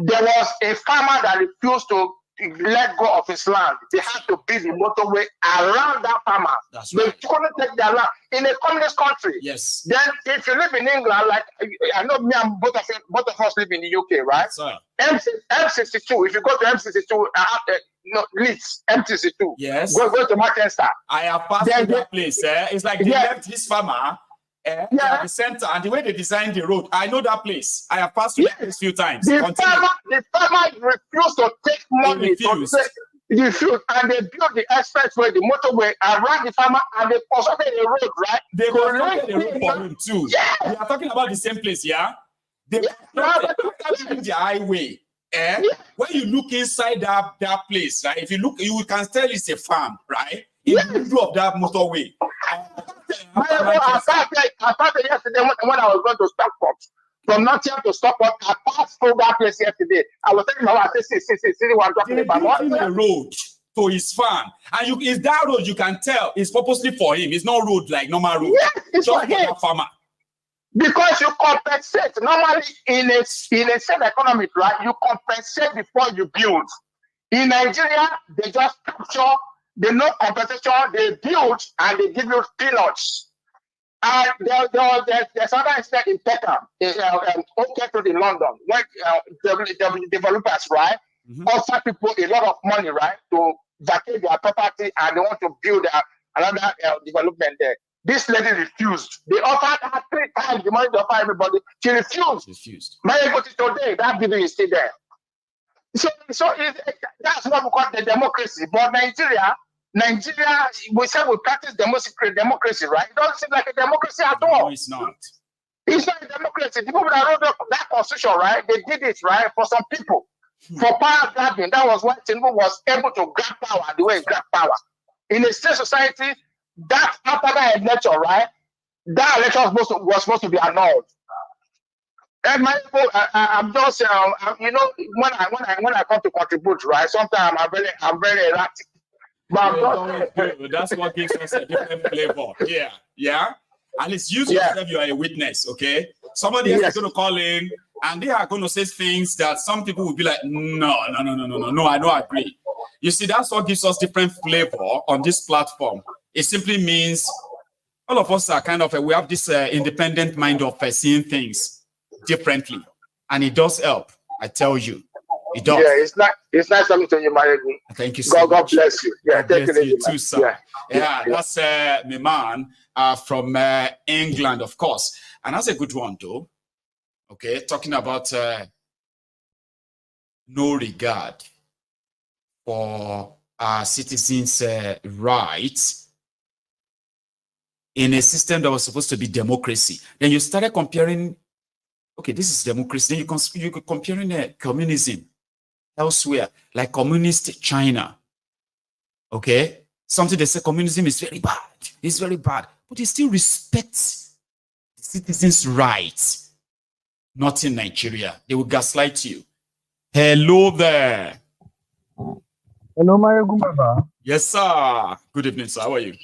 there was a farmer that refused to let go of his land. They had to build the motorway around that farmer. That's right. They couldn't take their land in a communist country. Yes. Then if you live in England, like I know me and both of us live in the UK, right? Yes, M62. If you go to M62, Leeds, M62. Yes. Go to Manchester. I have passed through that place. It's like they left this farmer. At the center, and the way they designed the road, I know that place. I have passed through that place a few times. The farmer refused to take money. Refused, and they built the expressway, the motorway around the farmer, and they constructed a road, right? They constructed a road for him too. Yeah. We are talking about the same place, yeah? They constructed the highway. When you look inside that place, right? If you look, you can tell it's a farm, right? In the middle of that motorway. I started yesterday when I was going to Stockport. From Nottingham to Stockport, I passed through that place yesterday. I was telling my wife, see what I'm talking about. The road to his farm. And is that road, you can tell, it's purposely for him. It's not road like normal road. Yes, it's just for him. That farmer. Because you compensate. Normally, in a state economy, right, you compensate before you build. In Nigeria, they just capture. They know compensation, they build, and they give you peanuts. And there's another incident in Peckham, okay, in London, when the developers, right, offer people a lot of money, right, to vacate their property, and they want to build another development there. This lady refused. They offered her 3 times the money to offer everybody. She refused. Maiyegun today, that building is still there. So that's what we call the democracy. But Nigeria, we say we practice democracy, right? It doesn't seem like a democracy at all. No, it's not. It's not a democracy. The people that wrote that constitution, right? They did it, right, for some people. For power grabbing, that was why Tinubu was able to grab power the way he grabbed power. In a state society, that after that election, right? That election was supposed to be annulled. And I'm just, you know, when I come to contribute, right? Sometimes I'm very erratic. But that's what gives us a different flavor. Yeah. And it's use yourself. You are a witness, okay? Somebody else is going to call in, and they are going to say things that some people will be like, no, I don't agree. You see, that's what gives us different flavor on this platform. It simply means all of us are kind of, we have this independent mind of seeing things differently. And it does help, I tell you. It does. Yeah, it's nice talking to you, Maiyegun. Thank you so much. God bless you. Yeah, God bless you too, sir. Yeah, that's my man from England, of course. And that's a good one, though. Okay, talking about no regard for our citizens' rights in a system that was supposed to be democracy. Then you started comparing, okay, this is democracy. Then you could comparing communism elsewhere, like communist China. Okay, something they say communism is very bad. It's very bad, but they still respect citizens' rights. Not in Nigeria. They will gaslight you. Hello there. Hello, Maiyegun Baba. Yes, sir. Good evening, sir. How are you?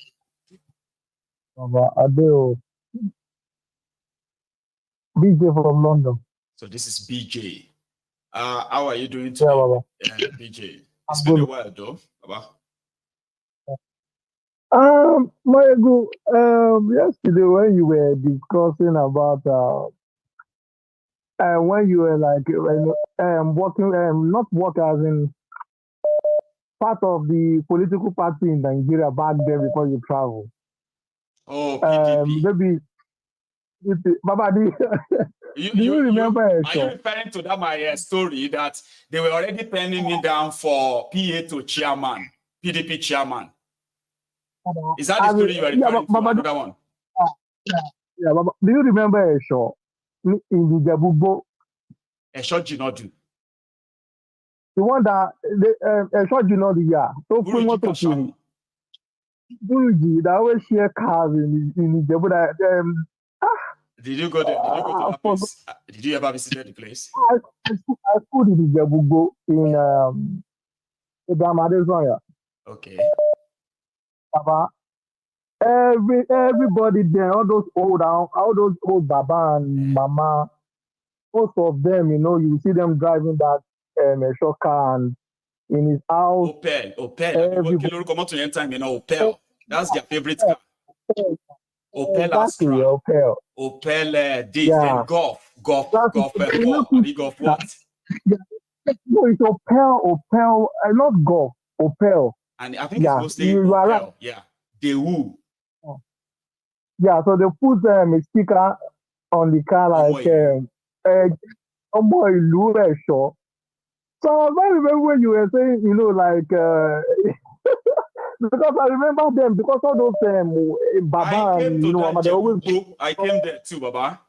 Baba, Adeo. BJ from London. So this is BJ. How are you doing today? Yeah, Baba. BJ. It's been a while, though, Baba. Maiyegun, yesterday when you were discussing about when you were like working, not working as in part of the political party in Nigeria back then before you travel. Oh, PDP. Maybe, Baba, do you remember? Are you referring to that my story that they were already penning me down for PA to chairman, PDP chairman? Is that the story you are referring to? Another one? Yeah, Baba. Do you remember Esho? In the Jabubo, Esho Jinadu. The one that Esho Jinadu, yeah. So Buruji that always share cars in the Jabubo. Did you go there? Did you go to that place? Did you ever visit the place? I schooled in the Jabubo in Abuja. Okay. Baba. Everybody there, all those old Baba and Mama, most of them, you know, you see them driving that short car, and in his house. Opel. That's their favorite car. Opel Astra. Opel this and Golf what? No, it's Opel, not Golf, Opel. And I think it's mostly Opel. Yeah. The who. Yeah, so they put a sticker on the car like sure. So I remember when you were saying, you know, like because I remember them because all those Baba and you know, they always I came there too, Baba.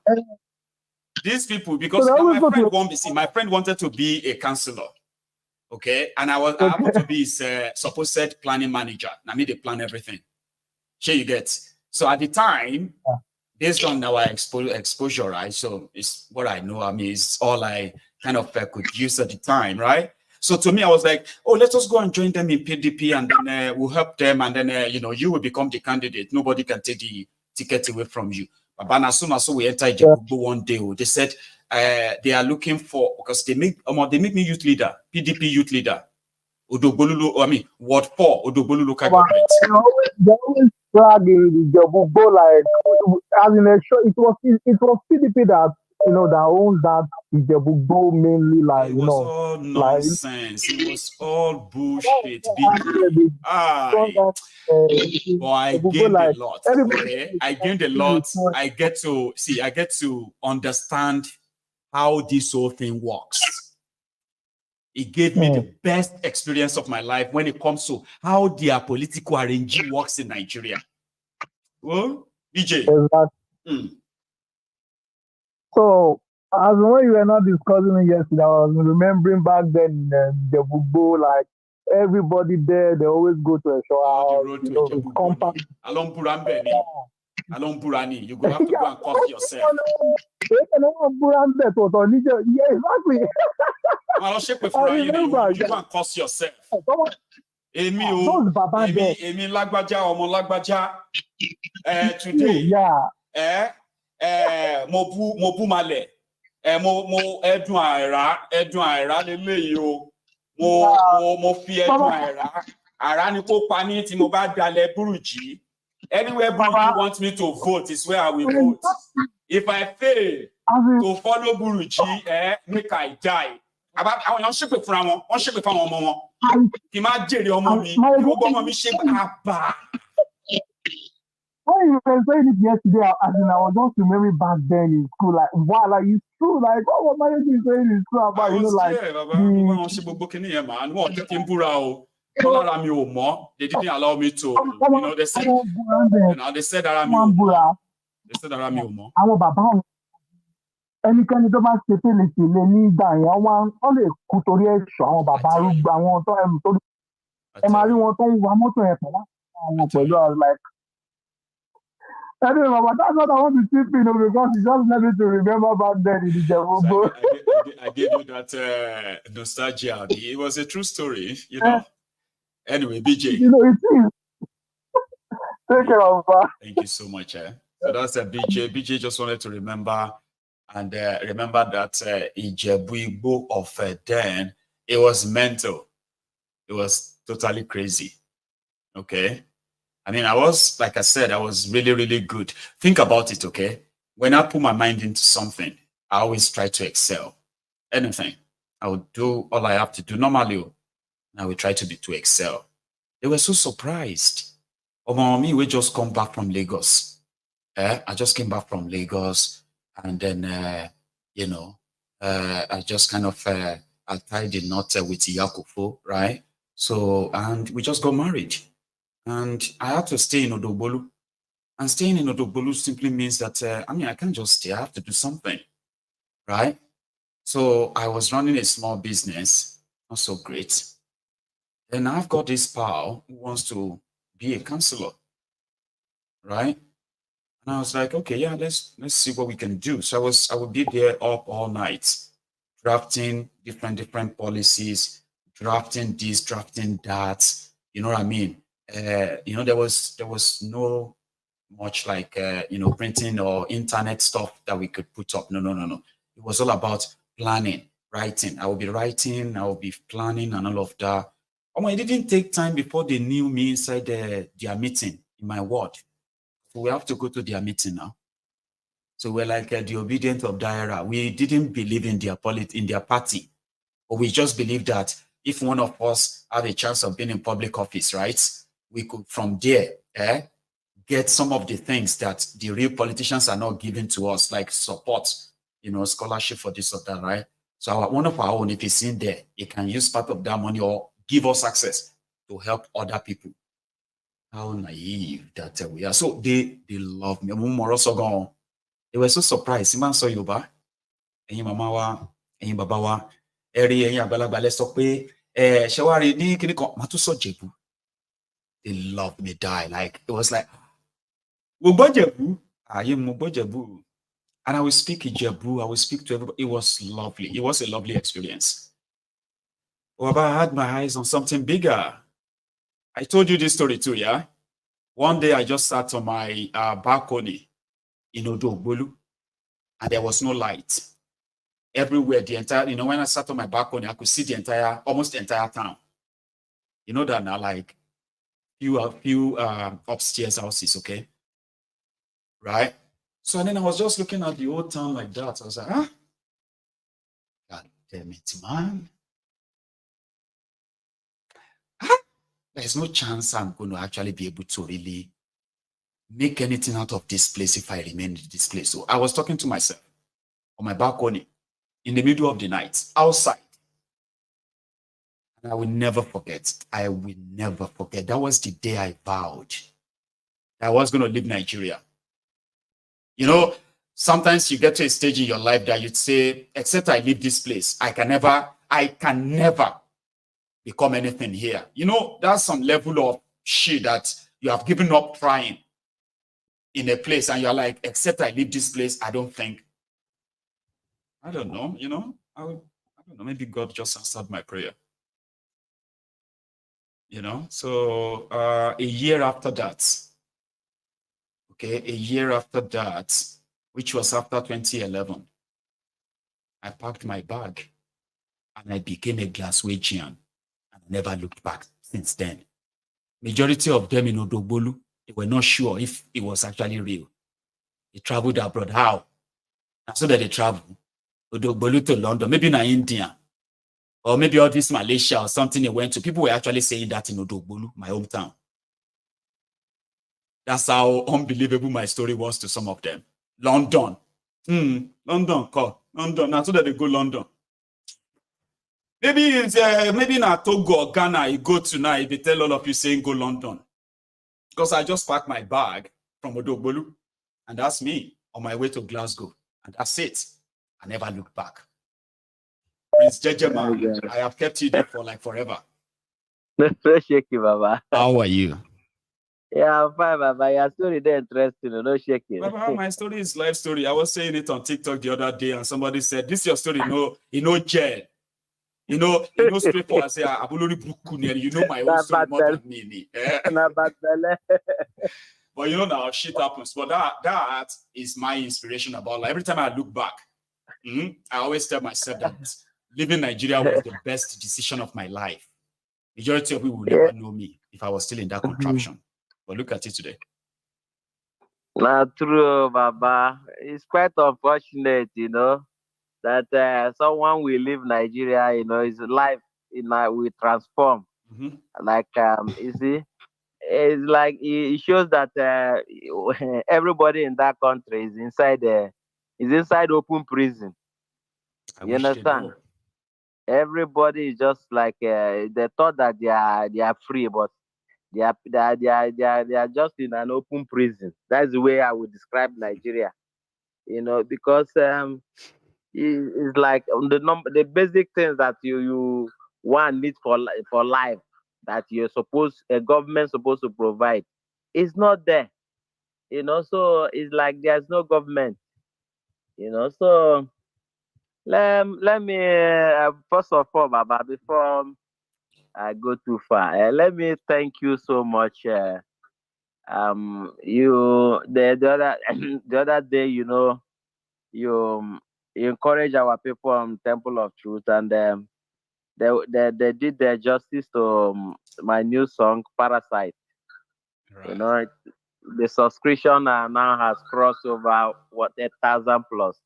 These people, because so my friend wanted to be a counselor. Okay, and I happened to be his supposed planning manager. I mean, they plan everything. Sure, you get. So at the time, based on our exposure, right? So it's what I know. I mean, it's all I kind of could use at the time, right? So to me, I was like, oh, let us go and join them in PDP, and then we'll help them, and then you know, you will become the candidate. Nobody can take the ticket away from you. But as soon as we entered Jabubo one day, they said they are looking for, because they make me youth leader, PDP youth leader. Odobolulu, I mean, Ward 4, Odobolulu local government. They always dragging the Jabubo like as in a show. It was PDP that, you know, that owns that Ijebu mainly, like, It you was know, all like, nonsense. It was all bullshit. But I gained a like, lot. everybody, Okay, I gained a lot. I get to understand how this whole thing works. It gave me the best experience of my life when it comes to how their political arrangement works in Nigeria. Well, DJ. Exactly. So, as when you were not discussing it yesterday, I was remembering back then in the Bubo, like everybody there, they always go to a show house, you know, compound. Along Burambeni. Along Burani. You go have to go and cost yourself. Yeah, exactly. I remember. You go and cost yourself. Emi Lagbaja, Omo Lagbaja. Today. Yeah. Mo Male. Mo Edun Aira leleyi o. Mo fi Edun Aira. Ara ni ko pa ni tí mo bá dalẹ̀ Buruji. Anywhere Buruji wants me to vote is where I will vote. If I fail to follow Buruji, make I die. Àwọn èèyàn ṣépè fúnra wọn, wọ́n ṣépè fún àwọn ọmọ wọn. Kì máa jèrè ọmọ mi, gbogbo ọmọ mi ṣe àbá. When you were saying it yesterday, I was just remembering back then in school, like, wow, like, it's true, like, what Maiyegun saying is true about, you know, like, they didn't allow me to, you know, they said that I'm ẹnikẹ́ni tó bá ṣe tẹ́lẹ̀ ní ìgbà yẹn wọ́n lè kú torí ẹ̀ṣọ́ àwọn bàbá arúgbó àwọn tó torí ẹ máa rí wọn tó ń wa mọ́tò yẹn pẹ̀lú àwọn pẹ̀lú like. Anyway, but that's what I want to chip in, because it's just let me to remember back then in the Jehovah. I gave you that nostalgia. It was a true story, you know. Anyway, BJ. You know, it is. Take care of that. Thank you so much. So that's a BJ. BJ just wanted to remember and remember that Ijebu Igbo of then, it was mental. It was totally crazy. Okay. I mean, I was, like I said, I was really, really good. Think about it, okay? When I put my mind into something, I always try to excel. Anything. I would do all I have to do. Normally, I would try to excel. They were so surprised. Me, we just come back from Lagos. I just came back from Lagos. And then, you know, I just kind of, I tied the knot with Yakufo, right? So, and we just got married. And I had to stay in Odogbolu. And staying in Odogbolu simply means that, I mean, I can't just stay. I have to do something, right? So I was running a small business, not so great. Then I've got this pal who wants to be a counselor, right? And I was like, okay, yeah, let's see what we can do. So I would be there up all night, drafting different policies, drafting this, drafting that. You know what I mean? You know, there was no much like you know, printing or internet stuff that we could put up. No. It was all about planning, writing. I will be writing, I will be planning, and all of that. It didn't take time before they knew me inside their meeting in my ward. So we have to go to their meeting now. So we're like the obedient of the era. We didn't believe in their party, but we just believed that if one of us have a chance of being in public office, right, we could from there get some of the things that the real politicians are not giving to us, like support, you know, scholarship for this or that, right? So one of our own, if it's in there, it can use part of that money or give us access to help other people. How naive that we are. So they love me. They were so surprised. Iman so Yoba, and mama wa, and baba wa, eri and yabalagba let's talk pay. Shawari ni kiniko matuso jebu. They loved me die. Like it was like Mubojebu. Mubojebu. And I will speak Ijebu. I will speak to everybody. It was lovely. It was a lovely experience. But I had my eyes on something bigger. I told you this story too, yeah? One day I just sat on my balcony in Odogbolu, and there was no light. Everywhere, the entire, you know, when I sat on my balcony, I could see almost the entire town. You know that now, like, few upstairs houses, okay? Right? So then I was just looking at the old town like that. I was like, damn it, man. There's no chance I'm going to actually be able to really make anything out of this place if I remain in this place. So I was talking to myself on my balcony in the middle of the night, outside. And I will never forget. I will never forget. That was the day I vowed that I was going to leave Nigeria. You know, sometimes you get to a stage in your life that you'd say, except I leave this place, I can never become anything here. You know, that's some level of shit that you have given up trying in a place, and you're like, except I leave this place, I don't know, you know, I don't know, maybe God just answered my prayer. You know, so a year after that, which was after 2011, I packed my bag and I became a Glaswegian, and I never looked back since then. Majority of them in Odogbolu, they were not sure if it was actually real. They traveled abroad. How? And so that they travel Odogbolu to London, maybe in India, or maybe all this Malaysia or something they went to. People were actually saying that in Odogbolu, my hometown. That's how unbelievable my story was to some of them. London. London, call. London. Now so that they go London. Maybe it's maybe in Togo or Ghana, you go tonight, they tell all of you saying go London. Because I just packed my bag from Odogbolu, and that's me on my way to Glasgow. And that's it. I never looked back. Prince Jejeman, I have kept you there for like forever. No shaky, Baba. How are you? Yeah, I'm fine, Baba. Your story is interesting. No shaking. Baba, my story is life story. I was saying it on TikTok the other day, and somebody said, "This is your story." No, jail. You know, straightforward. I say, you know my own story more than me. But you know now, shit happens. But that is my inspiration about life. Every time I look back, I always tell myself that leaving Nigeria was the best decision of my life. Majority of people will never know me if I was still in that contraption. But look at it today. Not true, Baba. It's quite unfortunate, you know, that someone will leave Nigeria, you know, his life will transform. Like, you see, it's like it shows that everybody in that country is inside open prison. You understand? Everybody is just like they thought that they are free, but they are just in an open prison. That's the way I would describe Nigeria. You know, because it's like the basic things that you want need for life that a government supposed to provide is not there. You know, so it's like there's no government. You know, so let me first of all, Baba, before I go too far, let me thank you so much. You the other day, you know, you encourage our people on Temple of Truth, and they did their justice to my new song Parasite. Right. You know, the subscription now has crossed over 1,000 plus.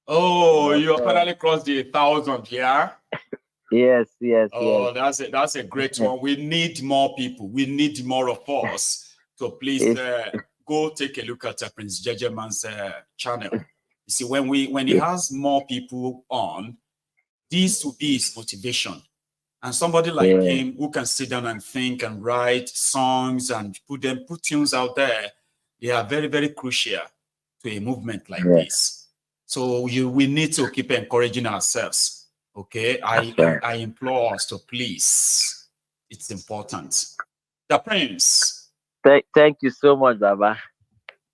Oh, you finally crossed the 1,000, yeah? Yes. Oh, yes. That's a great one. We need more people. We need more of us. So please go take a look at Prince Jejeman's channel. You see, when he has more people on, this will be his motivation. And somebody like him who can sit down and think and write songs and put tunes out there, they are very, very crucial to a movement like this. So we need to keep encouraging ourselves. Okay, I implore us to please. It's important. The Prince. Thank you so much, Baba.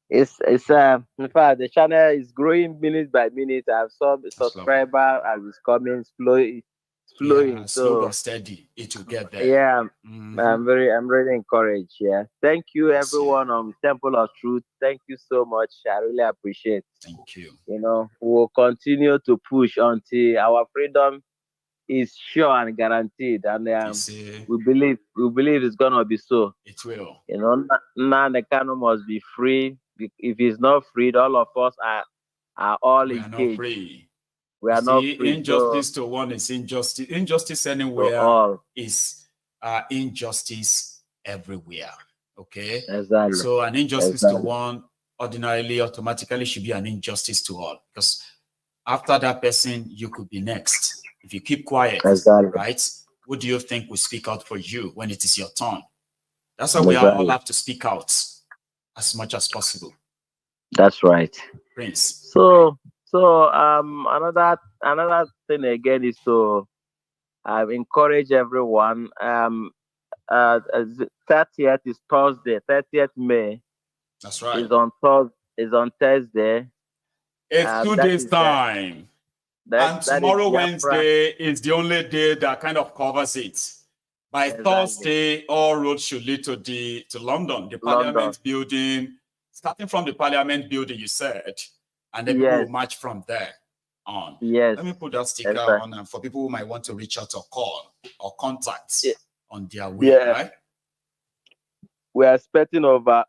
It's in fact the channel is growing minute by minute. I've saw the subscriber and it's coming slowly. Yeah, slow but steady. It will get there. Yeah, I'm really encouraged. Yeah, thank you everyone on Temple of Truth. Thank you so much. I really appreciate. Thank you. You know, we'll continue to push until our freedom is sure and guaranteed, and we believe it's gonna be so. It will. You know, now the Kano must be free. If he's not freed, all of us are all engaged. Not free. We are not See, free. injustice to one is injustice. Injustice anywhere is injustice everywhere. Okay? Exactly. So an injustice to one ordinarily, automatically should be an injustice to all. Because after that person, you could be next. If you keep quiet, right? Who do you think will speak out for you when it is your turn? That's why we all have to speak out as much as possible. That's right. Prince. So another thing again is to encourage everyone. 30th is Thursday. 30th May. That's right. Is on Thursday. It's 2 days time. And tomorrow, Wednesday, is the only day that kind of covers it. By Thursday, all roads should lead to London, the Parliament building. Starting from the Parliament building, you said, and then people will march from there on. Yes. Let me put that sticker on, and for people who might want to reach out or call or contact on their way, right? We are expecting over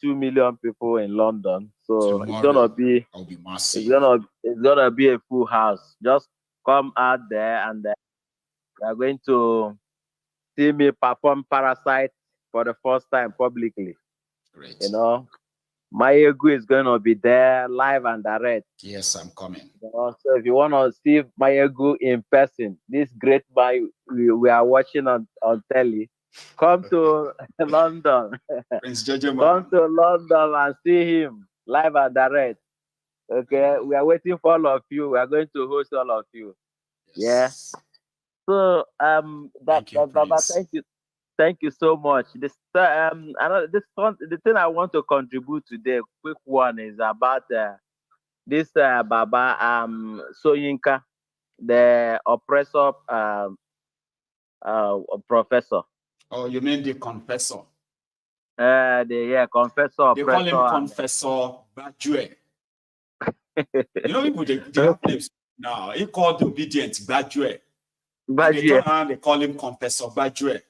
2 million people in London, so tomorrow, it's gonna be massive. It's gonna be a full house. Just come out there, and we are going to see me perform Parasite for the first time publicly. Great. You know, Maiyegun is going to be there live and direct. Yes, I'm coming. You know, so if you want to see Maiyegun in person, this great man we are watching on telly, come to London. Prince Come to London and see him live and direct. Okay, we are waiting for all of you. We are going to host all of you. Yes. So thank you so much. The thing I want to contribute today, quick one, is about this Baba Soyinka, the oppressor professor. Oh, you mean the confessor? Confessor. They call him Confessor Bajue. You know, people they have names now. He called the obedient Bajue. They turn around, they call him Confessor Bajue.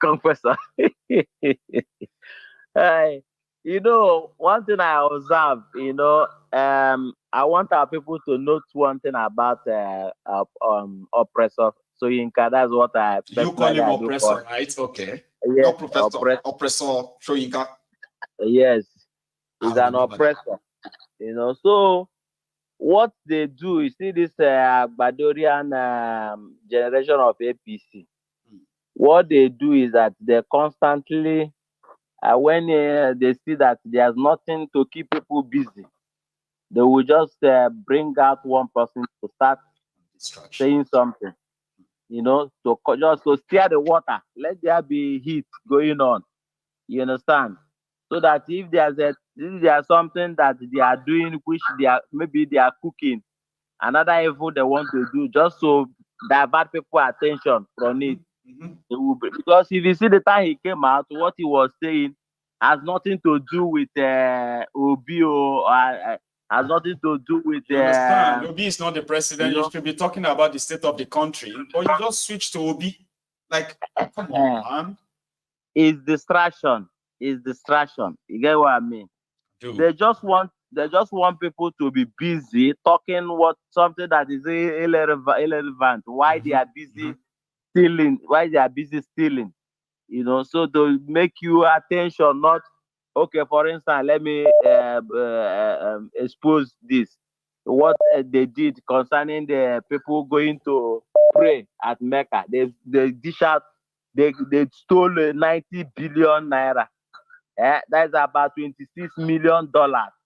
Confessor. You know, one thing I observe, you know, I want our people to note one thing about oppressor Soyinka. That's what I. You call him oppressor, right? Okay. Yes, oppressor Soyinka. Yes, he's an oppressor. You know, so what they do, you see this Badorian generation of APC. What they do is that they constantly, when they see that there's nothing to keep people busy, they will just bring out one person to start saying something, you know, just to stir the water. Let there be heat going on. You understand? So that if there's something that they are doing, which maybe they are cooking, another evil they want to do, just to divert people's attention from it. Because if you see the time he came out, what he was saying has nothing to do with Obi or has nothing to do with. You understand? Obi is not the president. You should be talking about the state of the country, or you just switch to Obi. Like, come on, man. It's distraction. It's distraction. You get what I mean? Dude. They just want people to be busy talking something that is irrelevant. Why they are busy stealing? Why they are busy stealing? You know, so to make you attention, not okay. For instance, let me expose this. What they did concerning the people going to pray at Mecca. They dish out. They stole 90 billion naira. That's about $26 million.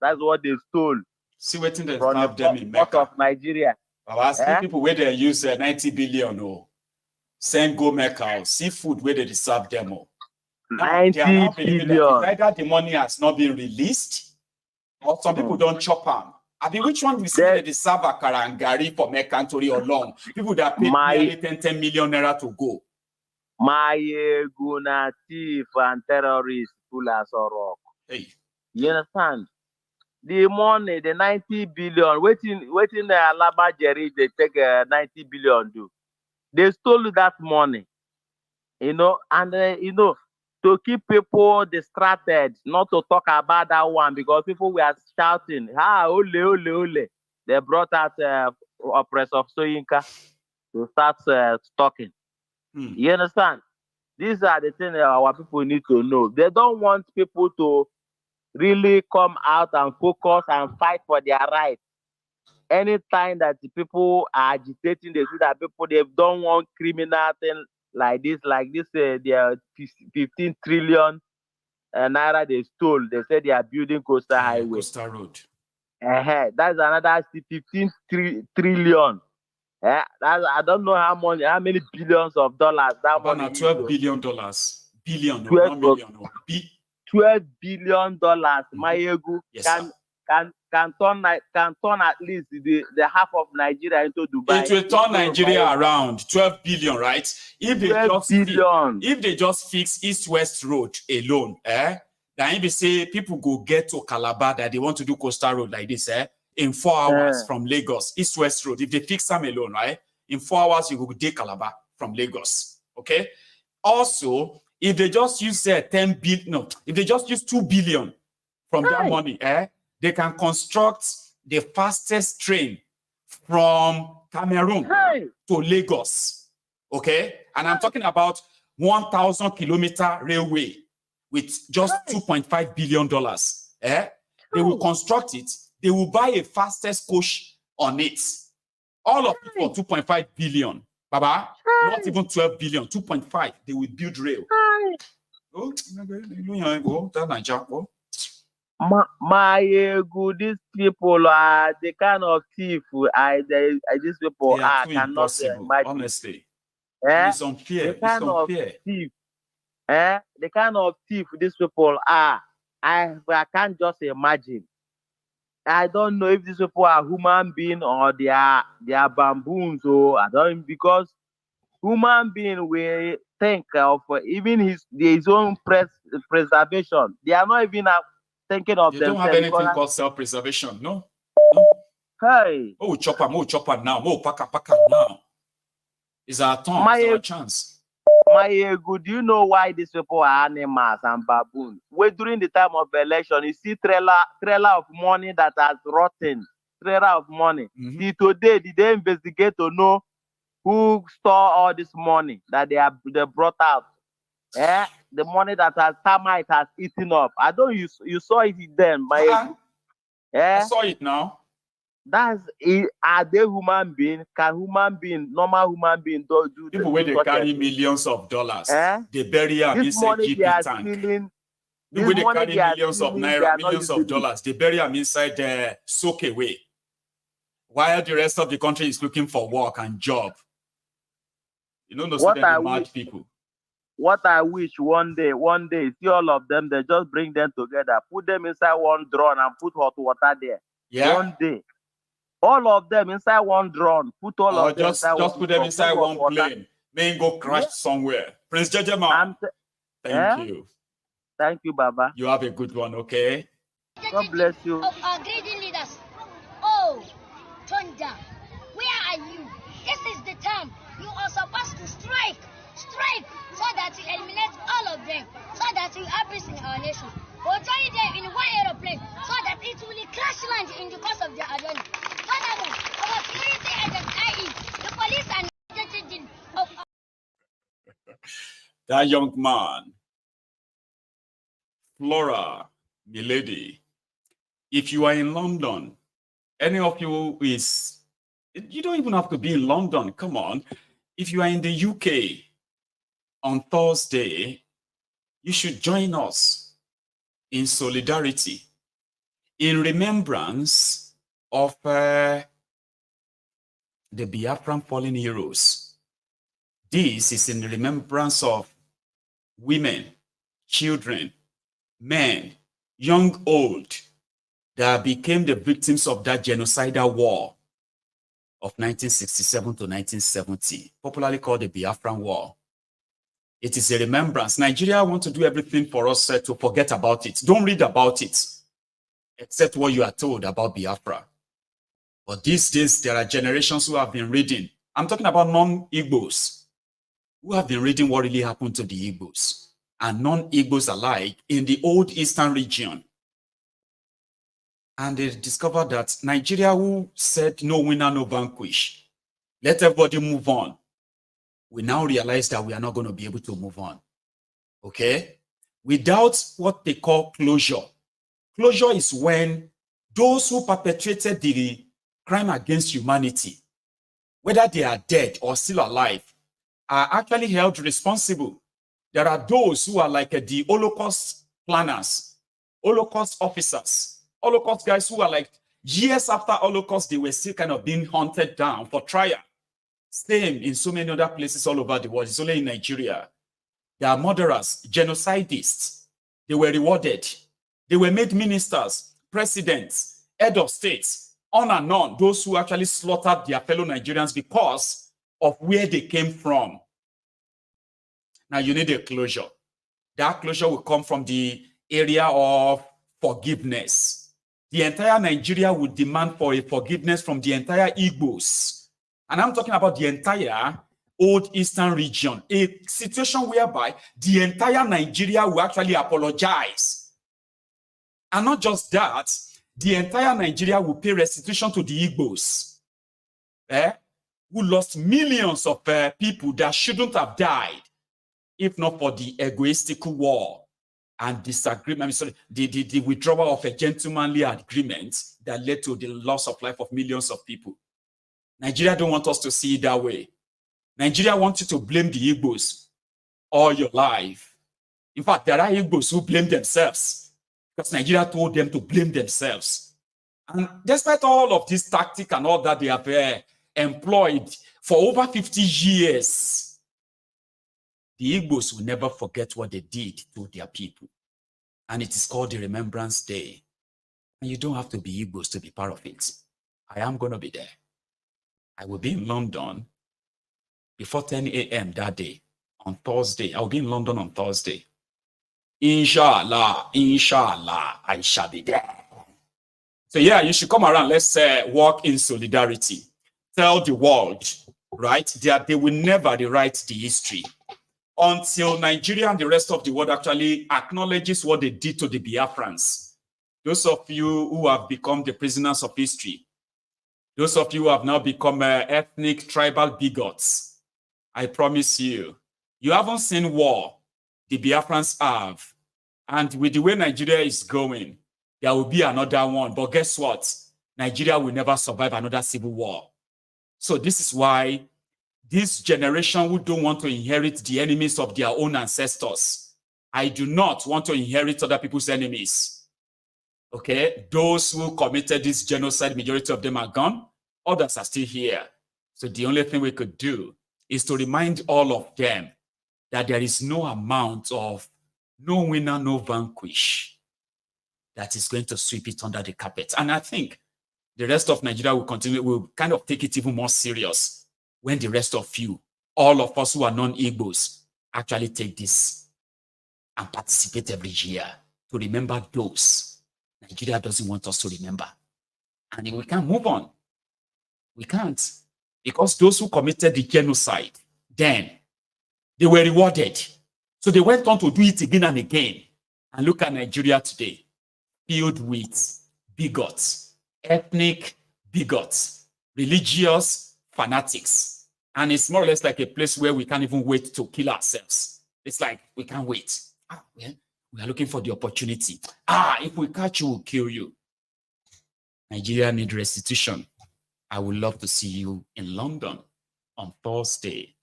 That's what they stole. See what they have them in Mecca of Nigeria. I was asking people where they use 90 billion or send go Mecca or seafood where they serve them all. 90 billion. Either the money has not been released, or some people don't chop them. I mean, which one we see that they serve a karangari for Mecca or long? People that paid nearly 10 million naira to go. Maiyegun, thief and terrorists, pullers or rock. Hey. You understand? The money, the 90 billion, waiting Alaba Jerry, they take 90 billion do. They stole that money, you know, and you know, to keep people distracted, not to talk about that one, because people were shouting, ole. They brought out Oppressor Soyinka to start stalking. You understand? These are the things that our people need to know. They don't want people to really come out and focus and fight for their rights. Anytime that the people are agitating, they see that people, they don't want criminal thing like this, their 15 trillion naira they stole. They said they are building coastal highway. Coastal road. That's another 15 trillion. I don't know how many billions of dollars that money is. $12 billion. Billion, 12, not million. $12 billion. Maiyegun can turn at least the half of Nigeria into Dubai. It will turn Nigeria around 12 billion, right? If they just fix East-West Road alone, then if they say people go get to Calabar that they want to do coastal road like this, in 4 hours from Lagos, East-West Road, if they fix them alone, right? In 4 hours, you go to Calabar from Lagos, okay? Also, if they just use 10 billion, no, if they just use 2 billion from that money, they can construct the fastest train from Cameroon to Lagos, okay? And I'm talking about 1,000 kilometer railway with just $2.5 billion. They will construct it. They will buy a fastest coach on it. All of it for 2.5 billion. Baba, not even 12 billion, 2.5. They will build rail. Maiyegun, these people are the kind of thief these people are cannot imagine. Honestly. It's unfair. It's unfair. The kind of thief these people are, I can't just imagine. I don't know if these people are human beings or they are baboons, or I don't, because human being will think of even his own preservation. They are not even thinking of themselves. They don't have anything called self-preservation, no? Hey. Oh, chopper now. Oh, paka now. It's our turn. It's our chance. Maiyegun, do you know why these people are animals and baboons? Well, during the time of election, you see trailer of money that has rotten. Trailer of money. See, today, did they investigate to know who stole all this money that they brought out? The money that termite has eaten up. I don't. You saw it then, Maiyegun. I saw it now. Are they human beings? Can normal human being do people where they carry millions of dollars? They bury them inside GP tank. People where they carry millions of naira, millions of dollars, they bury them inside the soak away. While the rest of the country is looking for work and job. You know, those mad people. What I wish one day, see all of them, they just bring them together, put them inside one drone and put hot water there. Yeah. One day. All of them inside one drone. Put all of them inside just put them inside one plane. May go crash somewhere. Prince Jejema. Thank you. Thank you, Baba. You have a good one, okay? God bless you. Of our greedy leaders. Oh, Thunder, where are you? This is the time you are supposed to strike, so that you eliminate all of them, so that you have peace in our nation. We'll join them in one aeroplane, so that it will crash land in the course of their journey. Furthermore, our security agents, i.e., the police and of that young man, Flora, milady, if you are in London, any of you you don't even have to be in London, come on. If you are in the UK on Thursday, you should join us in solidarity, in remembrance of the Biafran fallen heroes. This is in remembrance of women, children, men, young, old, that became the victims of that genocidal war of 1967 to 1970, popularly called the Biafran War. It is a remembrance. Nigeria wants to do everything for us to forget about it. Don't read about it, except what you are told about Biafra. But these days, there are generations who have been reading. I'm talking about non-Igbos, who have been reading what really happened to the Igbos and non-Igbos alike in the old Eastern region. and they discovered that Nigeria, who said no winner, no vanquish, let everybody move on, we now realize that we are not going to be able to move on. Okay? Without what they call closure. Closure is when those who perpetrated the crime against humanity, whether they are dead or still alive, are actually held responsible. There are those who are like the Holocaust planners, Holocaust officers, Holocaust guys who are like years after Holocaust, they were still kind of being hunted down for trial. Same in so many other places all over the world. It's only in Nigeria. There are murderers, genocidists. They were rewarded. They were made ministers, presidents, head of states, on and on. Those who actually slaughtered their fellow Nigerians because of where they came from. Now you need a closure. That closure will come from the area of forgiveness. The entire Nigeria would demand for a forgiveness from the entire Igbos. And I'm talking about the entire Old Eastern region, a situation whereby the entire Nigeria will actually apologize. And not just that, the entire Nigeria will pay restitution to the Igbos, who lost millions of people that shouldn't have died, if not for the egoistical war and disagreement, the withdrawal of a gentlemanly agreement that led to the loss of life of millions of people. Nigeria don't want us to see it that way. Nigeria wants you to blame the Igbos all your life. In fact, there are Igbos who blame themselves because Nigeria told them to blame themselves. And despite all of this tactic and all that they have employed for over 50 years, the Igbos will never forget what they did to their people. And it is called the Remembrance Day. And you don't have to be Igbos to be part of it. I am going to be there. I will be in London before 10 a.m. that day, on Thursday. I will be in London on Thursday. Inshallah, inshallah, I shall be there. So yeah, you should come around. Let's walk in solidarity. Tell the world, right, that they will never rewrite the history until Nigeria and the rest of the world actually acknowledges what they did to the Biafrans. Those of you who have become the prisoners of history, those of you who have now become ethnic, tribal bigots, I promise you, you haven't seen war. The Biafrans have. And with the way Nigeria is going, there will be another one. But guess what? Nigeria will never survive another civil war. So this is why this generation who don't want to inherit the enemies of their own ancestors, I do not want to inherit other people's enemies. Okay? Those who committed this genocide, majority of them are gone. Others are still here. So the only thing we could do is to remind all of them that there is no amount of no winner, no vanquish that is going to sweep it under the carpet. And I think the rest of Nigeria will continue, will kind of take it even more serious when the rest of you, all of us who are non-Igbos, actually take this and participate every year to remember those Nigeria doesn't want us to remember. And we can't move on. We can't. Because those who committed the genocide, then they were rewarded. So they went on to do it again and again. And look at Nigeria today, filled with bigots, ethnic bigots, religious fanatics. And it's more or less like a place where we can't even wait to kill ourselves. It's like, we can't wait. Well, we are looking for the opportunity. If we catch you, we'll kill you. Nigeria needs restitution. I would love to see you in London on Thursday.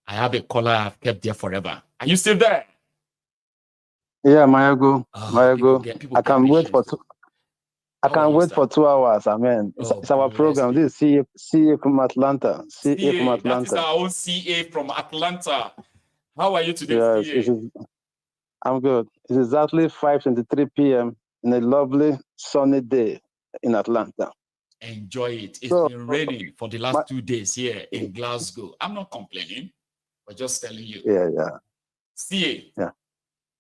I have a caller I've kept there forever. Are you still there? Yeah, Maiyegun. I can wait for I can't wait for 2 hours. Amen. It's our program. This is CA from Atlanta. CA from Atlanta. That is our own CA from Atlanta. How are you today, CA? I'm good. It's exactly 5:23 p.m. in a lovely sunny day in Atlanta. Enjoy it. It's been raining for the last 2 days here in Glasgow. I'm not complaining, but just telling you. Yeah. CA. Yeah.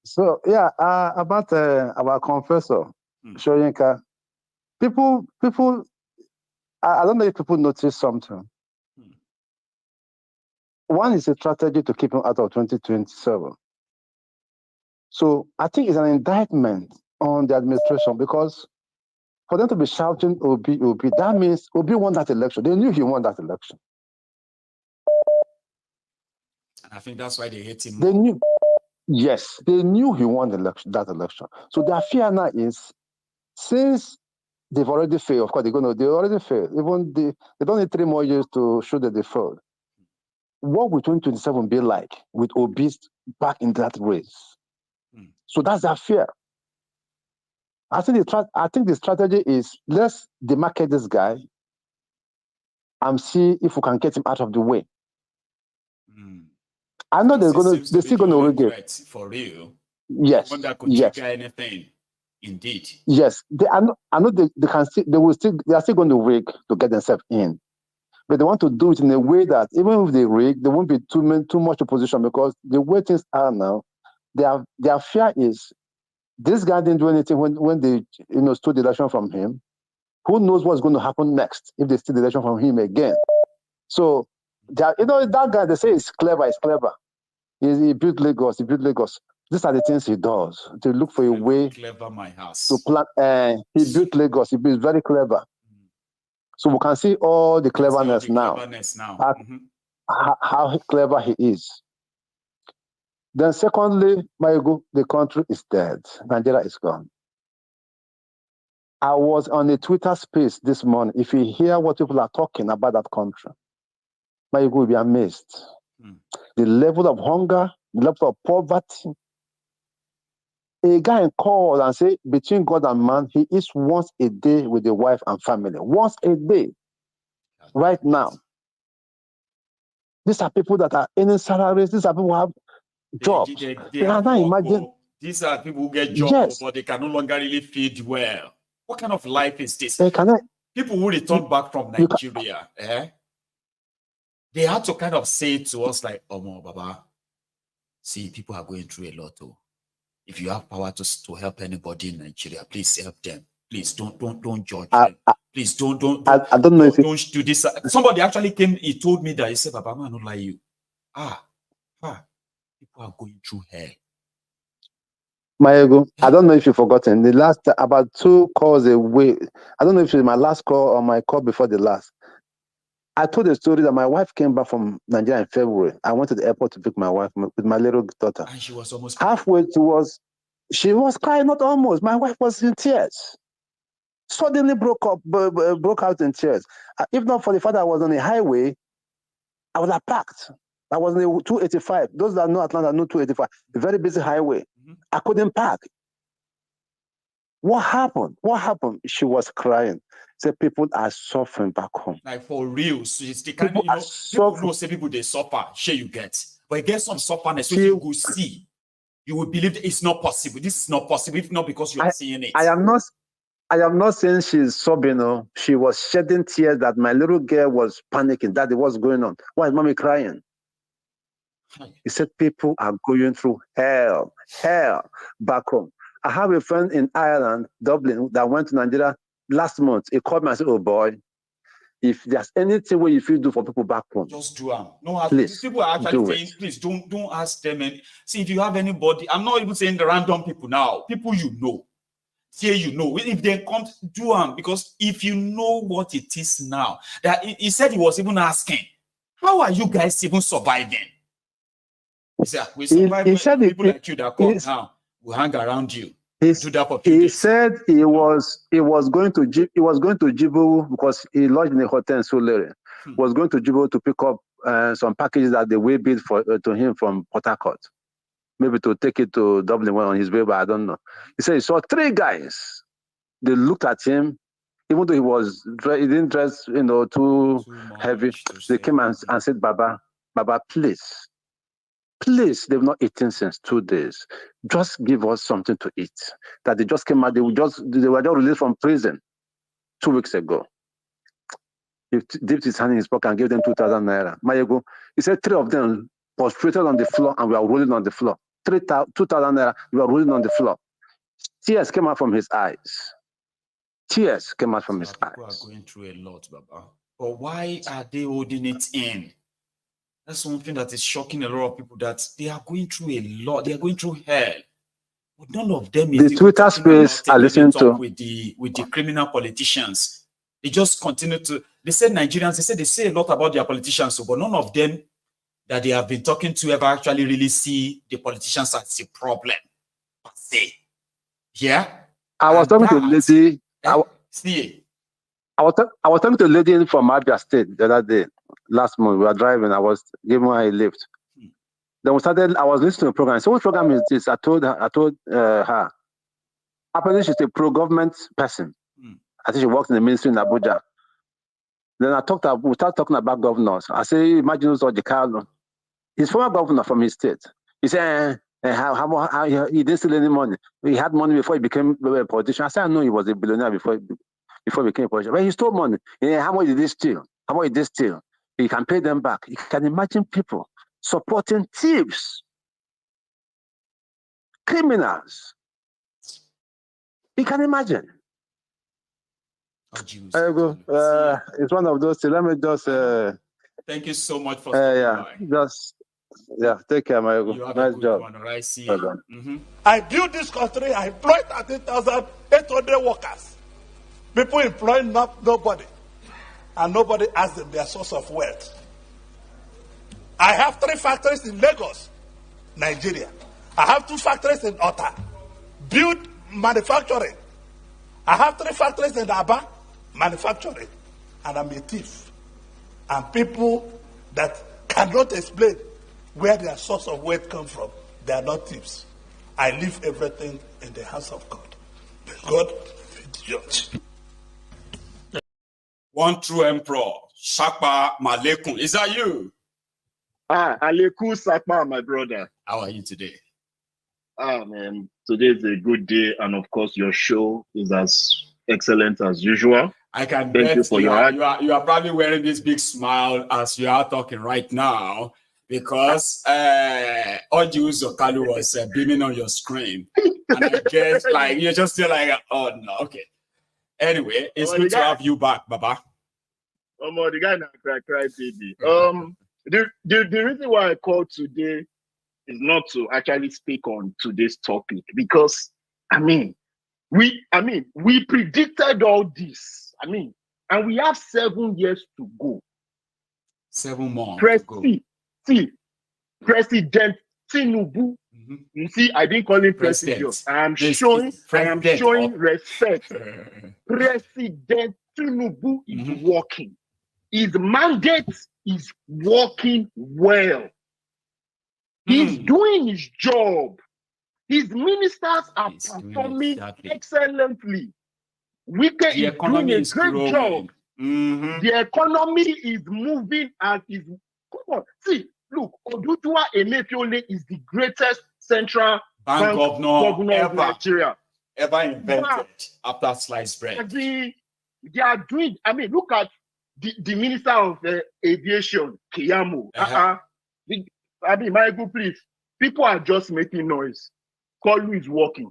So yeah, about our confessor, Shoyinka. People, I don't know if people notice something. One is a strategy to keep him out of 2027. So I think it's an indictment on the administration because For them to be shouting Obi, that means Obi won that election. They knew he won that election. And I think that's why they hate him They more. knew, yes, they knew he won that election. So their fear now is, since they've already failed, of course they already failed. Even they don't need 3 more years to show that they failed. What will 2027 be like with Obi back in that race? So that's their fear. I think the strategy is, let's demarcate this guy and see if we can get him out of the way. I know they're still going to rig it. For real. Yes. One that could trigger anything. Indeed. Yes. I know they are still going to rig to get themselves in. But they want to do it in a way that even if they rig, there won't be too much opposition, because the way things are now, their fear is, this guy didn't do anything when they stole the election from him. Who knows what's going to happen next if they steal the election from him again? So that guy, they say is clever. He built Lagos. These are the things he does to look for a way clever, my house. to plan. He built Lagos. He built very clever. So we can see all the cleverness now. How clever he is. Then secondly, Maiyegun, the country is dead. Nigeria is gone. I was on a Twitter space this morning. If you hear what people are talking about that country, Maiyegun will be amazed. The level of hunger, the level of poverty. A guy called and said, between God and man, he eats once a day with the wife and family. Once a day. Right now. These are people that are earning salaries. These are people who have jobs. They have imagine. These are people who get jobs, yes, but they can no longer really feed well. What kind of life is this? People who return back from Nigeria, they had to kind of say to us like, "Oh, Baba, see, people are going through a lot. Oh, if you have power to help anybody in Nigeria, please help them. Please don't judge them. Please don't do this." Somebody actually came. He told me that he said, "Baba, man, not like you. People are going through hell." Maiyegun, I don't know if you've forgotten. The last, about 2 calls away, I don't know if it's my last call or my call before the last. I told a story that my wife came back from Nigeria in February. I went to the airport to pick my wife with my little daughter. And she was almost halfway towards, she was crying, not almost. My wife was in tears. Suddenly broke out in tears. If not for the fact that I was on the highway, I would have parked. I was on the 285. Those that know Atlanta know 285. A very busy highway. I couldn't park. What happened? She was crying. Said people are suffering back home. Like for real. So it's the kind of, people know say people they suffer. Sure you get. But you get some sufferness which you go see. You will believe that it's not possible. This is not possible, if not because you are seeing it. I am not saying she's sobbing. No. She was shedding tears that my little girl was panicking. Daddy, what's going on? Why is mommy crying? He said people are going through hell back home. I have a friend in Ireland, Dublin, that went to Nigeria last month. He called me and said, "Oh boy, if there's anything where you feel do for people back home, just do them." No, please, people are actually saying, please don't ask them. And see, if you have anybody, I'm not even saying the random people now, people you know. Say if they come, do them, because if you know what it is now, that he said he was even asking, how are you guys even surviving? He said, we survive people like you that come now. We hang around you. Do that for 2 days. He said he was going to Djibouti because he lodged in a hotel in Solere. Was going to Djibouti to pick up some packages that they will bid for to him from Port Harcourt. Maybe to take it to Dublin on his way, but I don't know. He said he saw 3 guys. They looked at him, even though he didn't dress, too heavy. They came and said, Baba, please, they've not eaten since 2 days. Just give us something to eat. That they just came out, they were just released from prison 2 weeks ago. He dipped his hand in his pocket and gave them 2,000 naira. Maiyegun, he said 3 of them prostrated on the floor and we are rolling on the floor. 2,000 naira, we are rolling on the floor. Tears came out from his eyes. People are going through a lot, Baba. But why are they holding it in? That's something that is shocking a lot of people, that they are going through a lot. They are going through hell. But none of them the Twitter space I listen to with the criminal politicians. They just continue to. They say Nigerians. They say a lot about their politicians, but none of them that they have been talking to ever actually really see the politicians as a problem. Yeah. I was talking to a lady. I was talking to a lady from Abia State the other day. Last month we were driving. I was giving her a lift. Then we started. I was listening to a program. So what program is this? I told her. Apparently she's a pro-government person. I think she works in the ministry in Abuja. Then we started talking about governors. I say, imagine who's the Kano. He's former governor from his state. He said, how he didn't steal any money. He had money before he became a politician. I said, I know he was a billionaire before he became a politician. But he stole money. How much did he steal? How much did they steal? He can pay them back. You can imagine people supporting thieves, criminals. You can imagine. It's one of those things. Let me just. Thank you so much for. Take care, Maiyegun. Nice job. Right, see you. I built this country. I employed 13,800 workers. People employ nobody, and nobody asks them their source of wealth. I have 3 factories in Lagos, Nigeria. I have 2 factories in Ota, build manufacturing. I have 3 factories in Abia, manufacturing, and I'm a thief. And people that cannot explain where their source of wealth comes from, they are not thieves. I leave everything in the hands of God. May God be the judge. One true emperor, Shakpa Malekun. Is that you? Aleku Sakma, my brother. How are you today? Man, today is a good day, and of course, your show is as excellent as usual. I can Thank bet you for you your are probably wearing this big smile as you are talking right now because Oji Kalu was beaming on your screen, and I guess like you're just still like, oh no, okay. Anyway, it's good to have you back, Baba. The guy now cry baby. The reason why I called today is not to actually speak on today's topic because we predicted all this. And we have 7 years to go. 7 more. President Tinubu. You see, I didn't call him president. I am showing respect. President Tinubu is working. His mandate is working well. He's doing his job. His ministers are performing excellently. Wike is doing a great job. The economy is moving and is. Come on, see, look, Oduduwa Emefiole is the greatest central bank governor of Nigeria ever invented after sliced bread. They are doing. Look at the minister of aviation, Keyamo. Maiyegun, please. People are just making noise. Kalu is working.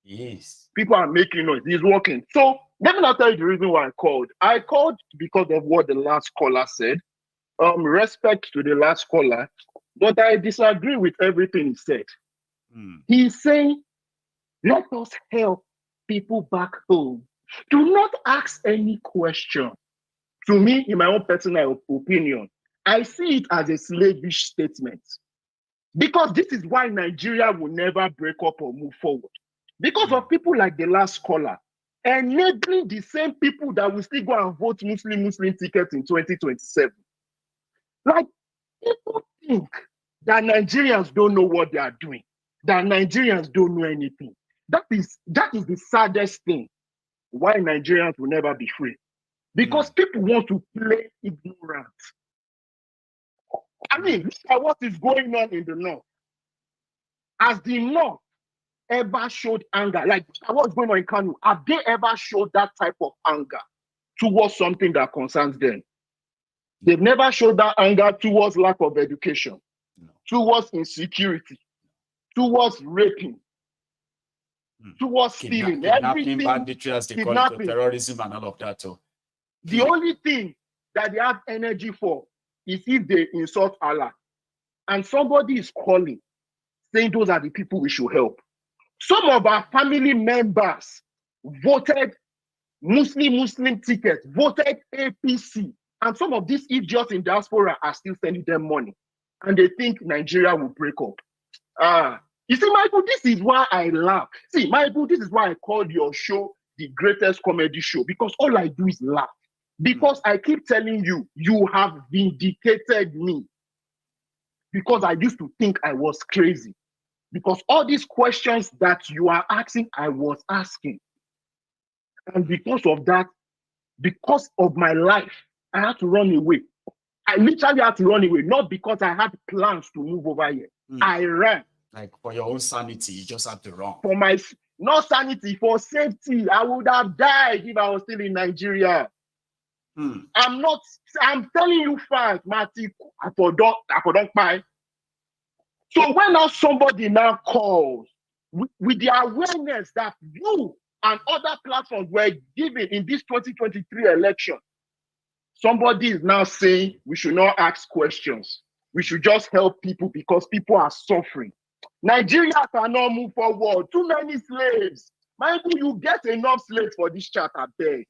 Yes. People are making noise. He's working. So let me not tell you the reason why I called. I called because of what the last caller said. Respect to the last caller, but I disagree with everything he said. He's saying, let us help people back home. Do not ask any question. To me, in my own personal opinion, I see it as a slavish statement. Because this is why Nigeria will never break up or move forward. Because of people like the last caller, enabling the same people that will still go and vote Muslim tickets in 2027. Like, people think that Nigerians don't know what they are doing, that Nigerians don't know anything. That is the saddest thing, why Nigerians will never be free. Because people want to play ignorant. Look at what is going on in the North. Has the North ever showed anger? Like what's going on in Kano? Have they ever showed that type of anger towards something that concerns them? They've never showed that anger towards lack of education, towards insecurity, towards raping, towards stealing, kidnapping, banditry, as they call it, terrorism and all of that. So the only thing that they have energy for is if they insult Allah. And somebody is calling, saying those are the people we should help. Some of our family members voted Muslim tickets, voted APC. And some of these idiots in diaspora are still sending them money. And they think Nigeria will break up. You see, Michael, this is why I laugh. See, Michael, this is why I called your show the greatest comedy show, because all I do is laugh. Because I keep telling you, you have vindicated me. Because I used to think I was crazy. Because all these questions that you are asking, I was asking. And because of that, because of my life, I had to run away. I literally had to run away, not because I had plans to move over here. I ran. Like for your own sanity, you just had to run. For my, not sanity, for safety. I would have died if I was still in Nigeria. I'm telling you facts, Marty, I don't buy. So when now somebody now calls with the awareness that you and other platforms were given in this 2023 election, somebody is now saying we should not ask questions. We should just help people because people are suffering. Nigeria cannot move forward. Too many slaves. Michael, you get enough slaves for this chat, I beg.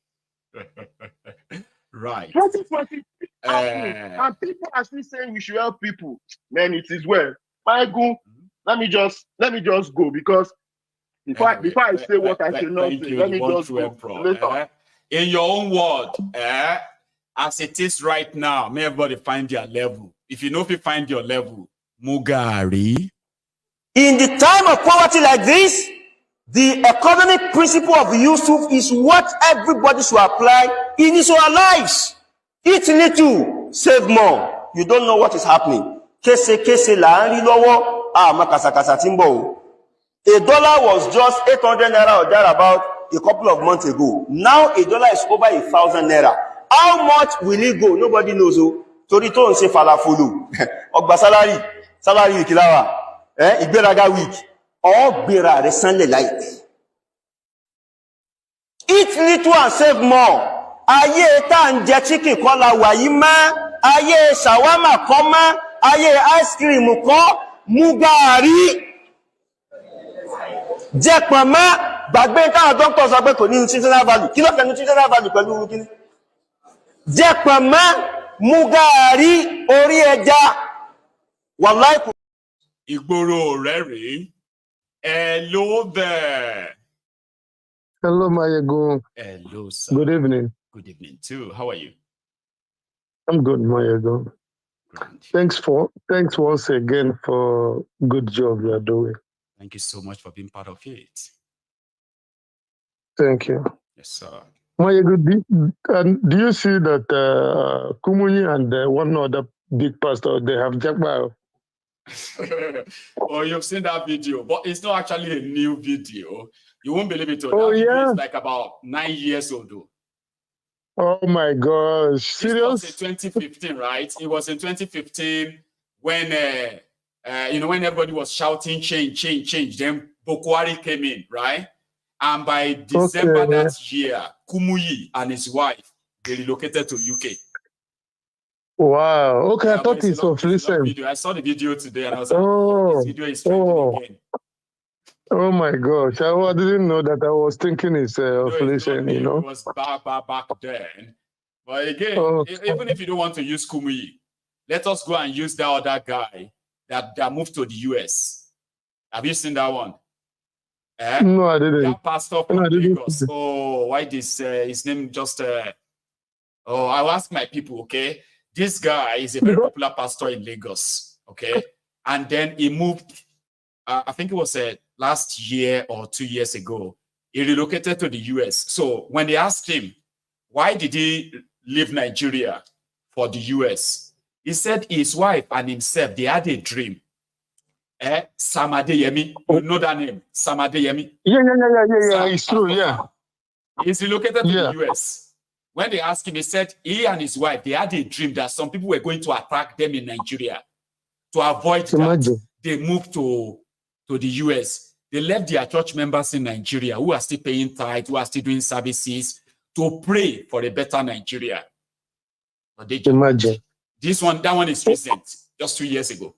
Right. 2023 and people are still saying we should help people. Man, it is well. Michael, let me just go because before I say what I should not say, let me just go. In your own word, as it is right now, may everybody find their level. If you know if you find your level, Mugari. In the time of poverty like this, the economic principle of Yusuf is what everybody should apply in his own lives. Eat little, save more. You don't know what is happening. A dollar was just 800 naira or thereabout a couple of months ago. Now a dollar is over 1,000 naira. How much will it go? Nobody knows. Torito say falafulu. Ogba salary week lawa. Igberaga week. Ogbera recently like. Eat little and save more. Aye ta nje chicken kola wa yi ma. Aye shawarma koma. Aye ice cream ko. Mugari. Jekpama gbàgbé táwọn doctors sọ pé kò ní nutritional value. Kí ló fẹ́ nutritional value pẹ̀lú kíni? Jekpama mugari orí ẹja. Wallahi. Igboro rere. Hello there. Hello, Maiyegun. Hello, sir. Good evening. Good evening too. How are you? I'm good, Maiyegun. Thanks once again for good job you are doing. Thank you so much for being part of it. Thank you. Yes, sir. Maiyegun, do you see that Kumuyi and one other big pastor, they have jackpot? Oh, you've seen that video, but it's not actually a new video. You won't believe it. Oh, yeah. It's like about 9 years old. Oh my gosh. Serious? It was in 2015, right? It was in 2015 when, when everybody was shouting, change. Then Bokohari came in, right? And by December that year, Kumuyi and his wife, they relocated to UK. Wow. Okay, I thought it was recent. I saw the video today and I was like, this video is trending again. Oh my gosh. I didn't know that. I was thinking it's recent, It was back then. But again, even if you don't want to use Kumuyi, let us go and use that other guy that moved to the US. Have you seen that one? No, I didn't. That pastor from Lagos. Oh, why this? His name just... I'll ask my people, okay? This guy is a very popular pastor in Lagos, okay? And then he moved, I think it was last year or 2 years ago, he relocated to the US. So when they asked him, why did he leave Nigeria for the US? He said his wife and himself, they had a dream. Samadeyemi, you know that name? Samadeyemi. Yeah, it's true, yeah. He's relocated to the US. When they asked him, he said he and his wife, they had a dream that some people were going to attack them in Nigeria. To avoid that, they moved to the US. They left their church members in Nigeria who are still paying tithe, who are still doing services, to pray for a better Nigeria. But they imagine. That one is recent, just 2 years ago.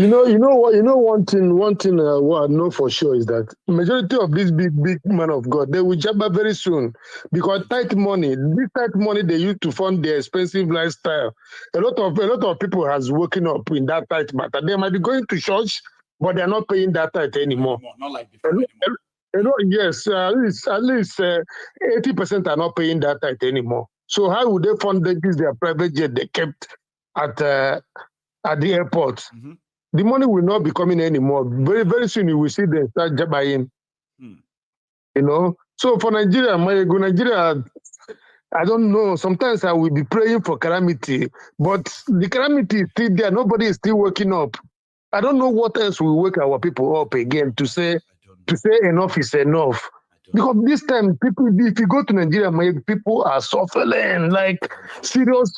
One thing. What I know for sure is that majority of these big men of God, they will jump up very soon because this tight money they use to fund their expensive lifestyle. A lot of people has woken up in that tight matter. They might be going to church, but they're not paying that tight anymore. Not like before anymore. Yes, at least 80% are not paying that tight anymore. So how would they fund their private jet they kept at the airport? Mm-hmm. The money will not be coming anymore. Very, very soon you will see them start buying. So for Nigeria, Nigeria, I don't know. Sometimes I will be praying for calamity, but the calamity is still there. Nobody is still waking up. I don't know what else will wake our people up again to say enough is enough. Because this time, people, if you go to Nigeria, people are suffering like serious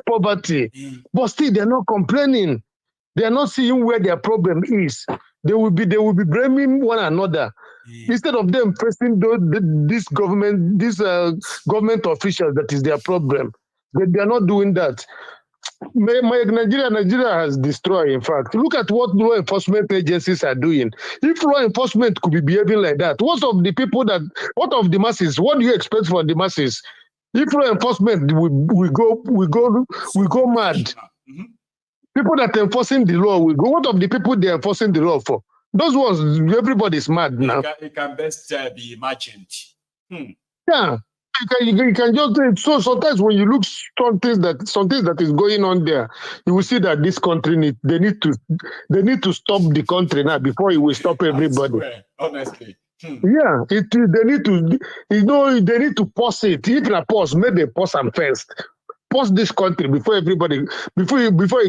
poverty, but still they're not complaining. They are not seeing where their problem is. They will be blaming one another instead of them facing this government officials that is their problem. They are not doing that. Nigeria has destroyed. In fact, look at what law enforcement agencies are doing. If law enforcement could be behaving like that, what of the masses? What do you expect from the masses? If law enforcement we go mad. People that are enforcing the law will go. What of the people they are enforcing the law for? Those ones, everybody's mad now. It can best be imagined. Yeah, you can just so sometimes when you look something that is going on there, you will see that this country they need to stop the country now before it will stop everybody. Honestly. Yeah, they need to pause it. If they pause, maybe they pause them first. Pause this country before it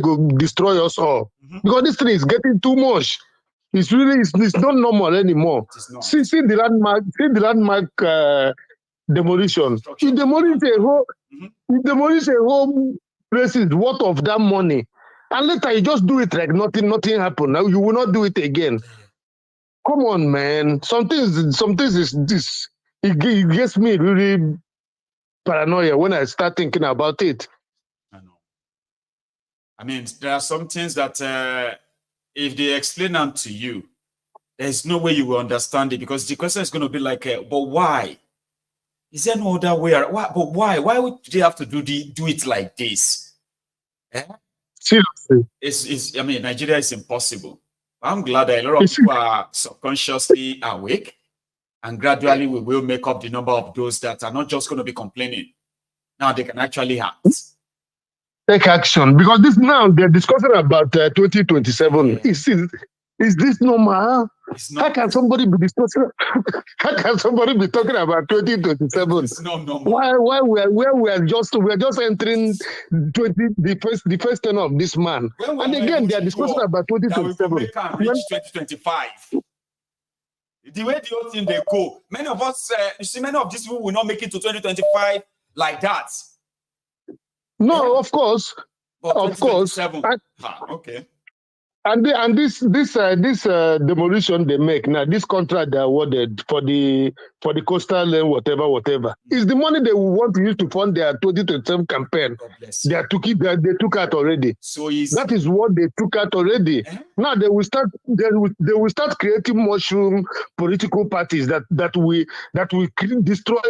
go destroy us all. Because this thing is getting too much. It's not normal anymore. See the landmark demolition. You demolish a whole places worth of that money, and later you just do it like nothing happened. Now you will not do it again. Come on, man. Some things is this. It gets me really paranoia when I start thinking about it. I know. I mean, there are some things that if they explain them to you, there's no way you will understand it, because the question is going to be like, but why? Is there no other way? But why? Why would they have to do it like this? Seriously. I mean, Nigeria is impossible. I'm glad that a lot of people are subconsciously awake, and gradually we will make up the number of those that are not just going to be complaining. Now they can actually act. Take action, because this now they're discussing about 2027. Is this normal? How can somebody be discussing? How can somebody be talking about 2027? It's not normal. Why we're just entering the first turn of this man, and again they are discussing about 2027. We can reach 2025. The way the whole thing they go, many of us, many of these people will not make it to 2025 like that. No, of course, of course. Okay. And this demolition they make now, this contract they awarded for the coastal lane, whatever, is the money they will want to use to fund their 2027 campaign. They took out already. So that is what they took out already. Now they will start creating mushroom political parties that will destroy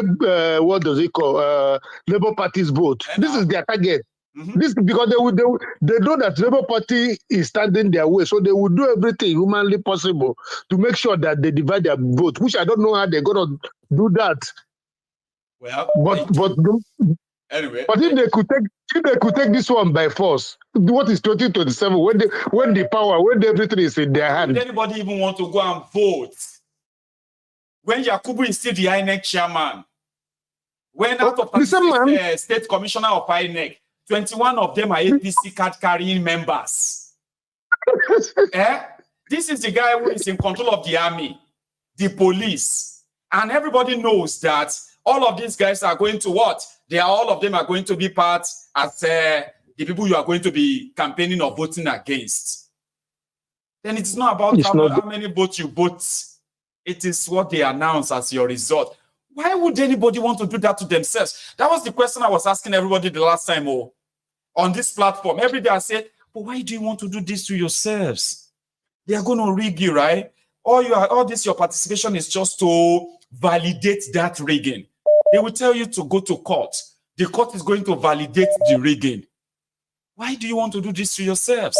what does it call Labour Party's vote. This is their target. This because they know that Labour Party is standing their way, so they will do everything humanly possible to make sure that they divide their vote. Which I don't know how they're gonna do that. Well, anyway, but if they could take this one by force, what is 2027 when everything is in their hand? Would anybody even want to go and vote when Yakubu is still the INEC chairman? When out of the state commissioner of INEC, 21 of them are APC card-carrying members. This is the guy who is in control of the army, the police. And everybody knows that all of these guys are going to what? All of them are going to be part as the people you are going to be campaigning or voting against. Then it's not about how many votes you vote. It is what they announce as your result. Why would anybody want to do that to themselves? That was the question I was asking everybody the last time on this platform. Every day I said, but why do you want to do this to yourselves? They are going to rig you, right? All this, your participation is just to validate that rigging. They will tell you to go to court. The court is going to validate the rigging. Why do you want to do this to yourselves?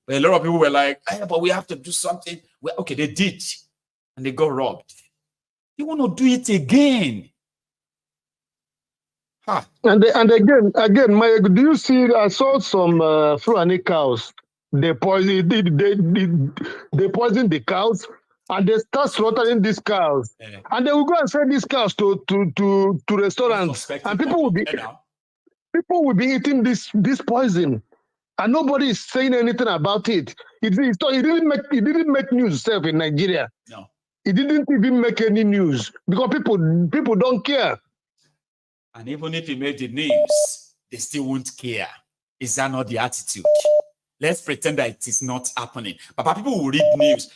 But a lot of people were like, but we have to do something. Well, okay, they did, and they got robbed. They want to do it again. Huh. And again, Maiyegun, do you see? I saw some Fulani cows. They poison the cows, and they start slaughtering these cows. Yeah. And they will go and sell these cows to restaurants, and people will be eating this poison, and nobody is saying anything about it. It didn't make news itself in Nigeria. No, it didn't even make any news because people don't care. And even if it made the news, they still won't care. Is that not the attitude? Let's pretend that it is not happening. Baba, people will read news.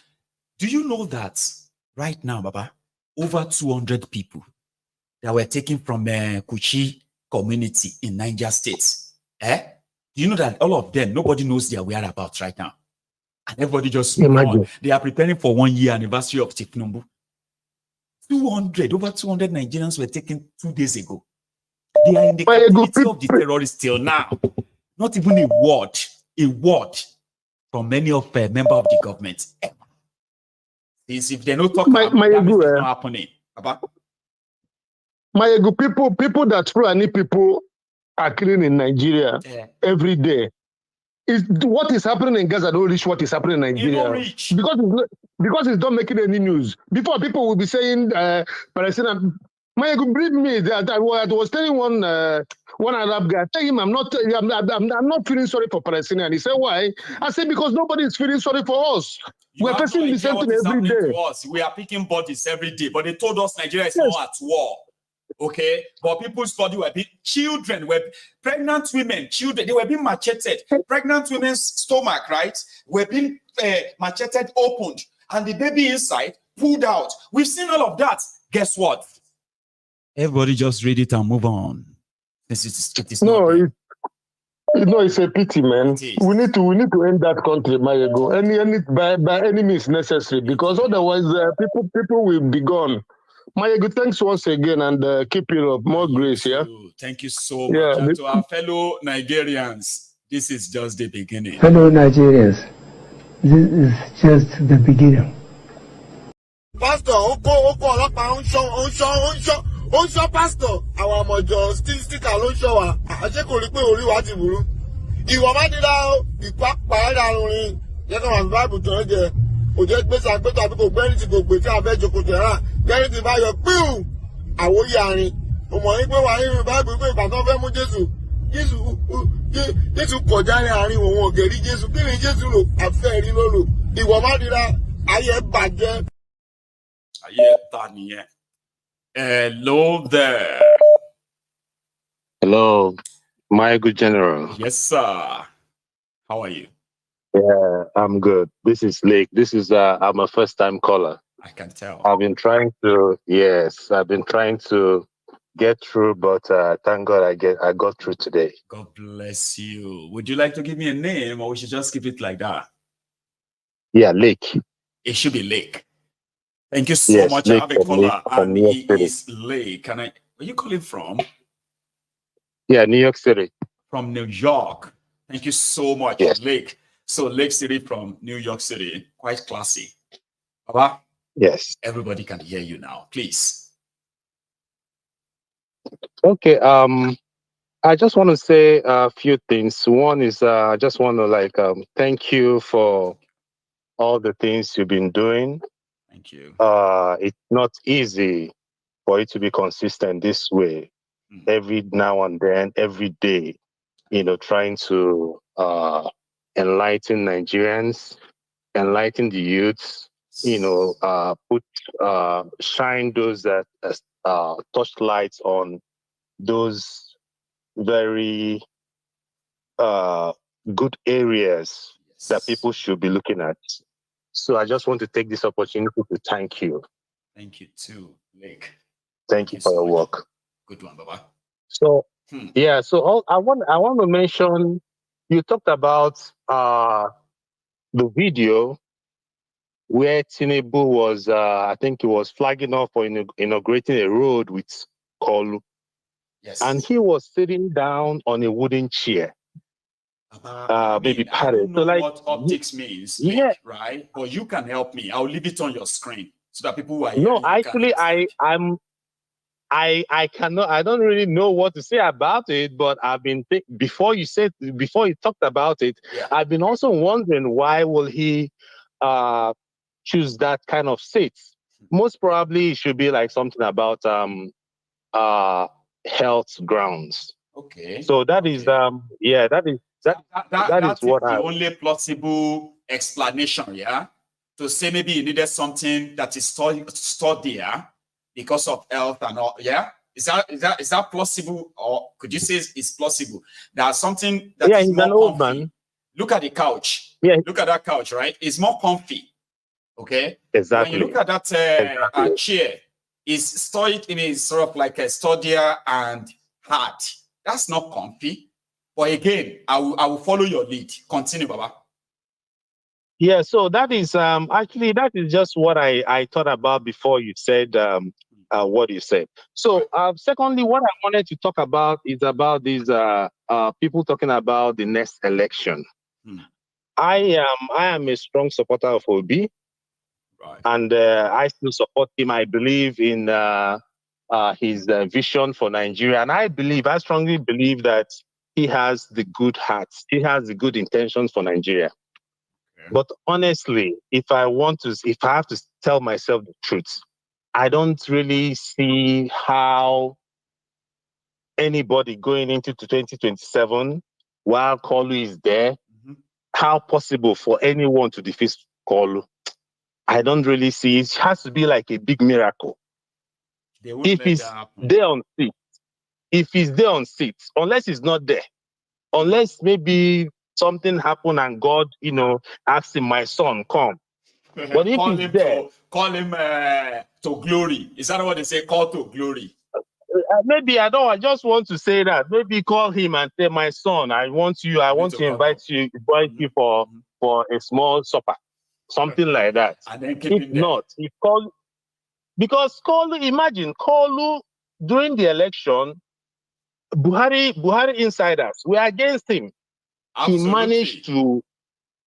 Do you know that right now, Baba, over 200 people that were taken from Kuchi community in Niger State? Do you know that all of them, nobody knows their whereabouts right now? And everybody just imagine. They are preparing for 1 year anniversary of Thiefnubu. Over 200 Nigerians were taken 2 days ago. They are in the captivity of the terrorists till now. Not even a word from many of the members of the government. If they don't talk about it, it's not happening. Maiyegun, people that Fulani people are killing in Nigeria every day. What is happening in Gaza don't reach what is happening in Nigeria. Because it's not making any news. Before, people will be saying Palestinian. Maiyegun, believe me, that I was telling one Arab guy, tell him I'm not feeling sorry for Palestinians. He said, why? I said, because nobody is feeling sorry for us. We're facing the same thing every day. We are picking bodies every day, but they told us Nigeria is not at war. Okay, but people's body were being, children were, pregnant women, children, they were being macheted. Pregnant women's stomach, right, were being macheted, opened, and the baby inside pulled out. We've seen all of that. Guess what? Everybody just read it and move on. It is it's a pity, man. We need to end that country, Maiyegun. By any means necessary, because otherwise people will be gone. Maiyegun, thanks once again, and keep it up. More grace, yeah? Thank you so much. And to our fellow Nigerians, this is just the beginning. Fellow Nigerians, this is just the beginning. Pastor, Pastor, àwọn ọmọjọ sticker ló ń ṣọ́ wa, àṣẹ kò rí pé orí wa ti burú. Ìwọ má dídá ìpápá ìdàrúrin, jẹ́ kí wọ́n bá ibùdó jẹ, kò jẹ́ gbèsè àgbẹ̀tọ̀ àbí kò gbẹ́rì tí kò gbé tí abẹ́ jòkó jẹ̀ rà, gbẹ́rì tí bá yọ píù, àwòyí àárín. Mo mọ̀ ní pé wà nínú báìbù pé ìbátan fẹ́ mú Jésù kọjá ní àárín òun ògèrí Jésù. Kí ni Jésù lò? Àfẹ́ rí ló lò. Ìwọ má dídá ayé bàjẹ́. Ayé ta nìyẹn. Hello there. Hello, my good general. Yes, sir. How are you? Yeah, I'm good. This is Lake. This is I'm a first-time caller. I can tell. I've been trying to get through, but thank God I got through today. God bless you. Would you like to give me a name, or we should just keep it like that? Yeah, Lake. It should be Lake. Thank you so much. I have a caller, and he is Lake. Where are you calling from? Yeah, New York City. From New York. Thank you so much, Lake. So Lake City from New York City. Quite classy. Baba? Yes. Everybody can hear you now, please. Okay. I just want to say a few things. One is I just want to thank you for all the things you've been doing. Thank you. It's not easy for it to be consistent this way. Every now and then, every day, trying to enlighten Nigerians, enlighten the youths, shine those that touch lights on those very good areas that people should be looking at. So I just want to take this opportunity to thank you. Thank you too, Lake. Thank you for your work. Good one, Baba. So I want to mention, you talked about the video where Tinubu was, I think he was flagging off for inaugurating a road with Kolu. Yes. And he was sitting down on a wooden chair. Maybe I don't know so like, what optics means, yeah, Nick, right? But you can help me. I'll leave it on your screen so that people who are no, hearing actually, I cannot. I don't really know what to say about it. But I've been before you talked about it. Yeah. I've been also wondering why will he choose that kind of seat? Most probably, it should be like something about health grounds. Okay. So that is yeah, that is what the only plausible explanation, yeah, to say maybe you needed something that is stored there because of health and all, yeah. Is that plausible, or could you say it's plausible? There's something that is more an old comfy. Man. Look at the couch. Yeah. Look at that couch, right? It's more comfy. Okay. Exactly. When you look at that chair, it's stoic. I mean, it's sort of like a sturdier and hard. That's not comfy. But again, I will follow your lead. Continue, Baba. Yeah, so that is actually that is just what I thought about before you said what you said. So secondly, what I wanted to talk about is about these people talking about the next election. I am a strong supporter of Obi, and I still support him. I believe in his vision for Nigeria, and I strongly believe that he has the good heart. He has the good intentions for Nigeria. But honestly, if I have to tell myself the truth, I don't really see how anybody going into 2027 while Kolu is there, how possible for anyone to defeat Kolu. I don't really see it. It has to be like a big miracle. If he's there on seat, unless he's not there, unless maybe something happened and God, asked him, my son, come. But if call he's him there, call him to glory. Is that what they say? Call to glory. Maybe I just want to say that. Maybe call him and say, my son, I want to invite you for a small supper, something like that. And then keep if him there. not, because imagine Kolu during the election, Buhari insiders were against him. Absolutely.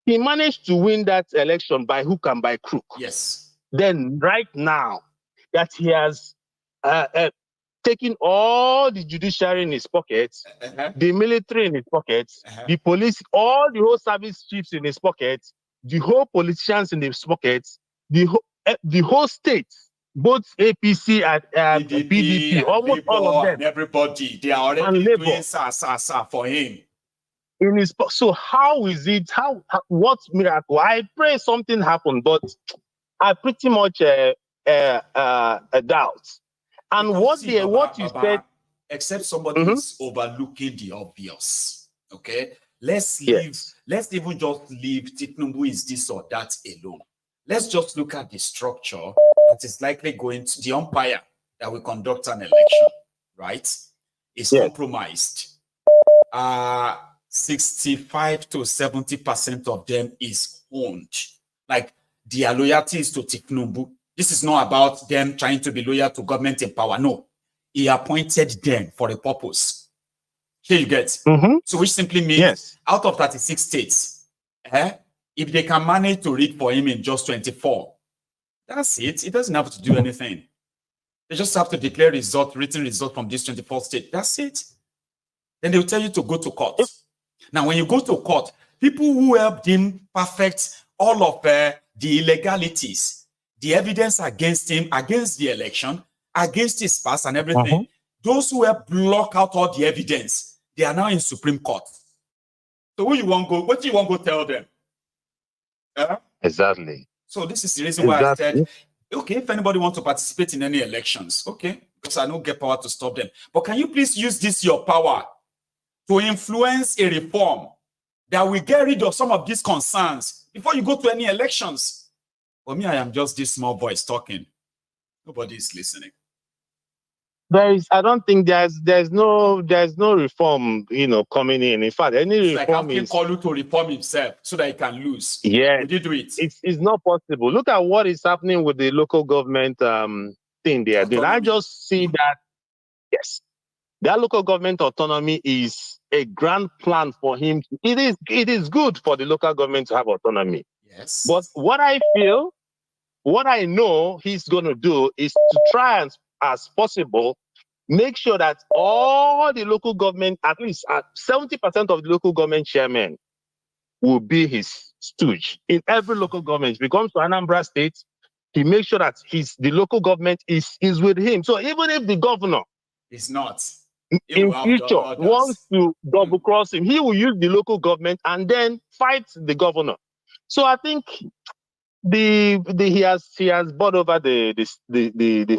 He managed to win that election by hook and by crook. Yes. Then right now that he has taken all the judiciary in his pockets, the military in his pockets, the police, all the whole service chiefs in his pockets, the whole politicians in his pockets, the whole state, both APC and PDP, almost all of them, and everybody, they are already doing sa for him. So how is it? What miracle? I pray something happened, but I pretty much doubt. And because what you said, except somebody is overlooking the obvious. Okay, let's even just leave Thiefnubu is this or that alone. Let's just look at the structure that is likely going to the umpire that will conduct an election. Right? Is compromised. 65 to 70% of them is owned. Like their loyalty is to Thiefnubu. This is not about them trying to be loyal to government in power. No, he appointed them for a purpose. Here you get. So which simply means out of 36 states, if they can manage to read for him in just 24, that's it. He doesn't have to do anything. They just have to declare written result from this 24 state. That's it. Then they'll tell you to go to court. Now, when you go to court, people who helped him perfect all of the illegalities, the evidence against him, against the election, against his past and everything, those who helped block out all the evidence, they are now in Supreme Court. So what do you want to go tell them? Exactly. So this is the reason why I said, okay, if anybody wants to participate in any elections, okay, because I don't get power to stop them. But can you please use this your power to influence a reform that will get rid of some of these concerns before you go to any elections? For me, I am just this small voice talking. Nobody is listening. I don't think there's no reform, coming in. In fact, any It's like reform asking Kolu to reform himself so that he can lose. yeah, Would you do it? it's not possible. Look at what is happening with the local government thing they are doing. I just see that yes, that local government autonomy is a grand plan for him. It is good for the local government to have autonomy. Yes. But what I know he's going to do is to try and, as possible, make sure that all the local government, at least 70% of the local government chairmen, will be his stooge in every local government. If he comes to Anambra State, he makes sure that the local government is with him. So even if the governor is not in future wants to double cross him, he will use the local government and then fight the governor. So I think he has bought over the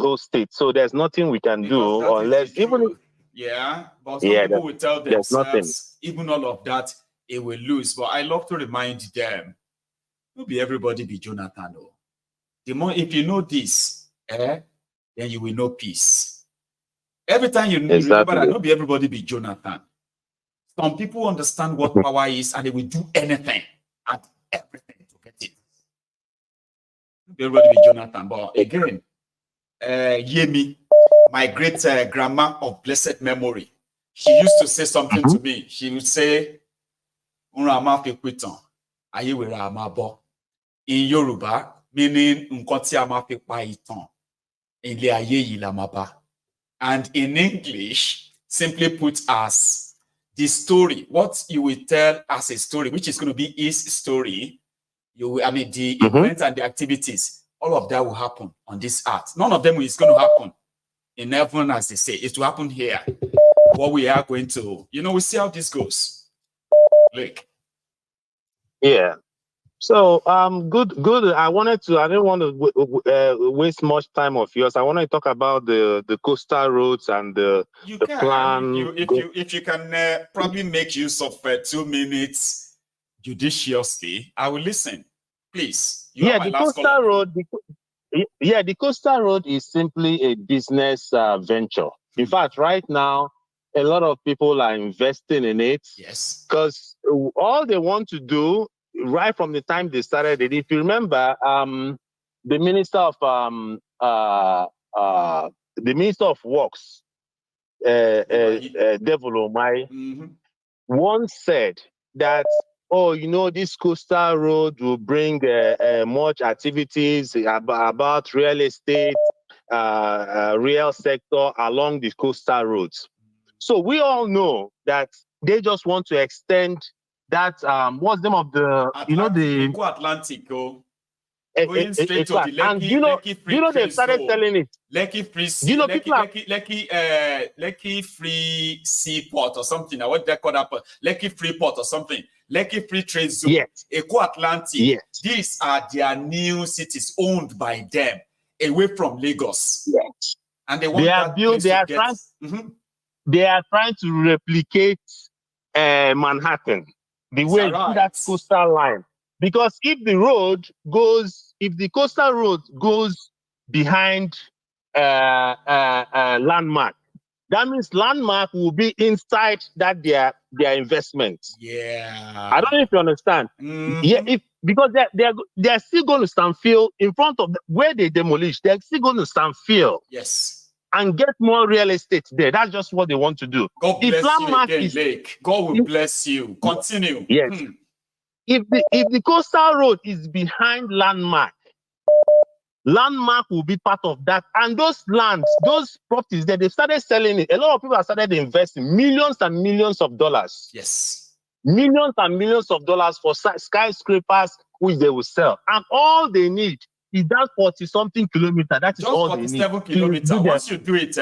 whole state. So there's nothing we can do unless but some people will tell there's nothing. themselves even all of that it will lose. But I love to remind them, not be everybody be Jonathan. No. The more if you know this, then you will know peace. Every time you remember that not be everybody be Jonathan. Some people understand what power is and they will do anything and everything to get it. Everybody be Jonathan, but again, Yemi, my great grandma of blessed memory, she used to say something to me. She would say, in Yoruba, meaning and in English, simply put as the story, what you will tell as a story, which is going to be his story. The events and the activities, all of that will happen on this earth. None of them is going to happen in heaven, as they say. It will happen here. What we are going to, we see how this goes. Like, yeah. So good. I didn't want to waste much time of yours. I want to talk about the coastal roads and the plan. If you can probably make use of 2 minutes judiciously, I will listen. Please. The coastal road. The coastal road is simply a business venture. In fact, right now, a lot of people are investing in it. Yes. Because all they want to do, right from the time they started it, if you remember, the Minister of Works, Devil Omai, once said that, this coastal road will bring much activities about real estate, real sector along the coastal roads. So we all know that they just want to extend that. What's the name of the Atlantic going straight to the Lekki, and Lekki free they started telling it. Lekki free Lekki free seaport or something. What they call that? Lekki free port or something. Lekki free trade zone. Yes. Eco Atlantic. Yes. These are their new cities owned by them, away from Lagos. Yes. And they want they are trying to replicate Manhattan, the way that coastal line. Because if the coastal road goes behind Landmark, that means Landmark will be inside that their investment. Yeah. I don't know if you understand. Yeah, because they're still going to stand still in front of where they demolish. They're still going to stand still. Yes. And get more real estate there. That's just what they want to do. God bless you again, Lake. God will bless you. Continue. Yes. If the coastal road is behind Landmark, Landmark will be part of that. And those lands, those properties that they started selling it, a lot of people have started investing millions and millions of dollars. Yes. Millions and millions of dollars for skyscrapers, which they will sell. And all they need is that 40-something kilometer. That is just all they need. 47 kilometers. Once you do it,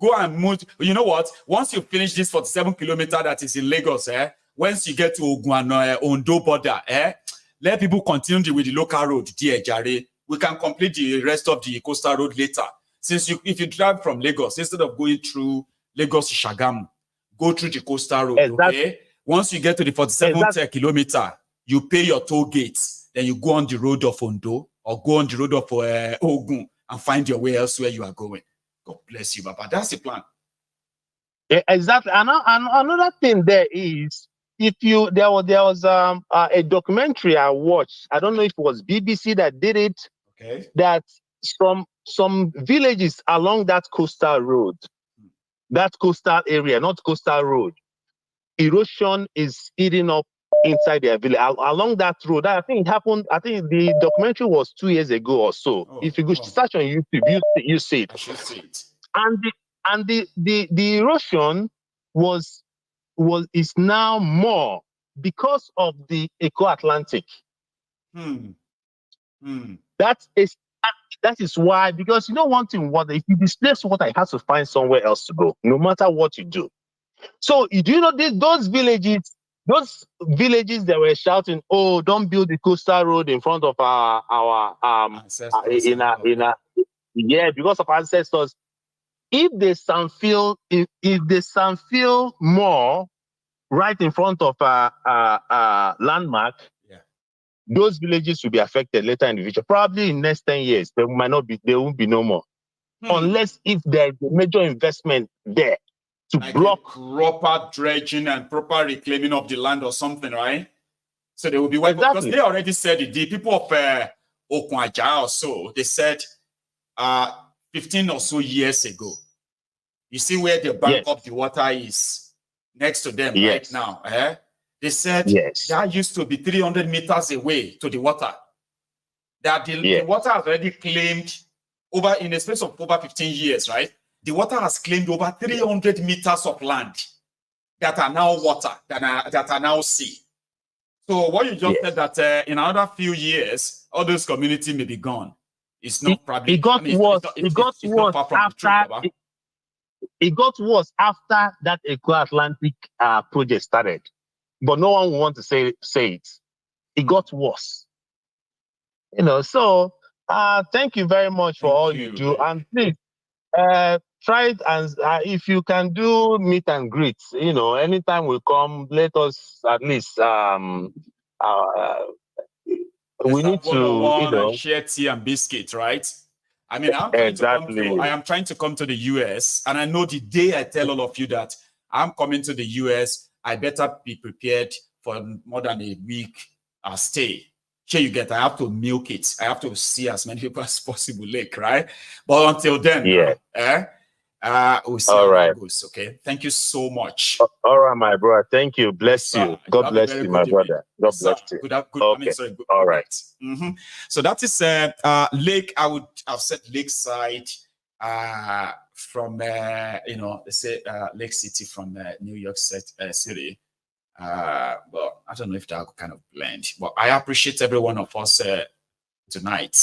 go and move. You know what? Once you finish this 47 kilometer that is in Lagos, once you get to Ogun and Ondo border, let people continue with the local road, Jare. We can complete the rest of the coastal road later. Since if you drive from Lagos, instead of going through Lagos to Shagamu, go through the coastal road, okay? Once you get to the 47th kilometer, you pay your toll gates. Then you go on the road of Ondo or go on the road of Ogun and find your way elsewhere you are going. God bless you, Baba. That's the plan. Yeah, exactly. And another thing there is, if you there was a documentary I watched. I don't know if it was BBC that did it. Okay. That some villages along that coastal road, that coastal area, not coastal road, erosion is eating up inside their village along that road. I think it happened. I think the documentary was 2 years ago or so. If you go search on YouTube, you see it. I should see it. And the erosion is now more because of the Eco-Atlantic. That is why, because you know one thing, water, if you displace water, it has to find somewhere else to go, no matter what you do. So do you know those villages that were shouting, "Oh, don't build the coastal road in front of our yeah, because of ancestors." If they feel more right in front of a landmark, those villages will be affected later in the future. Probably in the next 10 years, there won't be no more. Unless if there's a major investment there to like block proper dredging and proper reclaiming of the land or something, right? So they will be wiped Exactly. because they already said it. The people of Okwaja or so, they said 15 or so years ago. You see where the bank of the water is next to them right now. They said that used to be 300 meters away to the water. That the water has already claimed over in a space of over 15 years, right? The water has claimed over 300 meters of land that are now water, that are now sea. So what you just said that in another few years, all those communities may be gone. It's not probably. It got worse. It got worse after. It got worse after that Eco-Atlantic project started, but no one want to say it. It got worse. You know. So thank you very much for all you do, and please try it, and if you can do meet and greet, you know, anytime we come, let us at least we need to, you know, share tea and biscuits, right? I mean, I am trying to come to the US, and I know the day I tell all of you that I'm coming to the US, I better be prepared for more than a week stay. Sure, you get, I have to milk it. I have to see as many people as possible, right? But until then, we'll see how it goes, okay? Thank you so much. All right, my brother. Thank you. Bless you. God bless you, my brother. God bless you. Good, okay. Good, all right. So that is Lake, I would have said Lakeside from, you know, they say Lake City from New York City. But I don't know if that kind of blend. But I appreciate every one of us tonight.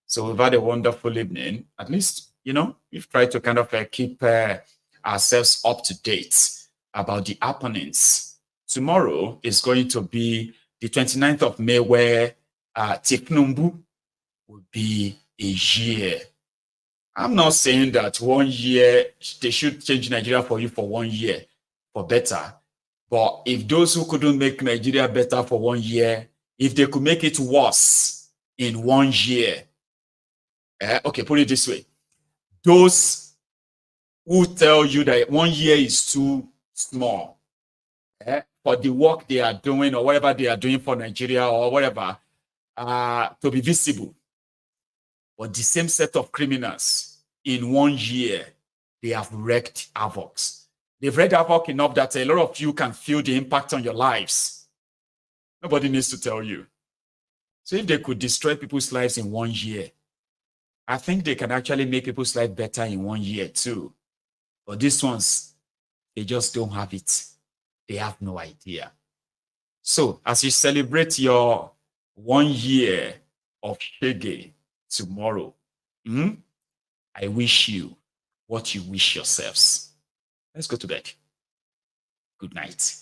So we've had a wonderful evening. At least, you know, we've tried to kind of keep ourselves up to date about the happenings. Tomorrow is going to be the 29th of May, where Thiefnubu will be a year. I'm not saying that 1 year, they should change Nigeria for you for 1 year for better. But if those who couldn't make Nigeria better for 1 year, if they could make it worse in 1 year, okay, put it this way. Those who tell you that 1 year is too small for the work they are doing or whatever they are doing for Nigeria or whatever, to be visible. But the same set of criminals in 1 year, they have wreaked havoc. They've wreaked havoc enough that a lot of you can feel the impact on your lives. Nobody needs to tell you. So if they could destroy people's lives in 1 year, I think they can actually make people's life better in 1 year too. But these ones, they just don't have it. They have no idea. So as you celebrate your 1 year of Shege tomorrow, I wish you what you wish yourselves. Let's go to bed. Good night.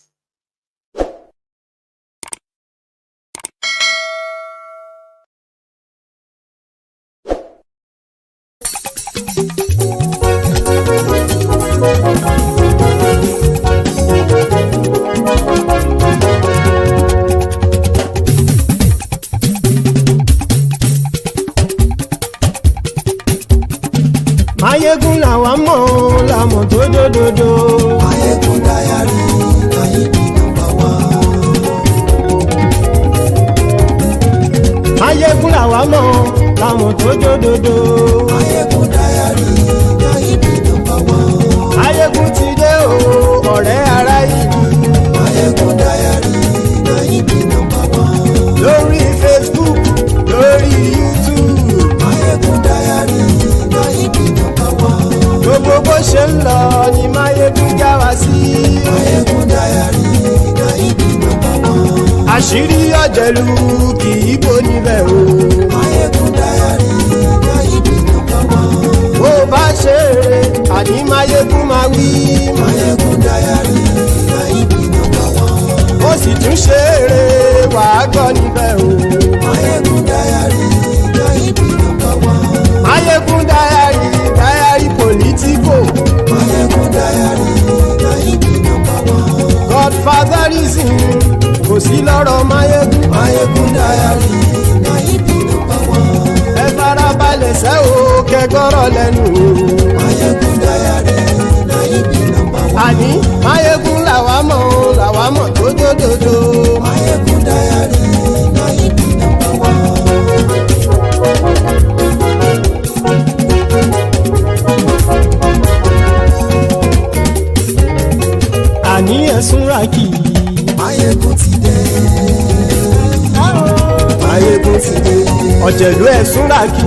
Maiyegun làwa mọ̀ làmọ̀ tó dòdòdò. Maiyegun diary na him be number one. Maiyegun làwa mọ̀ làmọ̀ tó dòdòdò. Maiyegun diary na him be number one. Maiyegun ti dé o ọ̀rẹ́ ará ìlú. Maiyegun diary na him be number one. Lórí Facebook lórí YouTube. Maiyegun diary na him be number one. Gbogbo bó ṣe ń lọ ni Maiyegun já wa sí. Maiyegun diary na him be number one. Àṣírí ọ̀jẹ̀lú kì í bò níbẹ̀ o. Maiyegun diary na him be number one. Bó bá ṣe eré àní Maiyegun máa wí. Maiyegun diary na him be number one. Ó sì tún ṣe eré wàá gbọ́ níbẹ̀ o. Maiyegun diary na him be number one. Maiyegun diary Politico. Maiyegun diary na him be number one. Godfatherism kò sí lọ́rọ̀ Maiyegun. Maiyegun diary na him be number one. Ẹ farabalẹ̀ sẹ́ o kẹgọ́rọ̀ lẹ́nu o. Maiyegun diary na him be number one. Àní Maiyegun làwa mọ̀ tó dòdòdò. Maiyegun diary na him be number one. Àní ẹ̀sùn ràkì. Maiyegun ti dé. Maiyegun ti dé. Ọ̀jẹ̀lú ẹ̀sùn ràkì.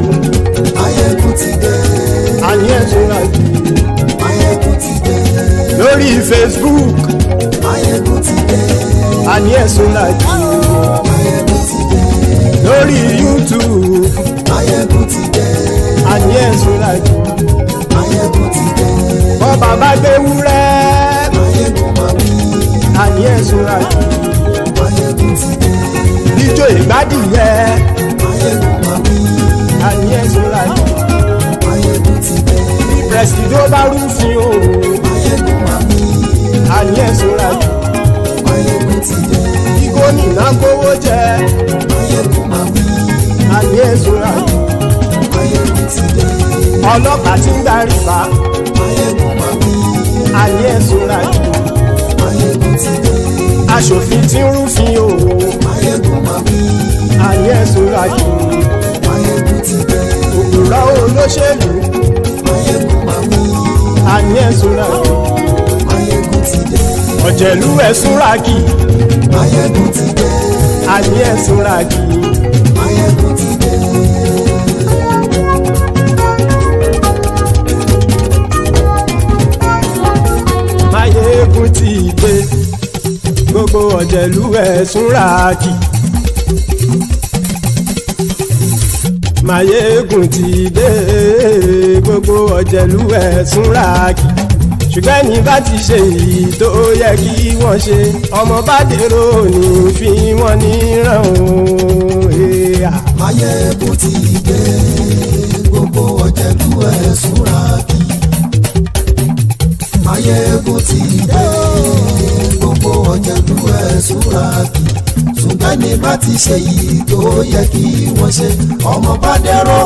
Maiyegun ti dé. Àní ẹ̀sùn ràkì. Maiyegun ti dé. Lórí Facebook. Maiyegun ti dé. Àní ẹ̀sùn ràkì. Maiyegun ti dé. Lórí YouTube. Maiyegun ti dé. Àní ẹ̀sùn ràkì. Maiyegun ti dé. Bọ́ bàbá gbé wúrẹ́. Maiyegun máa wí. Àní ẹ̀sùn ràkì. Maiyegun ti dé. Ijó ìgbádìyẹ. Maiyegun máa wí. Àní ẹ̀sùn ràkì. Maiyegun ti dé. Presido bá rúfin o. Maiyegun máa wí. Àní ẹ̀sùn ràkì. Maiyegun ti dé. Gómìnà kówó jẹ. Maiyegun máa wí. Àní ẹ̀sùn ràkì. Maiyegun ti dé. Ọlọ́pàá ti ń darí bá. Maiyegun máa wí. Àní ẹ̀sùn ràkì. Maiyegun ti dé. Aṣòfin ti ń rúfin o. Maiyegun máa wí. Àní ẹ̀sùn ràkì. Maiyegun ti dé. Òpùrọ́ olóṣèlú. Maiyegun máa wí. Àní ẹ̀sùn ràkì. Maiyegun ti dé. Ọ̀jẹ̀lú ẹ̀sùn ràkì. Maiyegun ti dé. Àní ẹ̀sùn ràkì. Maiyegun ti dé. Maiyegun ti dé. Gbogbo ọ̀jẹ̀lú ẹ̀sùn ràkì. Maiyegun ti dé. Gbogbo ọ̀jẹ̀lú ẹ̀sùn ràkì. Ṣùgbọ́n ní bá ti ṣe èyí tó yẹ kí wọ́n ṣe, ọmọ bá dèrò ní fi wọ́n níran o. Maiyegun ti dé. Gbogbo ọ̀jẹ̀lú ẹ̀sùn ràkì. Maiyegun ti dé. Gbogbo ọ̀jẹ̀lú ẹ̀sùn ràkì. Ṣùgbọ́n ní bá ti ṣe èyí tó yẹ kí wọ́n ṣe, ọmọ bá dèrò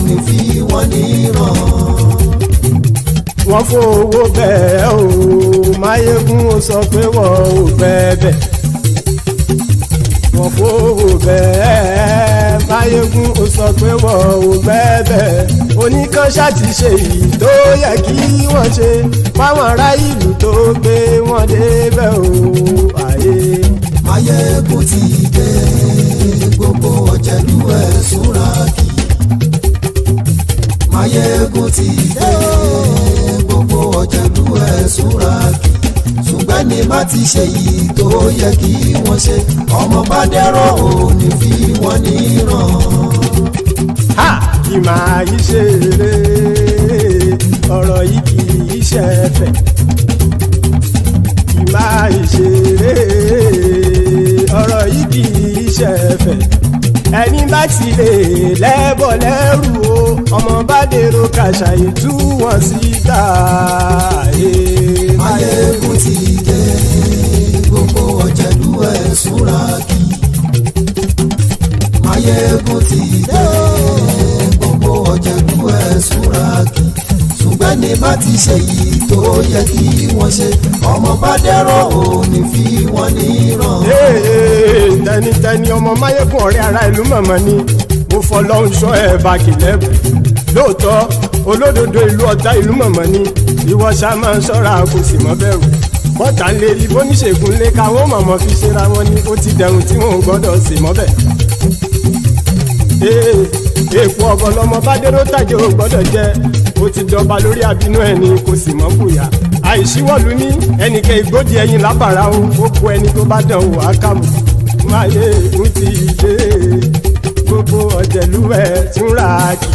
ní fi wọ́n níran. Wọ́n fowó bẹ́ẹ̀ o. Maiyegun ó sọ pé wọ́n ò bẹ́ẹ̀. Wọ́n fowó bẹ́ẹ̀. Maiyegun ó sọ pé wọ́n ò bẹ́ẹ̀. Oníkan ṣáàtì ṣe èyí tó yẹ kí wọ́n ṣe fáwọn ará ìlú tó gbé wọn débẹ̀ o. Maiyegun ti dé. Gbogbo ọ̀jẹ̀lú ẹ̀sùn ràkì. Maiyegun ti dé. Gbogbo ọ̀jẹ̀lú ẹ̀sùn ràkì. Ṣùgbọ́n ní bá ti ṣe yìí tó yẹ kí wọ́n ṣe, ọmọ bá dẹ́rọ̀ ò ní fi wọ́n níran. Kì máa yí ṣe eré, ọ̀rọ̀ yìí kì í ṣe ẹ̀fẹ̀. Kì máa yí ṣe eré, ọ̀rọ̀ yìí kì í ṣe ẹ̀fẹ̀. Ẹni bá ti lè lẹ́bọ̀ lẹ́rù o, ọmọ bá dèrò kàṣà ìtú wọn síta. Maiyegun ti dé. Gbogbo ọ̀jẹ̀lú ẹ̀sùn ràkì. Maiyegun ti dé. Gbogbo ọ̀jẹ̀lú ẹ̀sùn ràkì. Ṣùgbọ́n ní bá ti ṣe yìí tó yẹ kí wọ́n ṣe ọmọ bá dẹ́rọ̀ ò ní fi wọ́n níran. tẹnitẹni ọmọ Máyégún ọ̀rẹ́ ara ìlú mọ̀mọ́ ni mo fọlọ́run sọ ẹ̀ bá kìlẹ́bù lóòótọ́ olódodo ìlú ọ̀tá ìlú mọ̀mọ́ ni ìwọ ṣá máa ń ṣọ́ra kò sì mọ́ bẹ̀rù bọ́tà ń lè rí bóníṣègùn lé káwọn mọ̀mọ́ fi ṣera wọn ni ó ti dẹrùn tí wọn ò gbọ́dọ̀ sì mọ́ bẹ̀. èèpo ọ̀gọ̀lọ́mọ bá dérò tàjẹ́ ò gbọ́dọ̀ jẹ́ ó ti dọba lórí àbínú ẹni kò sì mọ́ bùyà àìsíwọ̀lú ní ẹnìkẹ́ ìgbódì ẹyin lábàrá o ó kó ẹni tó bá dán o àkàmù Máyégún ti dé gbogbo ọ̀jẹ̀lúwẹ̀ túnra kì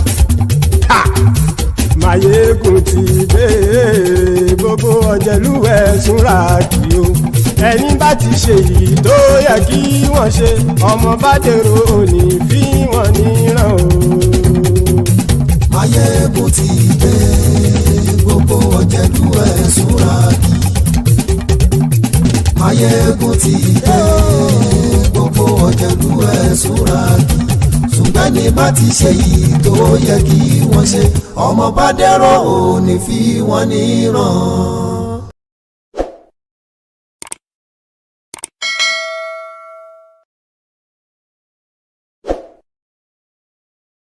Máyégún ti dé gbogbo ọ̀jẹ̀lúwẹ̀ túnra kì o ẹni bá ti ṣe yìí tó yẹ kí wọ́n ṣe ọmọ bá dèrò òní fi wọ́n níran o. Máyégún ti dé gbogbo ọ̀jẹ̀lúwẹ̀ túnra kì Máyégún ti dé gbogbo ọ̀jẹ̀lúwẹ̀ túnra kì ṣùgbọ́n ní bá ti ṣe yìí tó yẹ kí wọ́n ṣe ọmọ bá dẹ́rọ̀ ò ní fi wọ́n níran.